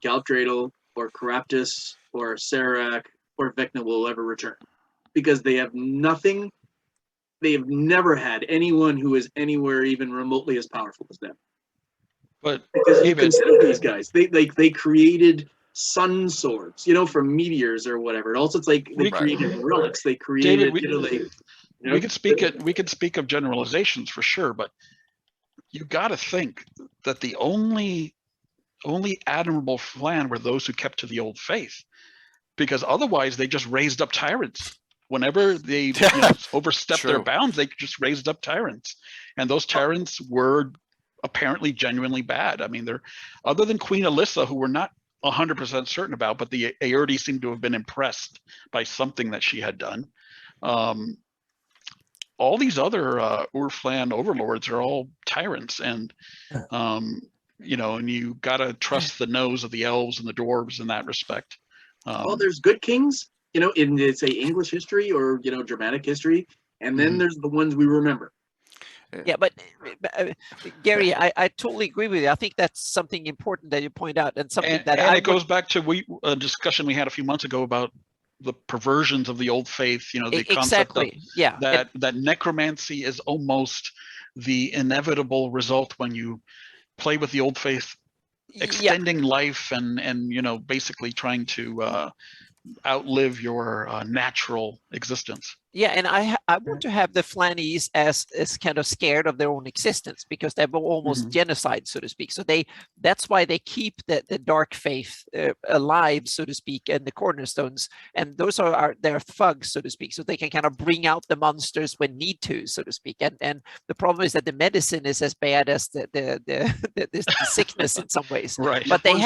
Galtradel or Caraptus or Serac or Vecna will ever return, because they have nothing. They have never had anyone who is anywhere even remotely as powerful as them. But Because you David, consider these guys, they created sun swords, you know, from meteors or whatever. And also, it's like they We- created relics. They created, David, we could speak of generalizations for sure, but you got to think that the only admirable Flan were those who kept to the old faith, because otherwise they just raised up tyrants. Whenever they overstepped their True. bounds, they just raised up tyrants, and those tyrants were apparently genuinely bad. I mean, they're, other than Queen Alyssa, who we're not 100% certain about, but the Aerdi seemed to have been impressed by something that she had done. All these other Urflan overlords are all tyrants, and you know, and you gotta trust the nose of the elves and the dwarves in that respect. there's good kings, you know, in say English history or Germanic history, and then there's the ones we remember. Yeah, but Gary, I totally agree with you. I think that's something important that you point out, and something that it goes back to a discussion we had a few months ago about the perversions of the old faith. You know, the concept of that necromancy is almost the inevitable result when you play with the old faith, extending life and you know, basically trying to outlive your natural existence. Yeah, and I want to have the Flannies as kind of scared of their own existence, because they're almost genocide, so to speak. So that's why they keep the dark faith alive, so to speak, and the cornerstones. And those are their thugs, so to speak. So they can kind of bring out the monsters when need to, so to speak. And the problem is that the medicine is as bad as the sickness in some ways. Right. But they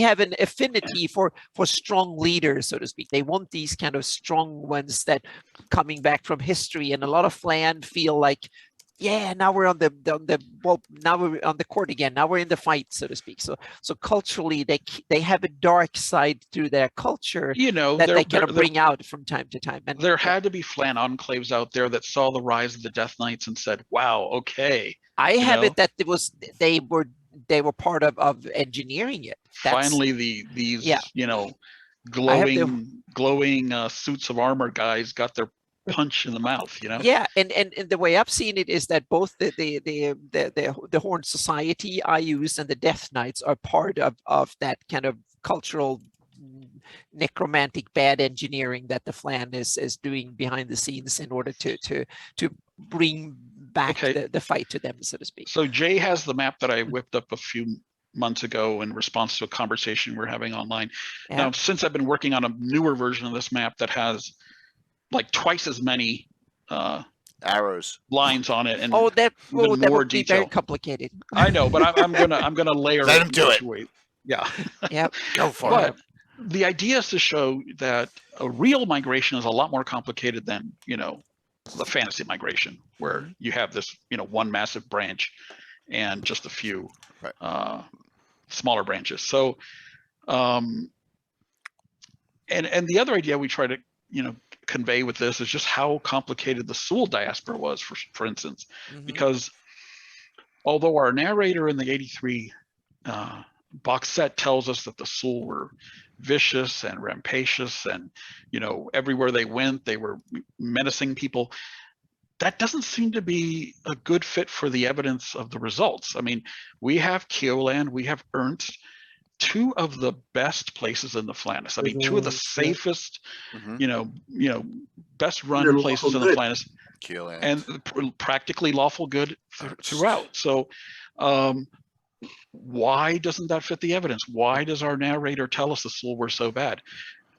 have an affinity for strong leaders, so to speak. They want these kind of strong ones that coming back from history, and a lot of Flan feel like, yeah, now we're on now we're on the court again. Now we're in the fight, so to speak. So culturally, they have a dark side through their culture, you know, that they kind of bring out from time to time. And there had to be Flan enclaves out there that saw the rise of the Death Knights and said, "Wow, okay." I have it that they were part of engineering it. Finally, these you know, glowing suits of armor guys got their punch in the mouth, you know. Yeah, and the way I've seen it is that both the Horned Society I use and the Death Knights are part of that kind of cultural necromantic bad engineering that the Flan is doing behind the scenes in order to bring back the fight to them, so to speak. So Jay has the map that I whipped up a few months ago in response to a conversation we're having online. Yeah. Now, since I've been working on a newer version of this map that has like twice as many arrows lines on it, and that would be very complicated. I know, but I'm gonna layer. Let him do it. Yeah. Yep. Go for it. The idea is to show that a real migration is a lot more complicated than, you know, the fantasy migration, where you have this, you know, one massive branch and just a few smaller branches. So, and the other idea we try to, you know, convey with this is just how complicated the Sul diaspora was, for instance, because although our narrator in the 83 box set tells us that the Sul were vicious and rampacious, and, you know, everywhere they went, they were menacing people. that doesn't seem to be a good fit for the evidence of the results. I mean, we have Keeland, we have Ernst, two of the best places in the Flannis. I mean, two of the safest, best run places in the Flannis, and practically lawful good throughout. So, why doesn't that fit the evidence? Why does our narrator tell us the Sul were so bad?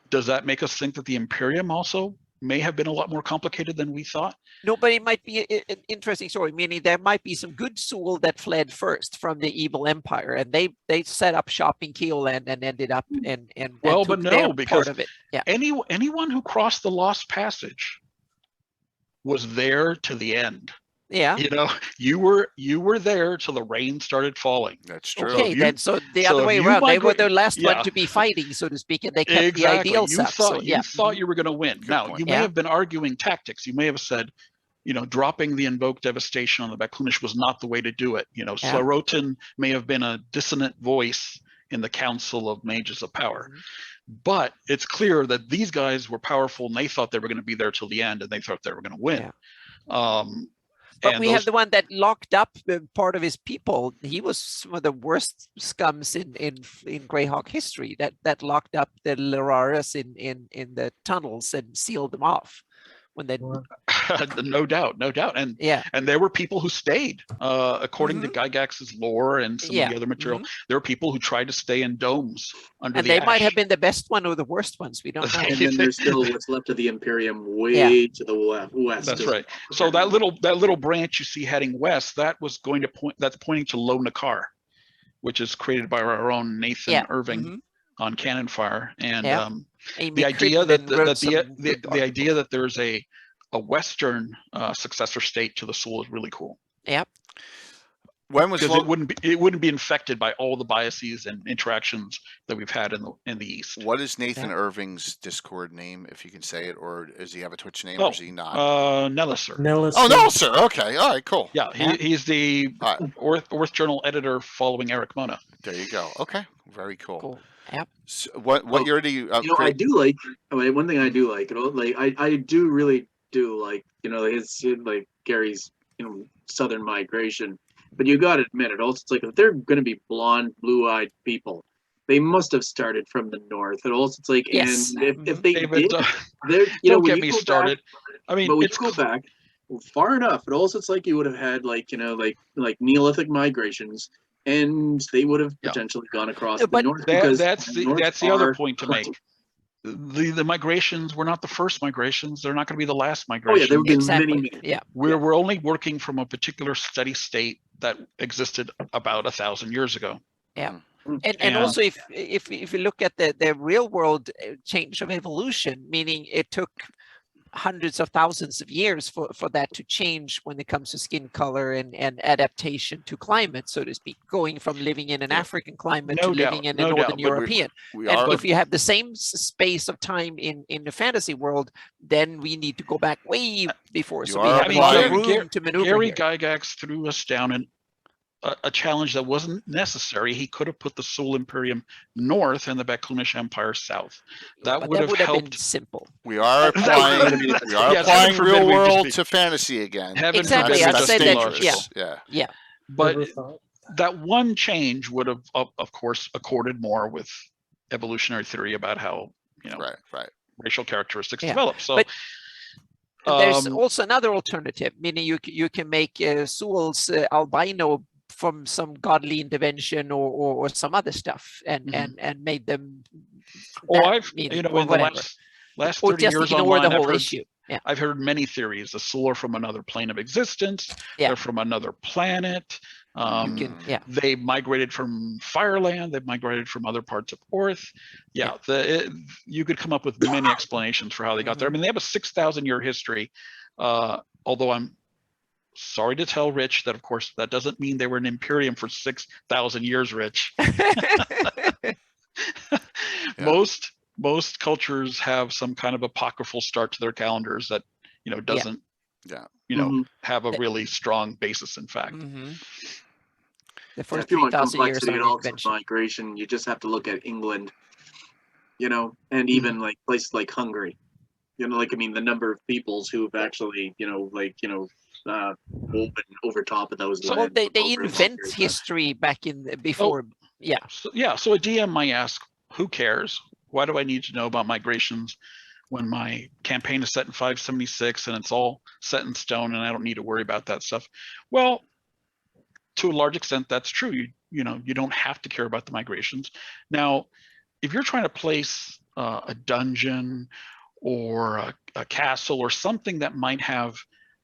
Does that make us think that the Imperium also may have been a lot more complicated than we thought? No, but it might be an interesting story, meaning there might be some good Sul that fled first from the evil empire, and they set up shop in Keeland and ended up and well, took but no, their because part of it. Yeah. Anyone who crossed the Lost Passage was there to the end. Yeah. You were there till the rain started falling. That's true. Okay, then so the other way around, they were the last one to be fighting, so to speak, and they kept the ideal stuff. You thought you were going to win. Good Now point. you may have been arguing tactics. You may have said, dropping the invoked devastation on the Baklunish was not the way to do it. Sorotin may have been a dissonant voice in the Council of Mages of Power. But it's clear that these guys were powerful and they thought they were going to be there till the end and they thought they were going to win. Yeah. But we have the one that locked up part of his people. He was some of the worst scums in Greyhawk history that locked up the Leraris in the tunnels and sealed them off. When they no doubt, and there were people who stayed according to Gygax's lore and some of the other material. There were people who tried to stay in domes under the ash. Might have been the best one or the worst ones. We don't know. And then there's still what's left of the Imperium way to the west. That's right. So that little branch you see heading west, that was going to point. That's pointing to Lo Nakar, which is created by our own Nathan Irving on Cannon Fire, and the idea the idea that there's a Western successor state to the Sul is really cool. Yep. When was it wouldn't be infected by all the biases and interactions that we've had in the East. What is Nathan Irving's Discord name, if you can say it, or does he have a Twitch name, or is he not? Nelliser. Oh, Nelliser. Okay, all right, cool. Yeah, he's the Orth Journal editor following Eric Mona. There you go. Okay, very cool. Yep. So what year do you? I do like. One thing I do like. I do really do like. His like Gary's southern migration. But you got to admit it. Also, it's like if they're going to be blonde, blue-eyed people, they must have started from the north. And also, it's like, and if they did, don't get me started. I mean, but when you go back far enough, it also it's like you would have had like Neolithic migrations. And they would have potentially gone across the north. That's the other point to make. The migrations were not the first migrations. They're not going to be the last migrations. Oh yeah, there have been many. Yeah, we're only working from a particular steady state that existed about 1,000 years ago. Yeah, and also if you look at the real world change of evolution, meaning it took hundreds of thousands of years for that to change when it comes to skin color and adaptation to climate, so to speak, going from living in an African climate to living in a Northern European. If you have the same space of time in the fantasy world, then we need to go back way before. So we have a lot of room to maneuver. Gary Gygax threw us down a challenge that wasn't necessary. He could have put the Sul Imperium north and the Baklunish Empire south. That would have helped. Been simple. We are applying real world to fantasy again. Exactly. I'd say that. Yeah. But that one change would have, of course, accorded more with evolutionary theory about how racial characteristics develop. So. But there's also another alternative, meaning you can make Sul's albino from some godly intervention or some other stuff and made them in the last 30 years online, I've heard many theories. The Sul are from another plane of existence. They're from another planet. They migrated from Fireland. They migrated from other parts of Orth. You could come up with many explanations for how they got there. I mean, they have a 6,000-year history, although I'm sorry to tell Rich that, of course, that doesn't mean they were an Imperium for 6,000 years, Rich. Most cultures have some kind of apocryphal start to their calendars that doesn't have a really strong basis in fact. The first 3,000 years of migration, you just have to look at England, and even like places like Hungary. You know, like, I mean, the number of peoples who've actually, opened over top of those So lands. they over a long invent period of time. history back in before. Yeah. So, so a DM might ask, who cares? Why do I need to know about migrations when my campaign is set in 576 and it's all set in stone and I don't need to worry about that stuff? Well, to a large extent, that's true. You don't have to care about the migrations. Now, if you're trying to place a dungeon or a castle or something that might have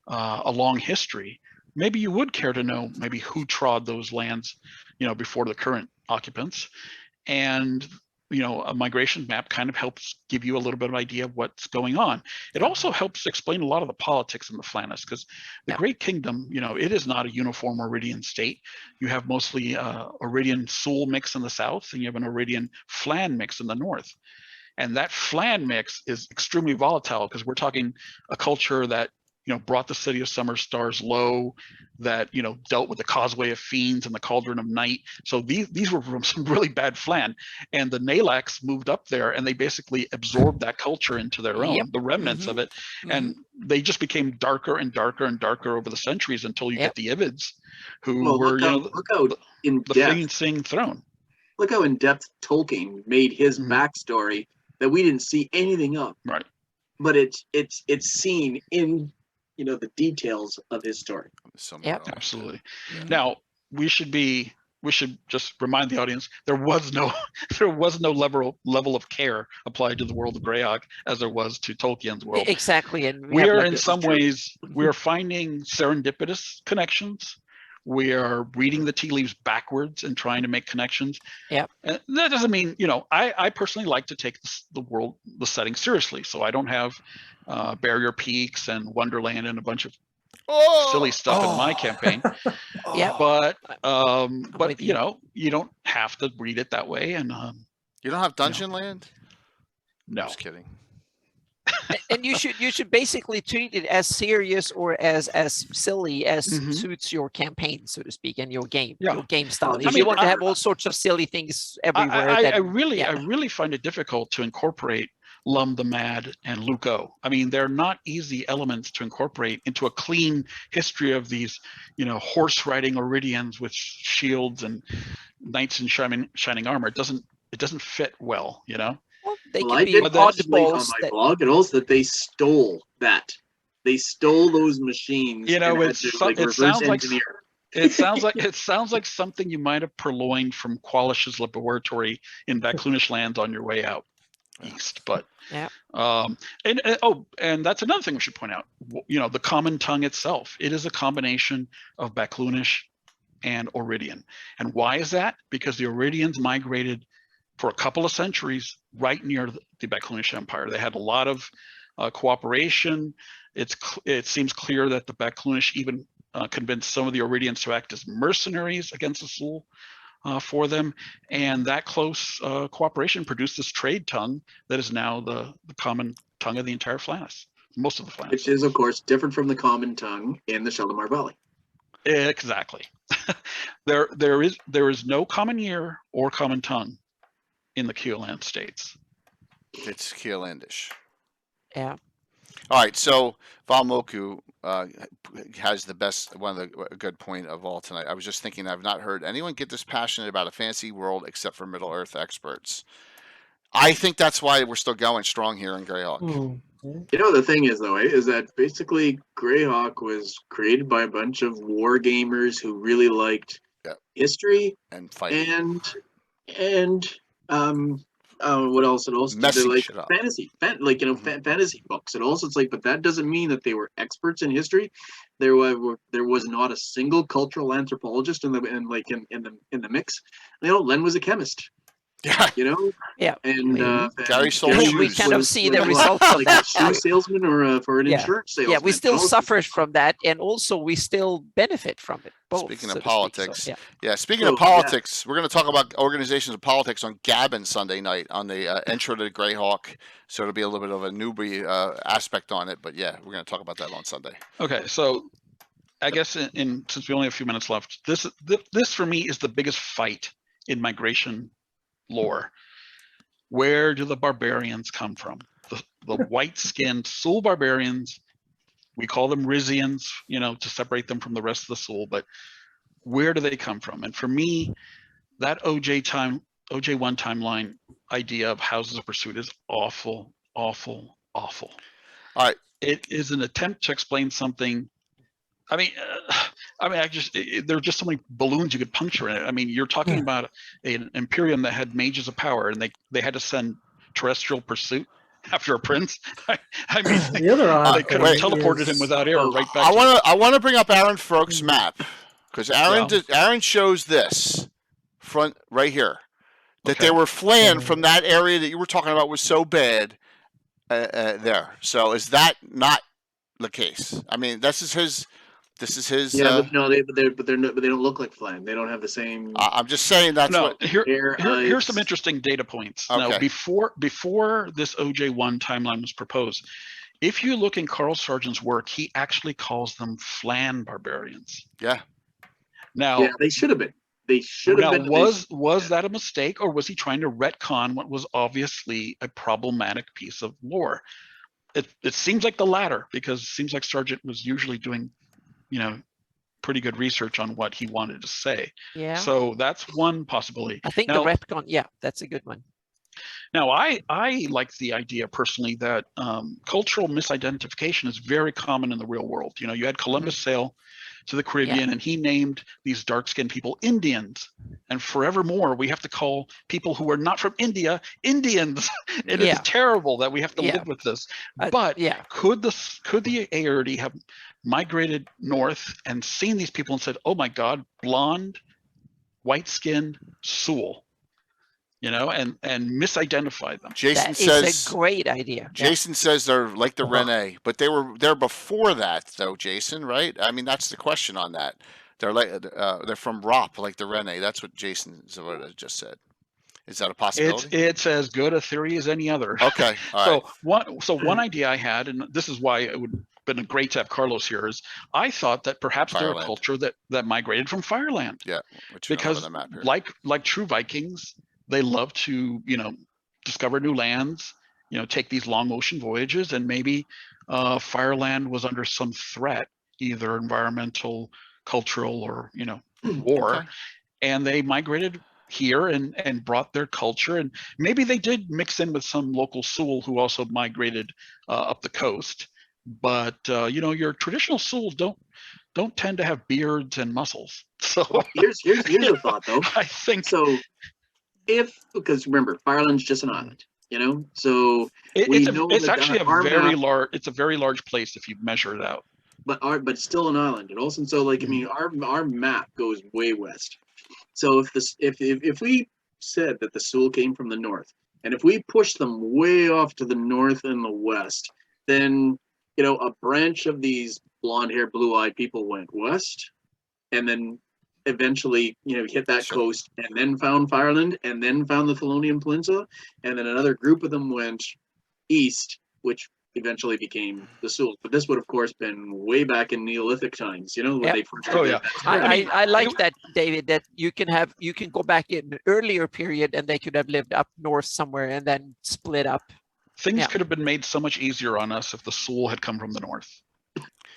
a long history, maybe you would care to know maybe who trod those lands, before the current occupants. And a migration map kind of helps give you a little bit of idea of what's going on. It also helps explain a lot of the politics in the Flannis, because the Great Kingdom, it is not a uniform Iridian state. You have mostly Iridian Sul mix in the south, and you have an Iridian Flan mix in the north. And that Flan mix is extremely volatile, because we're talking a culture that brought the City of Summer Stars low, that dealt with the Causeway of Fiends and the Cauldron of Night. So these were from some really bad Flan, and the Nalax moved up there and they basically absorbed that culture into their own, the remnants of it, and they just became darker and darker and darker over the centuries until you get the Ivids, who were look how in the depth Fleeing throne. Look how in depth Tolkien made his backstory that we didn't see anything of. Right. But it's seen in the details of his story. Absolutely. Now we should just remind the audience there was no level of care applied to the world of Greyhawk as there was to Tolkien's world. Exactly, and we are in some ways we are finding serendipitous connections. We are reading the tea leaves backwards and trying to make connections. Yeah. And that doesn't mean, I personally like to take the setting seriously. So I don't have Barrier Peaks and Wonderland and a bunch of silly stuff in my campaign. But you don't have to read it that way. And you don't have Dungeon Land? No. Just kidding. And you should basically treat it as serious or as silly as suits your campaign, so to speak, and your game style. If you want to have all sorts of silly things everywhere, I really find it difficult to incorporate Lum the Mad and Luco. I mean, they're not easy elements to incorporate into a clean history of these, horse riding Iridians with shields and knights in shining armor. It doesn't fit well, Well, they Well, can I be did mention oddballs on my blog, and also that they stole that. They stole those machines. It sounds like something you might have purloined from Qualish's laboratory in Vaclunish lands on your way out east. But and that's another thing we should point out. The common tongue itself, it is a combination of Vaclunish and Iridian. And why is that? Because the Iridians migrated for a couple of centuries right near the Vaclunish Empire. They had a lot of cooperation. It seems clear that the Vaclunish even convinced some of the Iridians to act as mercenaries against the Sul for them. And that close cooperation produced this trade tongue that is now the common tongue of the entire Flannis, most of the Flannis. Which is, of course, different from the common tongue in the Shalimar Valley. Exactly. There is no common year or common tongue in the Keeland states. It's Keelandish. Yeah. All right, so Valmoku has the best, a good point of all tonight. I was just thinking, I've not heard anyone get this passionate about a fantasy world except for Middle Earth experts. I think that's why we're still going strong here in Greyhawk. The thing is, though, is that basically Greyhawk was created by a bunch of war gamers who really liked history and fighting and what else? And also they like fantasy, fantasy books. And also, it's like, but that doesn't mean that they were experts in history. There was not a single cultural anthropologist in the mix. Len was a chemist. Yeah. And Gary sold shoes. We kind of see the results of like that. a shoe salesman or for an insurance salesman. Yeah, we still suffer from that, and also we still benefit from it. Both, speaking of politics, speak, of politics, we're going to talk about organizations of politics on Gavin Sunday night on the intro to Greyhawk. So it'll be a little bit of a newbie aspect on it, but we're going to talk about that on Sunday. Okay, so I guess since we only have a few minutes left, this for me is the biggest fight in migration lore. Where do the barbarians come from? the white-skinned Sul barbarians. We call them Rizians, you know, to separate them from the rest of the Sul, but where do they come from? And for me, that OJ1 timeline idea of Houses of Pursuit is awful, awful, awful. All right. It is an attempt to explain something. I mean, there are just so many balloons you could puncture in it. I mean, you're talking about an Imperium that had mages of power, and they had to send terrestrial pursuit after a prince. I mean, The other they could have teleported him without error right back. I want to bring up Aaron Froke's map, because Aaron shows this front right here, that they were fleeing from that area that you were talking about was so bad there. So is that not the case? I mean, this is his. Yeah, but no, they don't look like Flan. They don't have the same. I'm just saying that's what. Here's some interesting data points. Okay. Now, before this OJ1 timeline was proposed, if you look in Carl Sargent's work, he actually calls them Flan barbarians. Yeah. Now, yeah, they should have been. They should have been. Was that a mistake, or was he trying to retcon what was obviously a problematic piece of lore? It seems like the latter, because it seems like Sargent was usually doing, you know, pretty good research on what he wanted to say. Yeah. So that's one possibility. I think the retcon, yeah, that's a good one. Now, I like the idea personally that cultural misidentification is very common in the real world. You know, you had Columbus sail to the Caribbean, and he named these dark-skinned people Indians, and forevermore we have to call people who are not from India Indians. It is terrible that we have to live with this. But could the Airdi have migrated north and seen these people and said, "Oh my God, blonde, white-skinned Sul," you know, and misidentified them? Jason That says is a great idea. Jason says they're like the Rene, but they were there before that, though. Jason, right? I mean, that's the question on that. They're like they're from Rop, like the Rene. That's what Jason Zavota just said. Is that a possibility? It's as good a theory as any other. Okay. All right. One idea I had, and this is why it would have been great to have Carlos here, is I thought that perhaps they're a culture that migrated from Fireland. Yeah. Because the map here. like true Vikings, they love to, you know, discover new lands, you know, take these long ocean voyages, and maybe Fireland was under some threat, either environmental, cultural, or, you know, war. Okay. And they migrated here and brought their culture, and maybe they did mix in with some local Sul who also migrated up the coast. But you know, your traditional Sul don't tend to have beards and muscles. So here's a thought though. I think so. Because remember, Fireland's just an island, you know, so it's actually a very large place if you measure it out. But still an island, and also so like I mean, our map goes way west. So if we said that the Sul came from the north, and if we push them way off to the north and the west, then, you know, a branch of these blonde-haired, blue-eyed people went west, and then eventually, you know, hit that coast, and then found Fireland, and then found the Thelonian Peninsula, and then another group of them went east, which eventually became the Sul. But this would, of course, been way back in Neolithic times, you know, when they first. I like that, David, that you can go back in an earlier period, and they could have lived up north somewhere and then split up. Things could have been made so much easier on us if the Sul had come from the north.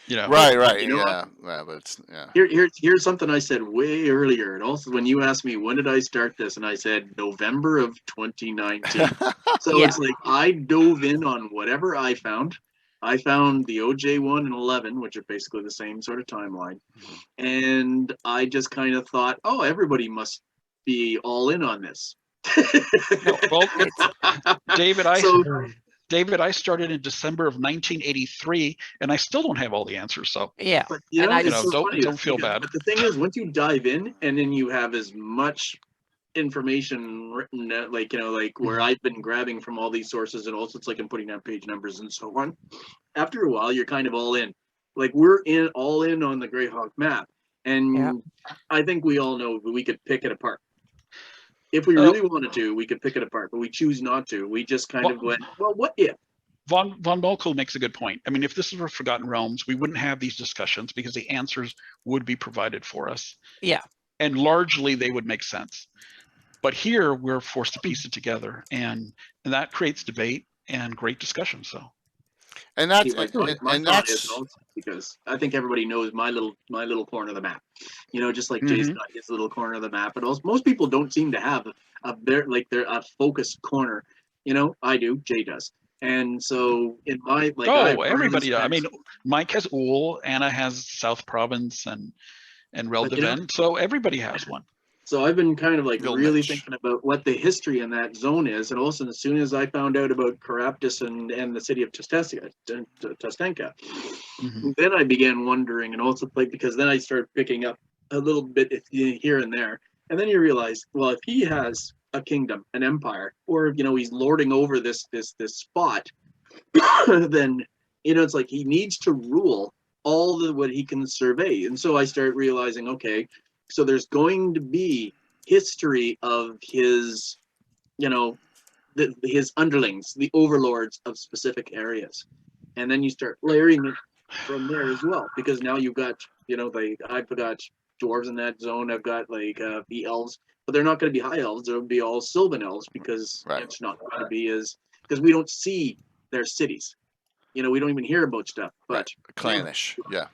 You know, right. You know, yeah, but it's, Here's something I said way earlier, and also when you asked me when did I start this, and I said November of 2019. So it's like I dove in on whatever I found. I found the OJ1 and 11, which are basically the same sort of timeline, and I just kind of thought, oh, everybody must be all in on this. Well, David, I started in December of 1983, and I still don't have all the ansers. So but you know, don't feel bad. But the thing is, once you dive in, and then you have as much information written, like, you know, like where I've been grabbing from all these sources, and also it's like I'm putting down page numbers and so on. After a while, you're kind of all in. Like we're all in on the Greyhawk map, and I think we all know that we could pick it apart. If we really wanted to, we could pick it apart, but we choose not to. We just kind of went, well, what if? Von Molko makes a good point. I mean, if this were Forgotten Realms, we wouldn't have these discussions because the answers would be provided for us. Yeah. And largely they would make sense. But here we're forced to piece it together, and that creates debate. and great discussion. So And that's See, my and thought that's is also because I think everybody knows my little corner of the map. Just like Mhm. Jay's got his little corner of the map, and also most people don't seem to have a focused corner. I do. Jay does, and so in my everybody. I mean, Mike has Ool, Anna has South Province, and Rel But, Devin. So everybody has one. So I've been kind of Real really niche. thinking about what the history in that zone is, and also as soon as I found out about Caraptus and the city of Testenka, Mhm. then I began wondering, and also because then I started picking up a little bit here and there, and then you realize, well, if he has a kingdom, an empire, or he's lording over this spot, then it's like he needs to rule all what he can survey, and so I start realizing, okay. So there's going to be history of his, his underlings, the overlords of specific areas, and then you start layering it from there as well, because now you've got, I've got dwarves in that zone. I've got the elves, but they're not going to be high elves. They'll be all Sylvan elves because Right. it's not going to be because we don't see their cities. We don't even hear about stuff, but clannish. Yeah.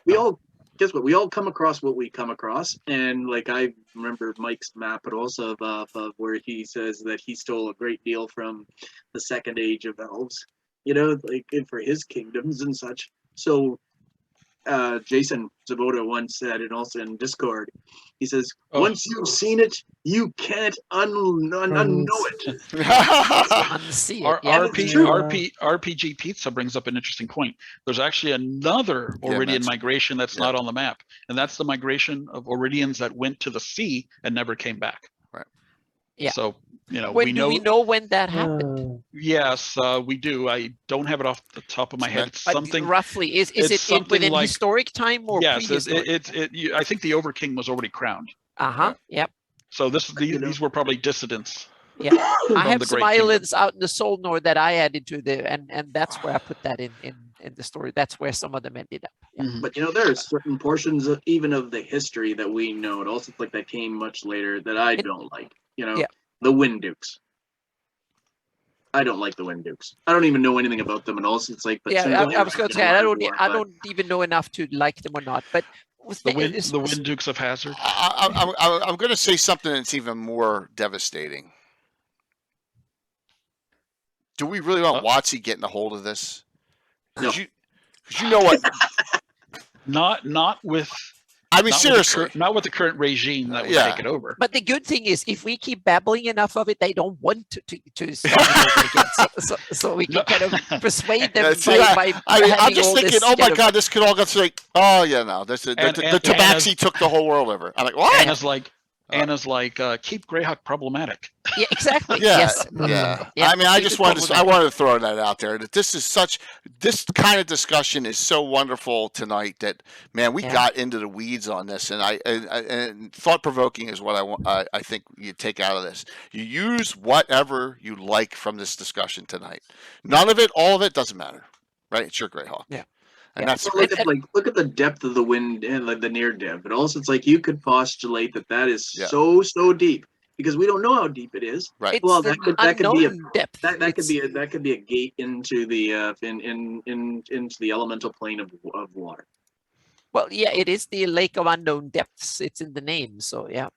we all guess what? We all come across what we come across, and I remember Mike's map, but also of where he says that he stole a great deal from the Second Age of Elves, for his kingdoms and such. So, Jason Zabota once said, and also in Discord, he says, Oh. "Once you've seen it, you can't unknow it." Unsee it. Yeah. RPG Pizza brings up an interesting point. There's actually another Iridian migration that's not on the map, and that's the migration of Iridians that went to the sea and never came back. Right. Yeah. So we know when that happened? Yes, we do. I don't have it off the top of my head. It's something roughly. Is it within historic time or prehistoric? I think the Overking was already crowned. Yep. So these were probably dissidents. Yeah, I have some islands out in the Solnor that I added to and that's where I put that in the story. That's where some of them ended up. Yeah. Mm-hmm. But there are certain portions of even of the history that we know, and also that came much later that I don't like. The Wind Dukes. I don't like the Wind Dukes. I don't even know anything about them, and also it's like. But I was going to say I don't even know enough to like them or not, but. The Wind Dukes of Hazard. I'm going to say something that's even more devastating. Do we really want WotC getting a hold of this? No. Because you know what? Not with. I mean, seriously. Not with the current regime that would take it over. But the good thing is, if we keep babbling enough of it, they don't want to start it again. So we can kind of persuade them I'm just thinking, oh my God, this could all go through. Oh yeah, no, the Tabaxi took the whole world over. I'm like, what? Anna's like, keep Greyhawk problematic. Yeah, exactly. Yeah, yes. Yeah. I mean, I wanted to throw that out there. That this kind of discussion is so wonderful tonight that, man, we got into the weeds on this, and thought provoking is what I think you take out of this. You use whatever you like from this discussion tonight. None of it, all of it doesn't matter, right? It's your Greyhawk. Yeah. And that's look at the depth of the wind and the near depth, but also it's you could postulate that is so deep because we don't know how deep it is. Right. Well, that could be a depth. That could be a gate into the into the elemental plane of water. Well, yeah, it is the Lake of Unknown Depths. It's in the name, so yeah.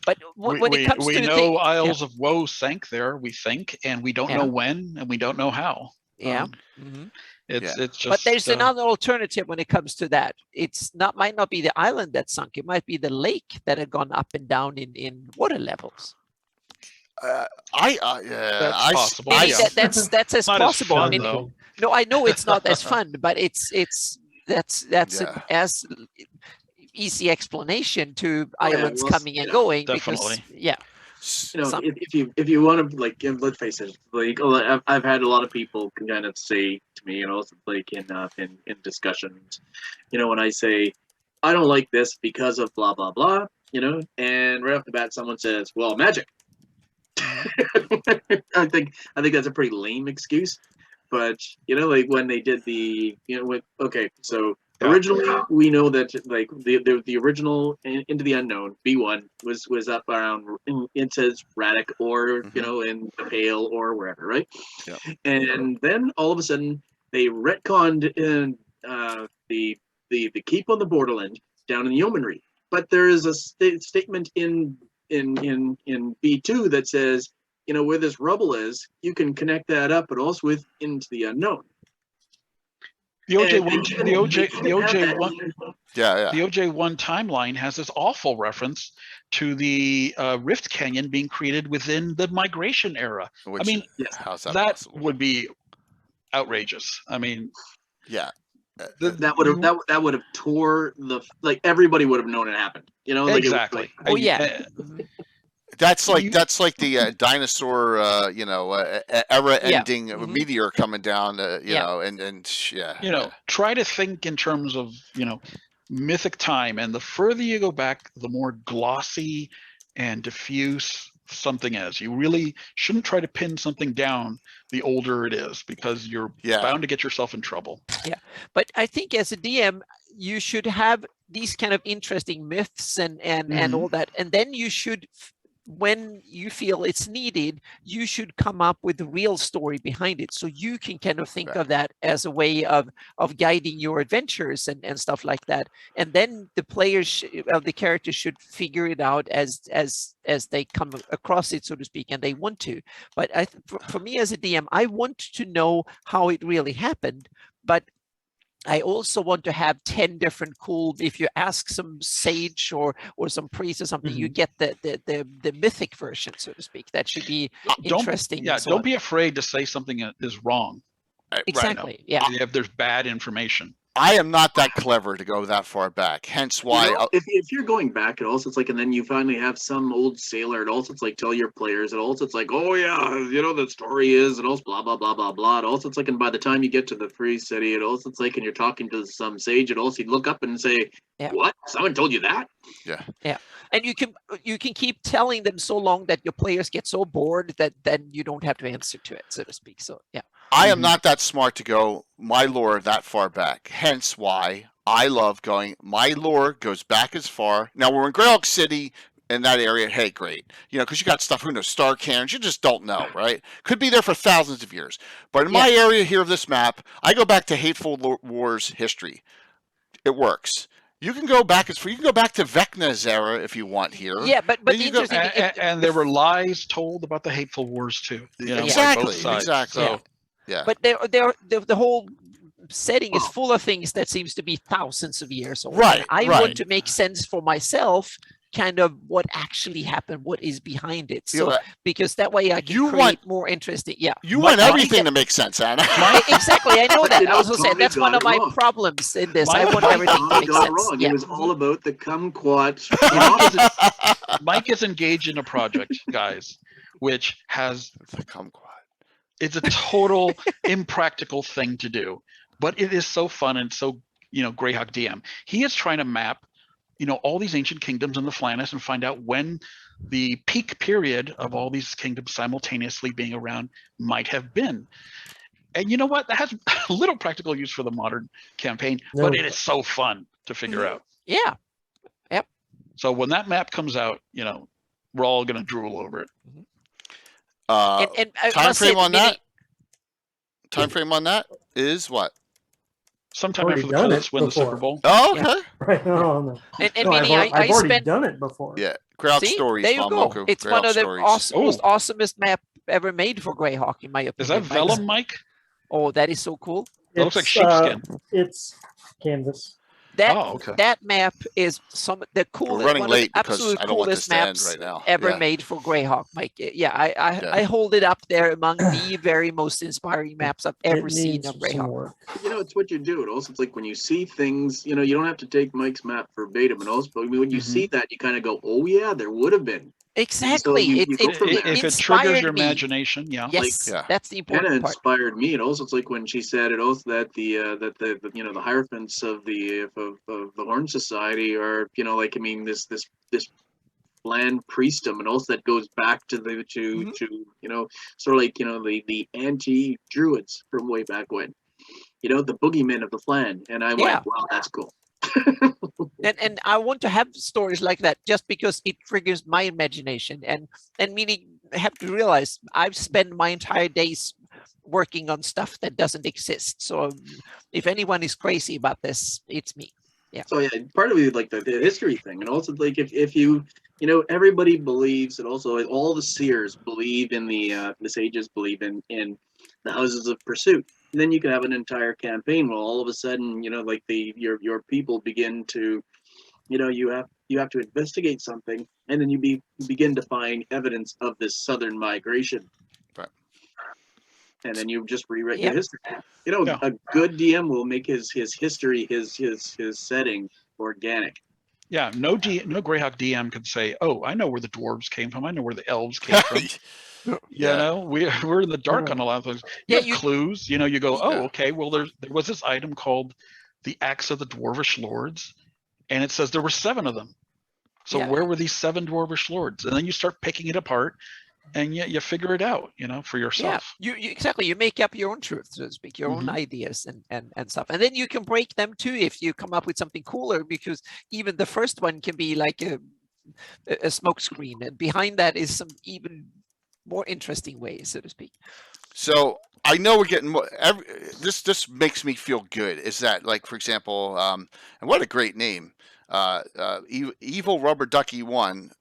But when it comes we to know Isles of Woe sank there, we think, and we don't know when, and we don't know how. Yeah. It's just. But there's another alternative when it comes to that. Might not be the island that sunk. It might be the lake that had gone up and down in water levels. That's possible. That's as possible. Fun, though. No, I know it's not as fun, but that's as easy explanation to islands coming and going. Definitely. Because if you want to let's face it, I've had a lot of people kind of say to me, in discussions, when I say I don't like this because of blah blah blah, and right off the bat someone says, well, magic. I think that's a pretty lame excuse, but when they did the so Yeah. Originally, we know that like the original Into the Unknown B1 was up around, it says Radek or Mhm. you know, in the Pale or wherever, right? Yep. And then all of a sudden they retconned in the keep on the borderland down in the Yeomanry. But there is a statement in B2 that says, you know, where this rubble is, you can connect that up, but also with Into the Unknown. The OJ And one, they the OJ, even the have OJ that one, in- Yeah. the OJ1 timeline has this awful reference to the Rift Canyon being created within the migration era. Which, I mean, Yes. how's that that possible? would be outrageous. I mean, Yeah. that would have tore the, like, everybody would have known it happened. You know, like exactly. Oh yeah. Mhm. That's like You- the dinosaur, era Yeah. ending Mhm. meteor coming down, you Yeah. know, and yeah. you know, try to think in terms of, you know, mythic time, and the further you go back, the more glossy and diffuse something is. You really shouldn't try to pin something down the older it is, because you're Yeah. bound to get yourself in trouble. But I think as a DM, you should have these kind of interesting myths and Mhm. all that, and then you should, when you feel it's needed, you should come up with the real story behind it, so you can kind of think Right. of that as a way of guiding your adventures and stuff like that. And then the players the characters should figure it out as they come across it, so to speak, and they want to. But for me as a DM, I want to know how it really happened, but I also want to have 10 different cool, if you ask some sage or some priest or something, you get the mythic version, so to speak. That should be interesting. Yeah, and so don't on. be afraid to say something that is wrong. Right. Exactly. Yeah. If there's bad information. I am not that clever to go that far back. Hence why. You know, if you're going back, it also, it's like, and then you finally have some old sailor, it also, it's like, tell your players, it also, it's like, oh yeah, you know, the story is, and also blah blah blah blah blah. It also, it's like, and by the time you get to the free city, it also, it's like, and you're talking to some sage, it also, you look up and say, Yeah. what? Someone told you that? And you can keep telling them so long that your players get so bored that then you don't have to answer to it, so to speak. So yeah. I am not that smart to go my lore that far back. Hence why I love going. My lore goes back as far. Now we're in Greyhawk City in that area. Hey, great. You know, because you got stuff. Who knows? Star Cairns. You just don't know, right? Could be there for thousands of years. But in my area here of this map, I go back to Hateful Wars history. It works. You can go back as far. You can go back to Vecna's era if you want here. Yeah, but Then the you go- interesting And there were lies told about the Hateful Wars too. You know, by Exactly, both sides. exactly. So, Yeah. but the whole setting is full of things that seems to be thousands of years old. Right, And I right. want to make sense for myself, kind of what actually happened, what is behind it. You So know, because that way I can you create want- more interesting. Yeah. You Mike- want everything to make sense, Anna. Exactly, I know But that. you I know, was also saying Tommy that's one got of it my wrong. problems in this. I Mike- want Mike everything to Tommy make got it sense. wrong. Yeah. It was all about the kumquat. Mike is engaged in a project, guys, which has It's a kumquat. it's a total impractical thing to do, but it is so fun and so, you know, Greyhawk DM. He is trying to map, you know, all these ancient kingdoms in the Flannis and find out when the peak period of all these kingdoms simultaneously being around might have been. And you know what? That has little practical use for the modern campaign, but No. it is so fun to figure out. Yeah. So when that map comes out, you know, we're all going to drool over it. And I Time must say frame the on mini- that? Time frame on that is what? Sometime Already after the done Colts it win the before. Super Bowl. Oh, Yeah. okay. Right. No, no. And No, I've, Mini, I've I already spent. done it before. Yeah. Greyhawk See, Stories. there you Von go. Moku. It's Greyhawk one of the Stories. most awesomest map ever made for Greyhawk, in my opinion. Is that Mike. vellum, Mike? Oh, that is so cool. That looks like It's, sheepskin. It's canvas. That Oh, okay. that map is the coolest, We're running one of the late because absolute I don't want this coolest to end maps right now. ever Yeah. made for Greyhawk, Mike. Yeah, I Yeah. I hold it up there among the very most inspiring maps I've ever It seen needs of some Greyhawk. work. You know, it's what you do. It also, it's like when you see things, you know, you don't have to take Mike's map verbatim, and also, but when you see that, you kind of go, "Oh yeah, there would have been." Exactly. you it go from there. If it inspired triggers your me. imagination, yeah. Yes, yeah. that's the Kind of important part. inspired me. It also, it's like when she said it also that the you know, the hierophants of the Horn Society are, you know, like, I mean, this land priestdom, and also that goes back to you know, sort of like, you know, the anti druids from way back when. the boogeymen of the Flan. And I Yeah. went, wow, that's cool. And I want to have stories like that just because it triggers my imagination, and meaning I have to realize I've spent my entire days working on stuff that doesn't exist. So if anyone is crazy about this, it's me. Yeah. So yeah, part of it like the history thing, and also like if you everybody believes, and also all the seers believe in the sages believe in the houses of pursuit. And then you can have an entire campaign where all of a sudden like your people begin to you have to investigate something, and then you begin to find evidence of this southern migration. Right. And then you just rewrite Yep. your history. Yeah. A good DM will make his history, his setting organic. Yeah, no Greyhawk DM could say, "Oh, I know where the dwarves came from. I know where the elves came from." Yeah. We're in the dark on a lot of things. You Yeah, have clues. You go, "Oh, Yeah. okay. Well, there was this item called the Axe of the Dwarvish Lords, and it says there were 7 of them. So Yeah. where were these 7 Dwarvish Lords?" And then you start picking it apart, and you figure it out, for Yeah, yourself. you exactly. You make up your own truth, so to speak, your own ideas and stuff, and then you can break them too if you come up with something cooler. Because even the first one can be like a smoke screen, and behind that is some even more interesting ways, so to speak. So I know we're getting more. This makes me feel good. Is that like, for example, and what a great name, Evil Rubber Ducky 1.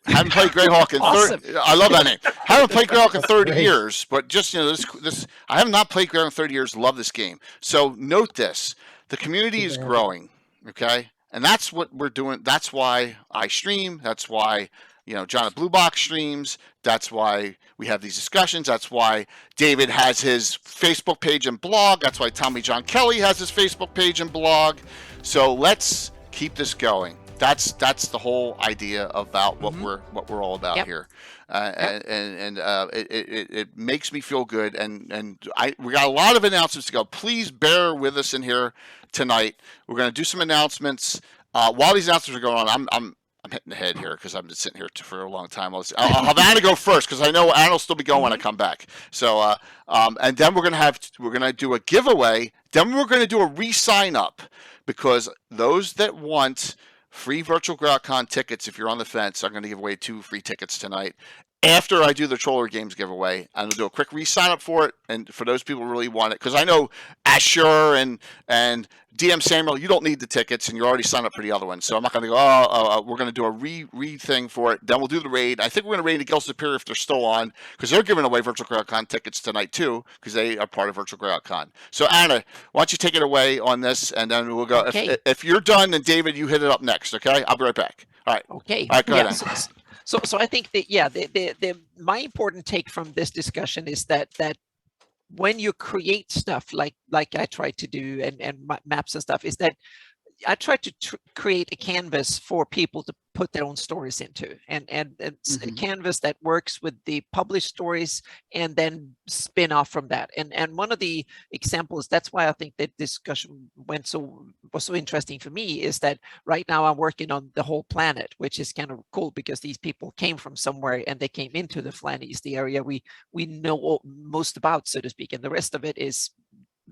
Haven't played Greyhawk in Awesome. 30. I love that name. Haven't played Greyhawk in 30 great. years, but just this I have not played Greyhawk in 30 years. Love this game. So note this: the community is growing. Okay, and that's what we're doing. That's why I stream. That's why John at Blue Box streams. That's why we have these discussions. That's why David has his Facebook page and blog. That's why Tommy John Kelly has his Facebook page and blog. So let's keep this going. That's the whole idea about what we're all about here, and it makes me feel good. And we got a lot of announcements to go. Please bear with us in here tonight. We're going to do some announcements. While these announcements are going on, I'm hitting the head here because I've been sitting here for a long time. I'll have Anna go first because I know Anna will still be going when I come back. So and then we're gonna do a giveaway. Then we're gonna do a re-sign up because those that want free virtual GrowCon tickets, if you're on the fence, I'm going to give away 2 free tickets tonight. After I do the Troller Games giveaway, I'm going to do a quick re-sign up for it. And for those people who really want it, because I know Asher and DM Samuel, you don't need the tickets, and you're already signed up for the other one. So I'm not going to go, we're going to do a re thing for it. Then we'll do the raid. I think we're going to raid the Guild Superior if they're still on, because they're giving away Virtual GrowCon tickets tonight, too, because they are part of Virtual GrowCon. So, Anna, why don't you take it away on this, and then we'll go. Okay. If you're done, then David, you hit it up next, okay? I'll be right back. All right. Okay. All right, go ahead, Yeah, Anna. so I think that my important take from this discussion is that when you create stuff like I try to do and maps and stuff, is that I try to create a canvas for people to put their own stories into, and it's a canvas that works with the published stories and then spin off from that. And one of the examples, that's why I think that discussion was so interesting for me, is that right now I'm working on the whole planet, which is kind of cool because these people came from somewhere and they came into the Flannies, the area we know most about, so to speak, and the rest of it is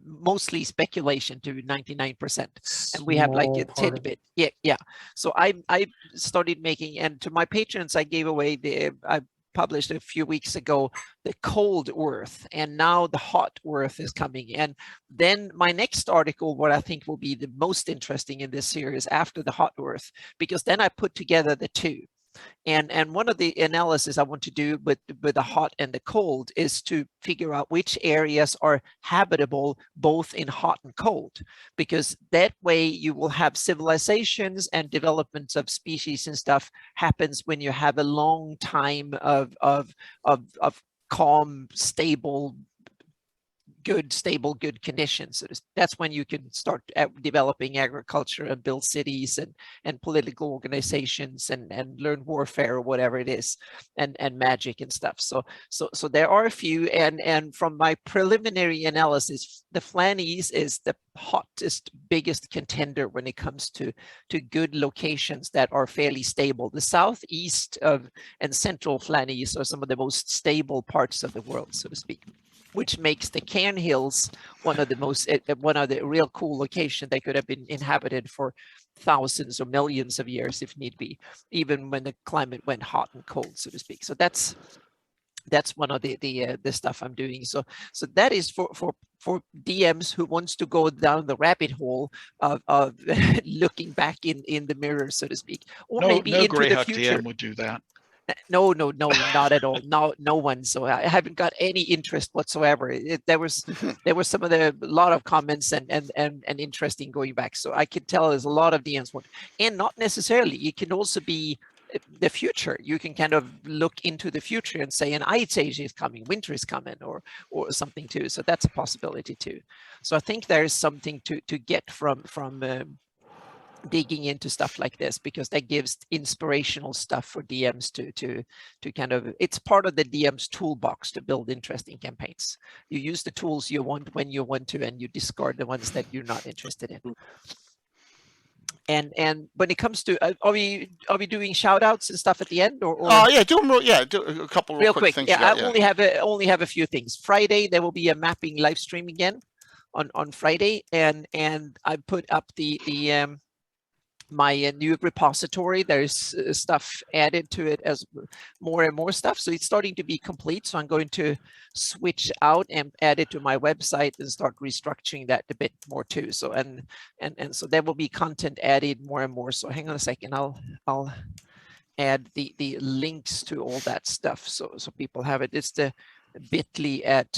mostly speculation to 99%, and we have like a tidbit. Yeah. So I started making, and to my patrons I gave away I published a few weeks ago the cold earth, and now the hot earth is coming. And then my next article, what I think will be the most interesting in this series after the hot earth, because then I put together the two. And one of the analysis I want to do with the hot and the cold is to figure out which areas are habitable both in hot and cold, because that way you will have civilizations and developments of species and stuff happens when you have a long time of calm, stable, good conditions. That's when you can start developing agriculture and build cities and political organizations and learn warfare or whatever it is, and magic and stuff. So there are a few, and from my preliminary analysis, the Flannies is the hottest, biggest contender when it comes to good locations that are fairly stable. The southeast of and central Flannies are some of the most stable parts of the world, so to speak. which makes the Cairn Hills one of the real cool locations that could have been inhabited for thousands or millions of years if need be, even when the climate went hot and cold, so to speak. So that's one of the stuff I'm doing. So that is for DMs who wants to go down the rabbit hole of looking back in the mirror, so to speak, or maybe no into the Greyhawk future. DM would do that. No, not at all. No one. So I haven't got any interest whatsoever. There was a lot of comments and interesting going back. So I can tell there's a lot of DMs, and not necessarily. It can also be the future. You can kind of look into the future and say an ice age is coming, winter is coming, or something too. So that's a possibility too. So I think there is something to get from digging into stuff like this, because that gives inspirational stuff for DMs to kind of, it's part of the DM's toolbox to build interesting campaigns. You use the tools you want when you want to, and you discard the ones that you're not interested in. And when it comes to, are we doing shout outs and stuff at the end, or yeah, do a couple real quick things. Yeah, I only have a few things. Friday there will be a mapping live stream again on Friday, and I put up the my new repository. There's stuff added to it as more and more stuff, so it's starting to be complete. So I'm going to switch out and add it to my website and start restructuring that a bit more too. So and so there will be content added more and more. So hang on a second, I'll add the links to all that stuff so people have it. It's the bit.ly at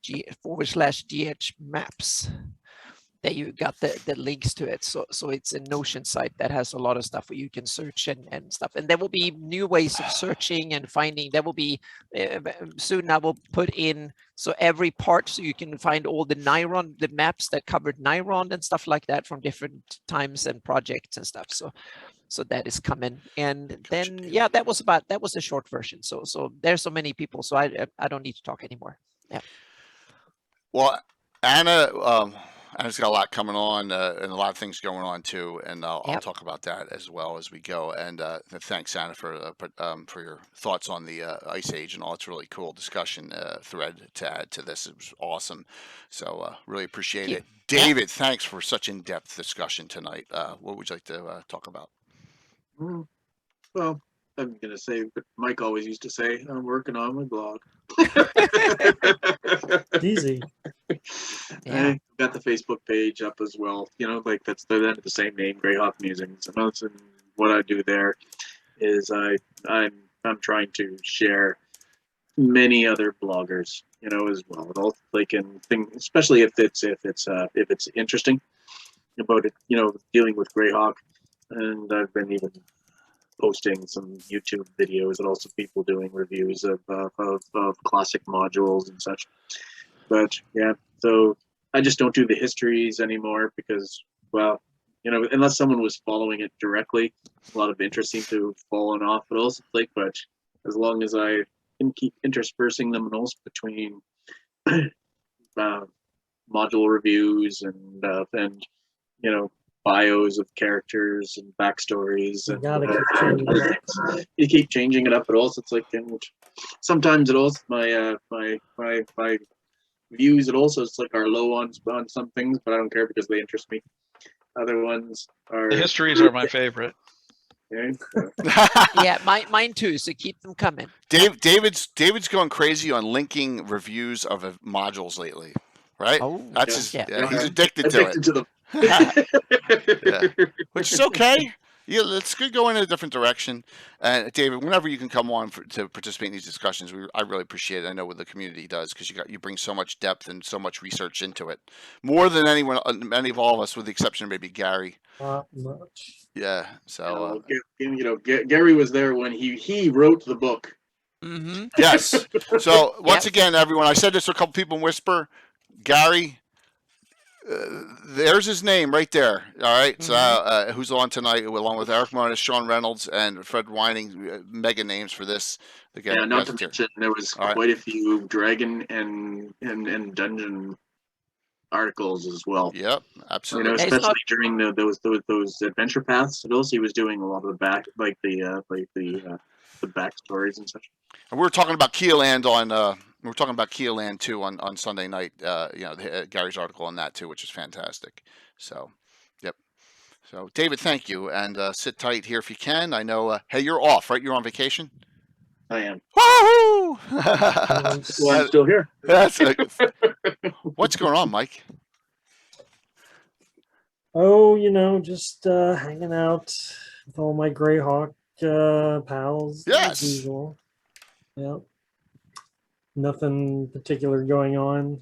/GH maps that you got the links to it. So it's a Notion site that has a lot of stuff where you can search and stuff. And there will be new ways of searching and finding. There will be soon I will put in so every part, so you can find all the maps that covered Niron and stuff like that from different times and projects and stuff. So that is coming. And then yeah, that was a short version. So there's so many people, so I don't need to talk anymore. Yeah. Well, Anna's got a lot coming on and a lot of things going on too, and I'll talk about that as well as we go. And thanks, Anna, for your thoughts on the Ice Age and all. It's a really cool discussion thread to add to this. It was awesome, so really appreciate it. David, thanks for such in-depth discussion tonight. What would you like to talk about? Well, I'm gonna say what Mike always used to say. I'm working on my blog. Easy. I got the Facebook page up as well. You know, like that's the same name, Greyhawk Musings. And what I do there is I'm trying to share many other bloggers, you know, as well. And like and thing, especially if it's interesting about it, you know, dealing with Greyhawk. And I've been even posting some YouTube videos and also people doing reviews of classic modules and such. But yeah, so I just don't do the histories anymore because, well, you know, unless someone was following it directly, a lot of interest seemed to have fallen off. But also, like, but as long as I can keep interspersing them and also between module reviews and you know, bios of characters and backstories, and you keep changing it up. But also, it's like, and sometimes it also my views. It also it's like are low on some things, but I don't care because they interest me. Other ones are the histories are my favorite. Yeah, mine too. So keep them coming. David's going crazy on linking reviews of modules lately, right? Oh, that's he's addicted to it. To them. Yeah. Which is okay. Yeah, let's go in a different direction. And David, whenever you can come on to participate in these discussions, I really appreciate it. I know what the community does because you bring so much depth and so much research into it, more than any of all of us, with the exception of maybe Gary. Not much. Yeah. So you know, Gary was there when he wrote the book. Mm-hmm. Yes. So once again, everyone, I said this to a couple people in Whisper. Gary. There's his name right there. All right. Mm-hmm. So who's on tonight along with Eric Monis, Sean Reynolds, and Fred Wining, mega names for this. Yeah, not to mention there was quite a few Dragon and Dungeon articles as well. Yep, absolutely. You know, especially during those adventure paths. And also, he was doing a lot of the back, like the the backstories and such. And we were talking about Keeland too on Sunday night. Gary's article on that too, which is fantastic. So, yep. So, David, thank you, and sit tight here if you can. I know. Hey, you're off, right? You're on vacation. I am. Woohoo! Well, I'm still here. What's going on, Mike? Oh, just hanging out with all my Greyhawk pals. Yes. As usual. Yep. Nothing particular going on.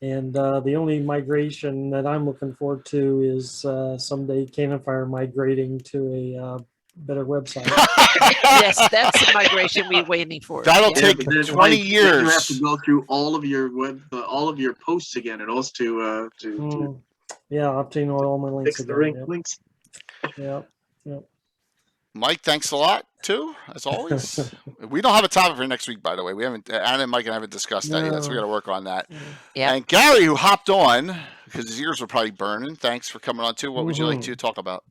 And the only migration that I'm looking forward to is someday Cannon Fire migrating to a better website. Yes, that's the migration we're waiting for. That'll Yeah. take but then 20 Then years. you have to go through all of your posts again, and also to Yeah, obtain all my links fix the again. links. Yep. Mike, thanks a lot too, as always. We don't have a topic for next week, by the way. We haven't. Anna and Mike and I haven't discussed that yet, so we got to work on that. Yeah. And Gary, who hopped on because his ears were probably burning. Thanks for coming on too. What would you like to talk about?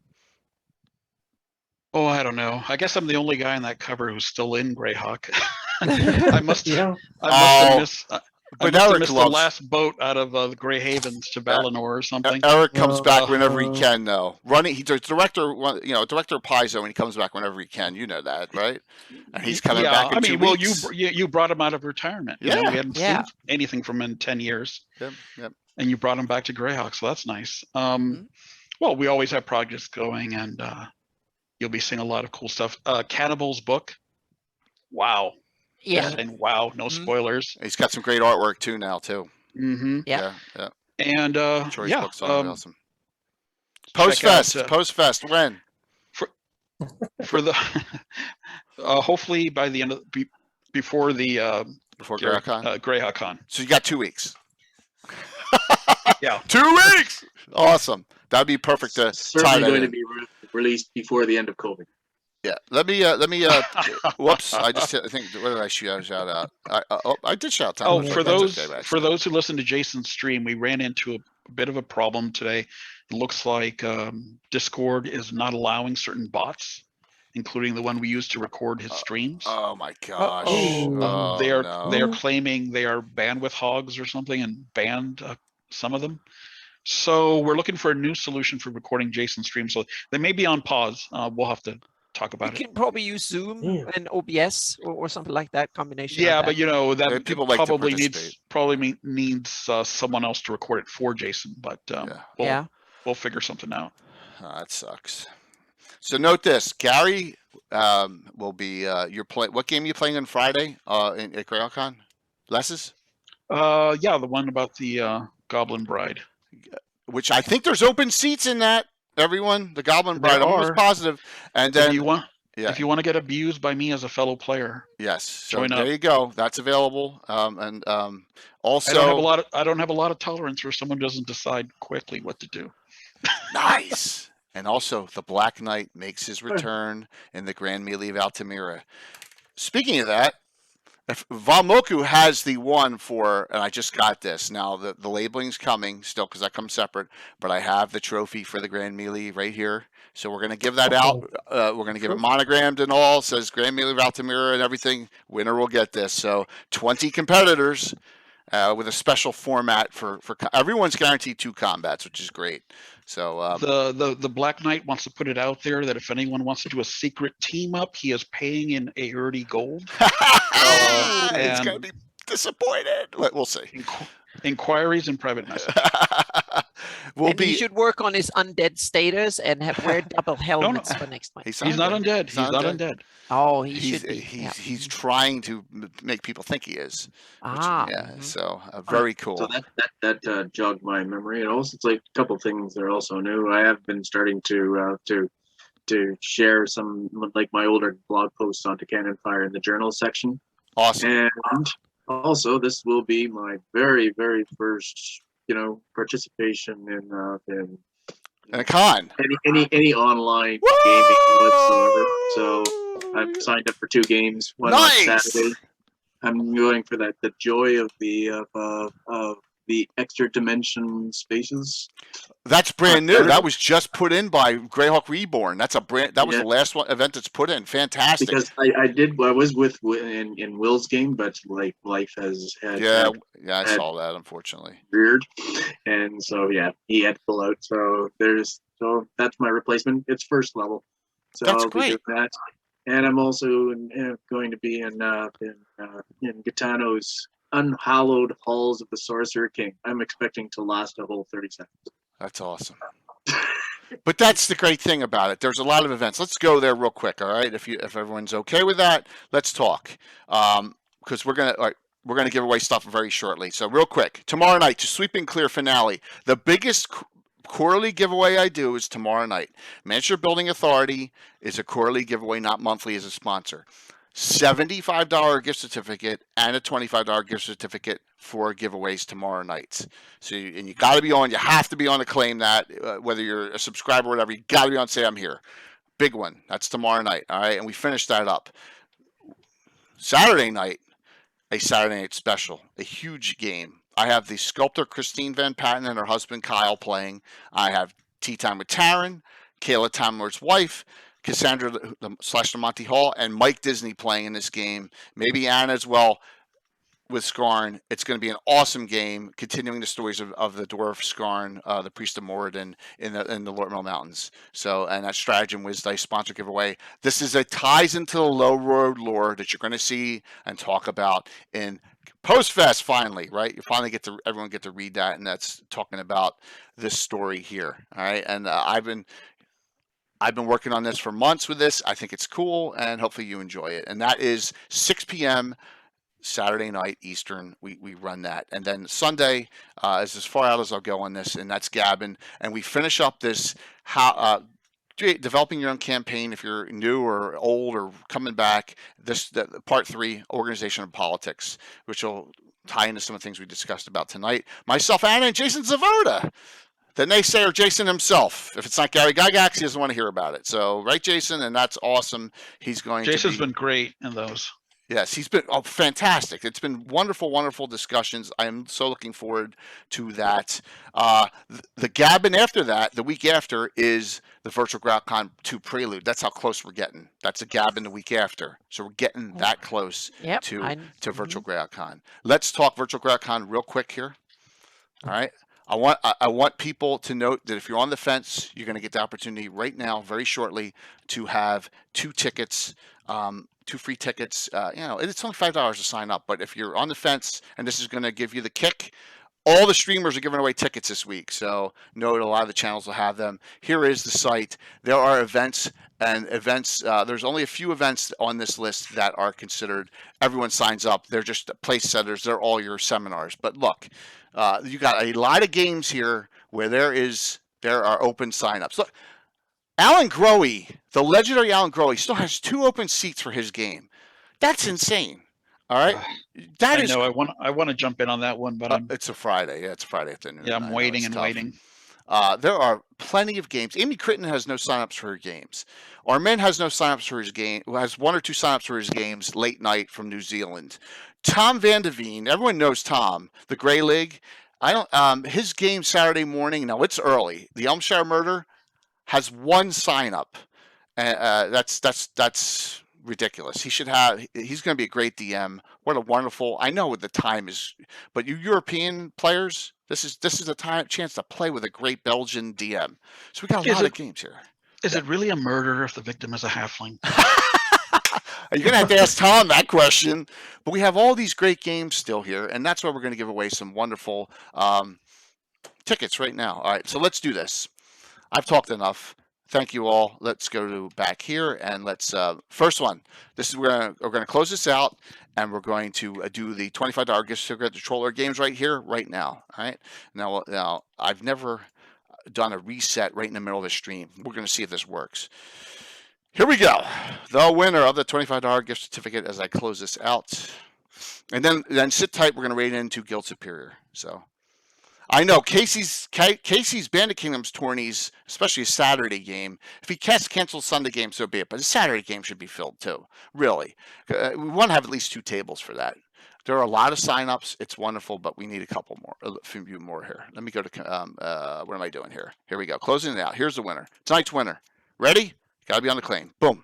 Oh, I don't know. I guess I'm the only guy in that cover who's still in Greyhawk. I must have missed the last boat out of the Grey Havens to Valinor or something. Eric comes back whenever he can, though. He's director of Paizo, and he comes back whenever he can. You know that, right? And he's coming back in 2 weeks. You brought him out of retirement. Yeah. We hadn't seen anything from him in 10 years. Yep. And you brought him back to Greyhawk, so that's nice. Well, we always have projects going, and you'll be seeing a lot of cool stuff. Cannibal's book. Wow. Yeah. And wow, no spoilers. He's got some great artwork too now too. Mm-hmm. Yeah. And Choice books are awesome. Post Fest when? For the hopefully by the end of before Greyhawk. So you got 2 weeks. Yeah. 2 weeks. Awesome. That'd be perfect to certainly going to be released before the end of COVID. Yeah, let me. Whoops! I think. What did I shout out? I did shout out. Oh, for those who listen to Jason's stream, we ran into a bit of a problem today. It looks like Discord is not allowing certain bots, including the one we use to record his streams. Oh my gosh! They are claiming they are bandwidth hogs or something, and banned some of them. So we're looking for a new solution for recording Jason's stream. So they may be on pause. We'll have to talk about it. You can probably use Zoom and OBS or something like that combination. Yeah, but that people like probably needs someone else to record it for Jason. But we'll figure something out. That sucks. So note this: Gary will be what game are you playing on Friday at GreyhawkCon? Les's? The one about the Goblin Bride. Which I think there's open seats in that. Everyone, the Goblin Bride, I'm almost positive. And then if you want to get abused by me as a fellow player, yes, so join there up. you go. That's available. Also, I don't have a lot of tolerance for someone who doesn't decide quickly what to do. Nice. And also, the Black Knight makes his return in the Grand Melee of Altamira. Speaking of that, if Valmoku has the one for, and I just got this. Now, the labeling's coming still because that comes separate, but I have the trophy for the Grand Melee right here. So we're going to give that out. We're going to give it monogrammed and all. It says Grand Melee of Altamira and everything. Winner will get this. So 20 competitors with a special format for everyone's guaranteed 2 combats, which is great. So the Black Knight wants to put it out there that if anyone wants to do a secret team up, he is paying in Aerty gold. It's going to be disappointed. We'll see. Inquiries in private message. He should work on his undead status and wear double helmets for next time. He's not undead. He's not undead. Oh, he's trying to make people think he is. So very cool. So that jogged my memory. And also, it's like a couple things that are also new. I have been starting to share some like my older blog posts onto Cannon Fire in the journal section. Awesome. And also, this will be my very, very first, participation in a con. Any online gaming whatsoever. So I've signed up for 2 games. One on Saturday. I'm going for the joy of the the extra dimension spaces. That's brand new. That was just put in by Greyhawk Reborn. That was the last event that's put in. Fantastic. Because I was with in Will's game, but like life has had I saw that, unfortunately. Weird, and so he had to pull out. So that's my replacement. It's first level. So That's I'll great. be doing that. And I'm also going to be in Gitano's Unhallowed Halls of the Sorcerer King. I'm expecting to last a whole 30 seconds. That's awesome. But that's the great thing about it. There's a lot of events. Let's go there real quick, all right? If everyone's okay with that, let's talk. Because we're gonna give away stuff very shortly. So real quick, tomorrow night, to Sweep and Clear finale. The biggest quarterly giveaway I do is tomorrow night. Manchester Building Authority is a quarterly giveaway, not monthly, as a sponsor. $75 gift certificate and a $25 gift certificate for giveaways tomorrow night. So you got to be on. You have to be on to claim that. Whether you're a subscriber or whatever, you got to be on. Say I'm here. Big one. That's tomorrow night. All right, and we finish that up. Saturday night, a Saturday night special, a huge game. I have the sculptor Christine Van Patten and her husband Kyle playing. I have Tea Time with Taryn, Kayla Tamler's wife, Cassandra / Monty Hall, and Mike Disney playing in this game. Maybe Anna as well with Skarn. It's going to be an awesome game, continuing the stories of the dwarf Skarn, the priest of Moradin in the Lord Mill Mountains. So, and that Stratagem Wiz Dice sponsor giveaway. This is ties into the Low Road lore that you're going to see and talk about in Postfest. Finally, right? Everyone get to read that, and that's talking about this story here. All right, and I've been working on this for months with this. I think it's cool, and hopefully you enjoy it. And that is 6 p.m. Saturday night Eastern. We run that. And then Sunday is as far out as I'll go on this, and that's Gabbin. And we finish up this developing your own campaign if you're new or old or coming back. The part 3, organization and politics, which will tie into some of the things we discussed about tonight. Myself, Anna, and Jason Zavoda. The naysayer, Jason himself. If it's not Gary Gygax, he doesn't want to hear about it. So, right, Jason, and that's awesome. Jason's been great in those. Yes, he's been fantastic. It's been wonderful, wonderful discussions. I am so looking forward to that. The Gabbin after that, the week after, is the Virtual GrowdCon 2 Prelude. That's how close we're getting. That's a Gabbin the week after. So we're getting that close to Virtual GrowdCon. Let's talk Virtual GrowdCon real quick here. All right. I want people to note that if you're on the fence, you're going to get the opportunity right now, very shortly, to have 2 tickets, 2 free tickets. It's only $5 to sign up, but if you're on the fence and this is going to give you the kick, all the streamers are giving away tickets this week. So note a lot of the channels will have them. Here is the site. There are events. There's only a few events on this list that are considered. Everyone signs up. They're just place setters. They're all your seminars. But look, you got a lot of games here where there are open signups. Look, Alan Grohe, the legendary Alan Grohe, still has 2 open seats for his game. That's insane. All right, I want to jump in on that one, but it's a Friday. Yeah, it's a Friday afternoon. Yeah, I'm waiting and waiting. There are plenty of games. Amy Critton has no signups for her games. Armin has no signups for his game. Has 1 or 2 signups for his games late night from New Zealand. Tom Van de Veen, everyone knows Tom, the Grey League. His game Saturday morning. Now it's early. The Elmshire Murder has 1 sign up. That's ridiculous. He's going to be a great DM. What a wonderful, I know what the time is, but you European players, this is a chance to play with a great Belgian DM. So we got a lot of games here. Is it really a murder if the victim is a halfling? You're going to have to ask Tom that question. But we have all these great games still here, and that's why we're going to give away some wonderful tickets right now. All right, so let's do this. I've talked enough. Thank you all. Let's go to back here and let's first one. We're going to close this out, and we're going to do the $25 gift certificate to Troller Games right here, right now. All right. Now I've never done a reset right in the middle of the stream. We're going to see if this works. Here we go. The winner of the $25 gift certificate as I close this out, and then sit tight. We're going to raid into Guild Superior. So. I know Casey's Bandit Kingdom's tourneys, especially a Saturday game. If he cancels Sunday game, so be it. But a Saturday game should be filled too. Really, we want to have at least 2 tables for that. There are a lot of signups. It's wonderful, but we need a couple more, a few more here. Let me go to what am I doing here? Here we go. Closing it out. Here's the winner. Tonight's winner. Ready? Got to be on the claim. Boom.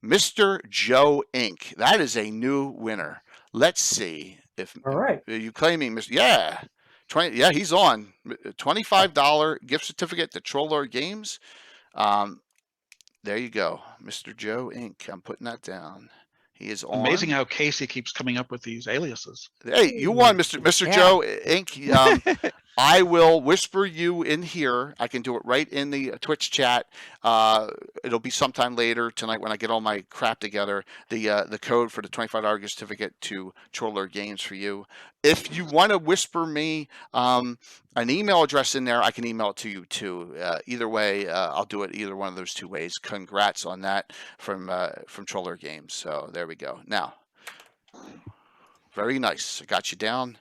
Mr. Joe Inc. That is a new winner. Let's see if All right. are you claiming Mr. Yeah. 20, yeah, he's on. $25 gift certificate to Troller Games. There you go. Mr. Joe Inc. I'm putting that down. He is on. Amazing how Casey keeps coming up with these aliases. Hey, you won, Mr. Yeah. Joe Inc. I will whisper you in here. I can do it right in the Twitch chat. It'll be sometime later tonight when I get all my crap together. The code for the $25 gift certificate to Troller Games for you. If you want to whisper me an email address in there, I can email it to you too. Either way, I'll do it either one of those two ways. Congrats on that from Troller Games. So there we go. Now, very nice. I got you down.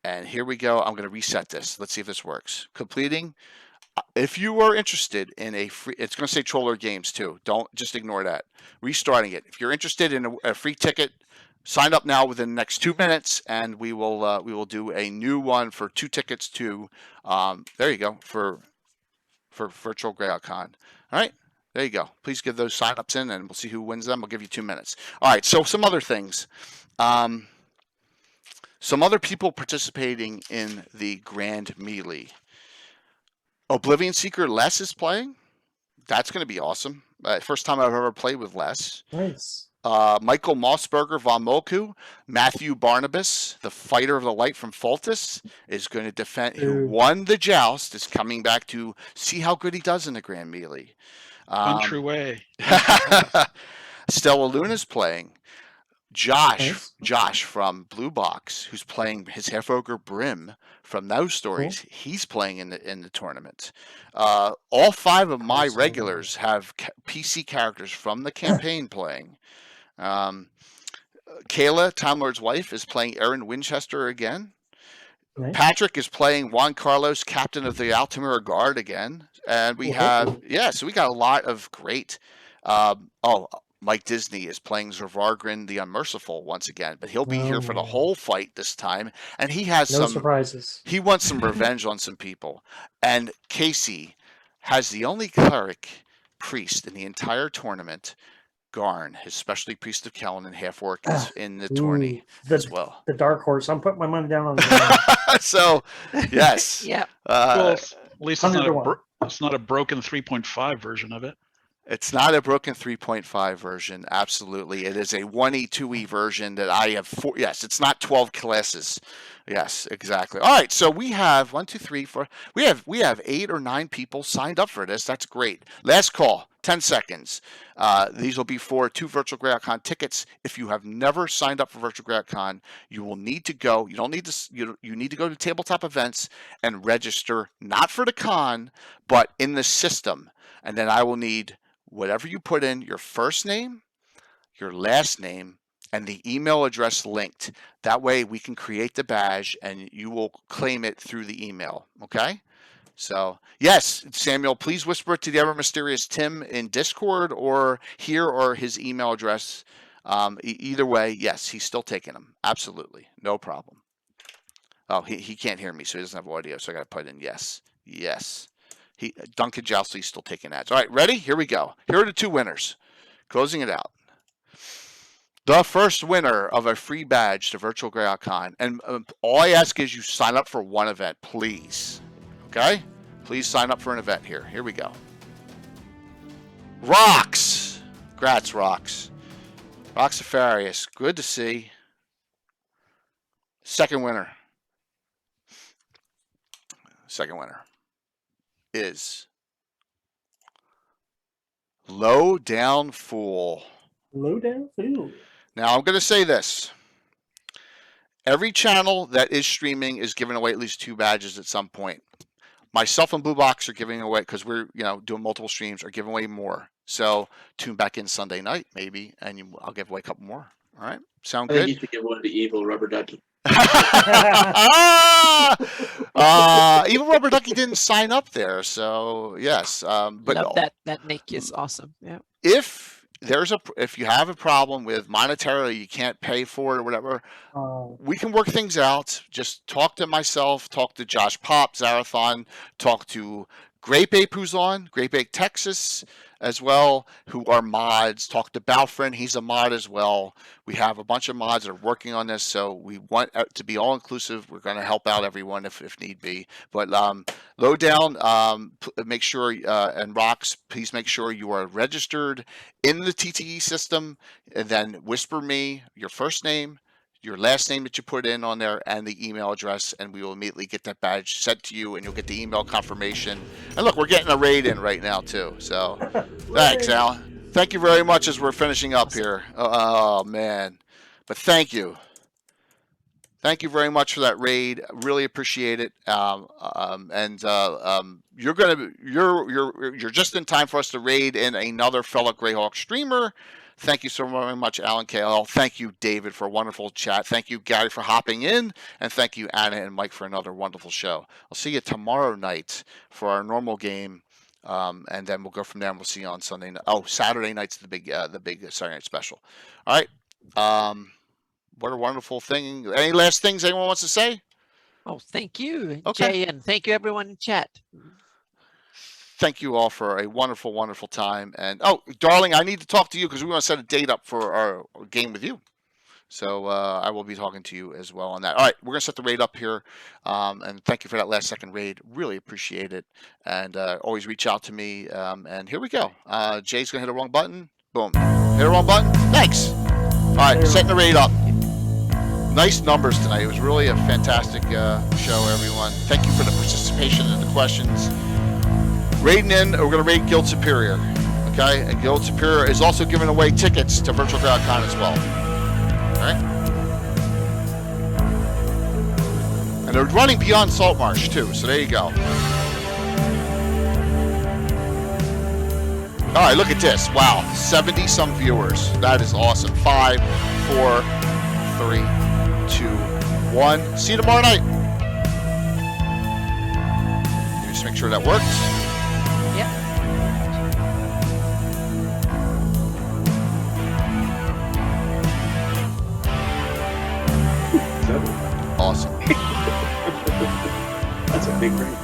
And here we go. I'm going to reset this. Let's see if this works. Completing. If you are interested in a free, it's going to say Troller Games too. Don't just ignore that. Restarting it. If you're interested in a free ticket, sign up now within the next 2 minutes, and we will do a new one for 2 tickets to. There you go for Virtual Greyhawk Con. All right. There you go. Please give those signups in, and we'll see who wins them. I'll give you 2 minutes. All right. So some other things. Some other people participating in the Grand Melee. Oblivion Seeker Les is playing. That's going to be awesome. First time I've ever played with Les. Nice. Michael Mossberger von Moku, Matthew Barnabas, the fighter of the light from Fultus, is going to defend. Who won the joust, is coming back to see how good he does in the Grand Melee. Country way. Stella Luna's playing. Josh from Blue Box, who's playing his half ogre Brim from those stories. Cool. He's playing in the tournament. All 5 of my regulars have PC characters from the campaign playing. Kayla, Time Lord's wife, is playing Erin Winchester again. Nice. Patrick is playing Juan Carlos, captain of the Altamira Guard again. And we have, so we got a lot of great. Mike Disney is playing Zervargrin the Unmerciful once again, but he'll be here for the whole fight this time. And he has some surprises. He wants some revenge on some people. And Casey has the only cleric priest in the entire tournament. Garn, his specialty priest of Kellen and half orc is in the tourney as well. The dark horse. I'm putting my money down on that. So, yes. Yeah. Well, at least it's not a broken 3.5 version of it. It's not a broken 3.5 version. Absolutely. It is a 1E, 2E version that I have 4. Yes, it's not 12 classes. Yes, exactly. All right. So we have 1, 2, 3, 4. We have 8 or 9 people signed up for this. That's great. Last call, 10 seconds. These will be for 2 Virtual Greyhawk Con tickets. If you have never signed up for Virtual Greyhawk Con, you will need to go. You don't need to. You need to go to Tabletop Events and register, not for the con, but in the system. And then I will need whatever you put in, your first name, your last name, and the email address linked. That way we can create the badge and you will claim it through the email. Okay? So, yes, Samuel, please whisper it to the ever mysterious Tim in Discord or here or his email address. Either way, yes, he's still taking them. Absolutely. No problem. Oh, he can't hear me, so he doesn't have audio, so I got to put in yes. Yes. Duncan Joustley's still taking ads. All right, ready? Here we go. Here are the 2 winners. Closing it out. The first winner of a free badge to Virtual Greyhawk Con. And all I ask is you sign up for one event, please. Okay? Please sign up for an event here. Here we go. Rocks. Congrats, Rocks. Rocks Safarius. Good to see. Second winner. Is Low Down Fool. Low Down Fool. Now, I'm going to say this. Every channel that is streaming is giving away at least 2 badges at some point. Myself and Blue Box are giving away, because we're doing multiple streams, are giving away more. So tune back in Sunday night, maybe, and I'll give away a couple more. All right? Sound good? I think you should give one to Evil Rubber Ducky. Even Rubber Ducky didn't sign up there, so yes. But love that Nick is awesome. Yeah. If if you have a problem with monetarily, you can't pay for it or whatever, we can work things out. Just talk to myself, talk to Josh Pop, Zarathon, talk to Grape Ape, who's on, Grape Ape Texas as well, who are mods. Talk to Balfrin, he's a mod as well. We have a bunch of mods that are working on this, so we want to be all inclusive. We're going to help out everyone if need be. But Lowdown, make sure, and Rocks, please make sure you are registered in the TTE system, and then whisper me your first name, your last name that you put in on there, and the email address, and we will immediately get that badge sent to you, and you'll get the email confirmation. And look, we're getting a raid in right now too, so thanks, Alan. Thank you very much as we're finishing up here. Oh man, but thank you very much for that raid. Really appreciate it. You're just in time for us to raid in another fellow Greyhawk streamer. Thank you so very much, Alan KL. Thank you, David, for a wonderful chat. Thank you, Gary, for hopping in. And thank you, Anna and Mike, for another wonderful show. I'll see you tomorrow night for our normal game. And then we'll go from there, and we'll see you on Sunday night. Oh, Saturday night's the big Saturday night special. All right. What a wonderful thing. Any last things anyone wants to say? Oh, thank you, Okay. Jay, and thank you, everyone in chat. Thank you all for a wonderful, wonderful time. And oh, darling, I need to talk to you because we want to set a date up for our game with you. So I will be talking to you as well on that. All right, we're going to set the raid up here. And thank you for that last second raid. Really appreciate it. And always reach out to me. And here we go. Jay's going to hit the wrong button. Boom. Hit the wrong button. Thanks. All right, setting the raid up. Nice numbers tonight. It was really a fantastic show, everyone. Thank you for the participation and the questions. Raiding in, we're going to raid Guild Superior. Okay? And Guild Superior is also giving away tickets to Virtual Con as well. Alright? And they're running beyond Saltmarsh too, so there you go. Alright, look at this. Wow, 70 some viewers. That is awesome. 5, 4, 3, 2, 1. See you tomorrow night. Just make sure that works. Yep. Awesome. That's a big ring.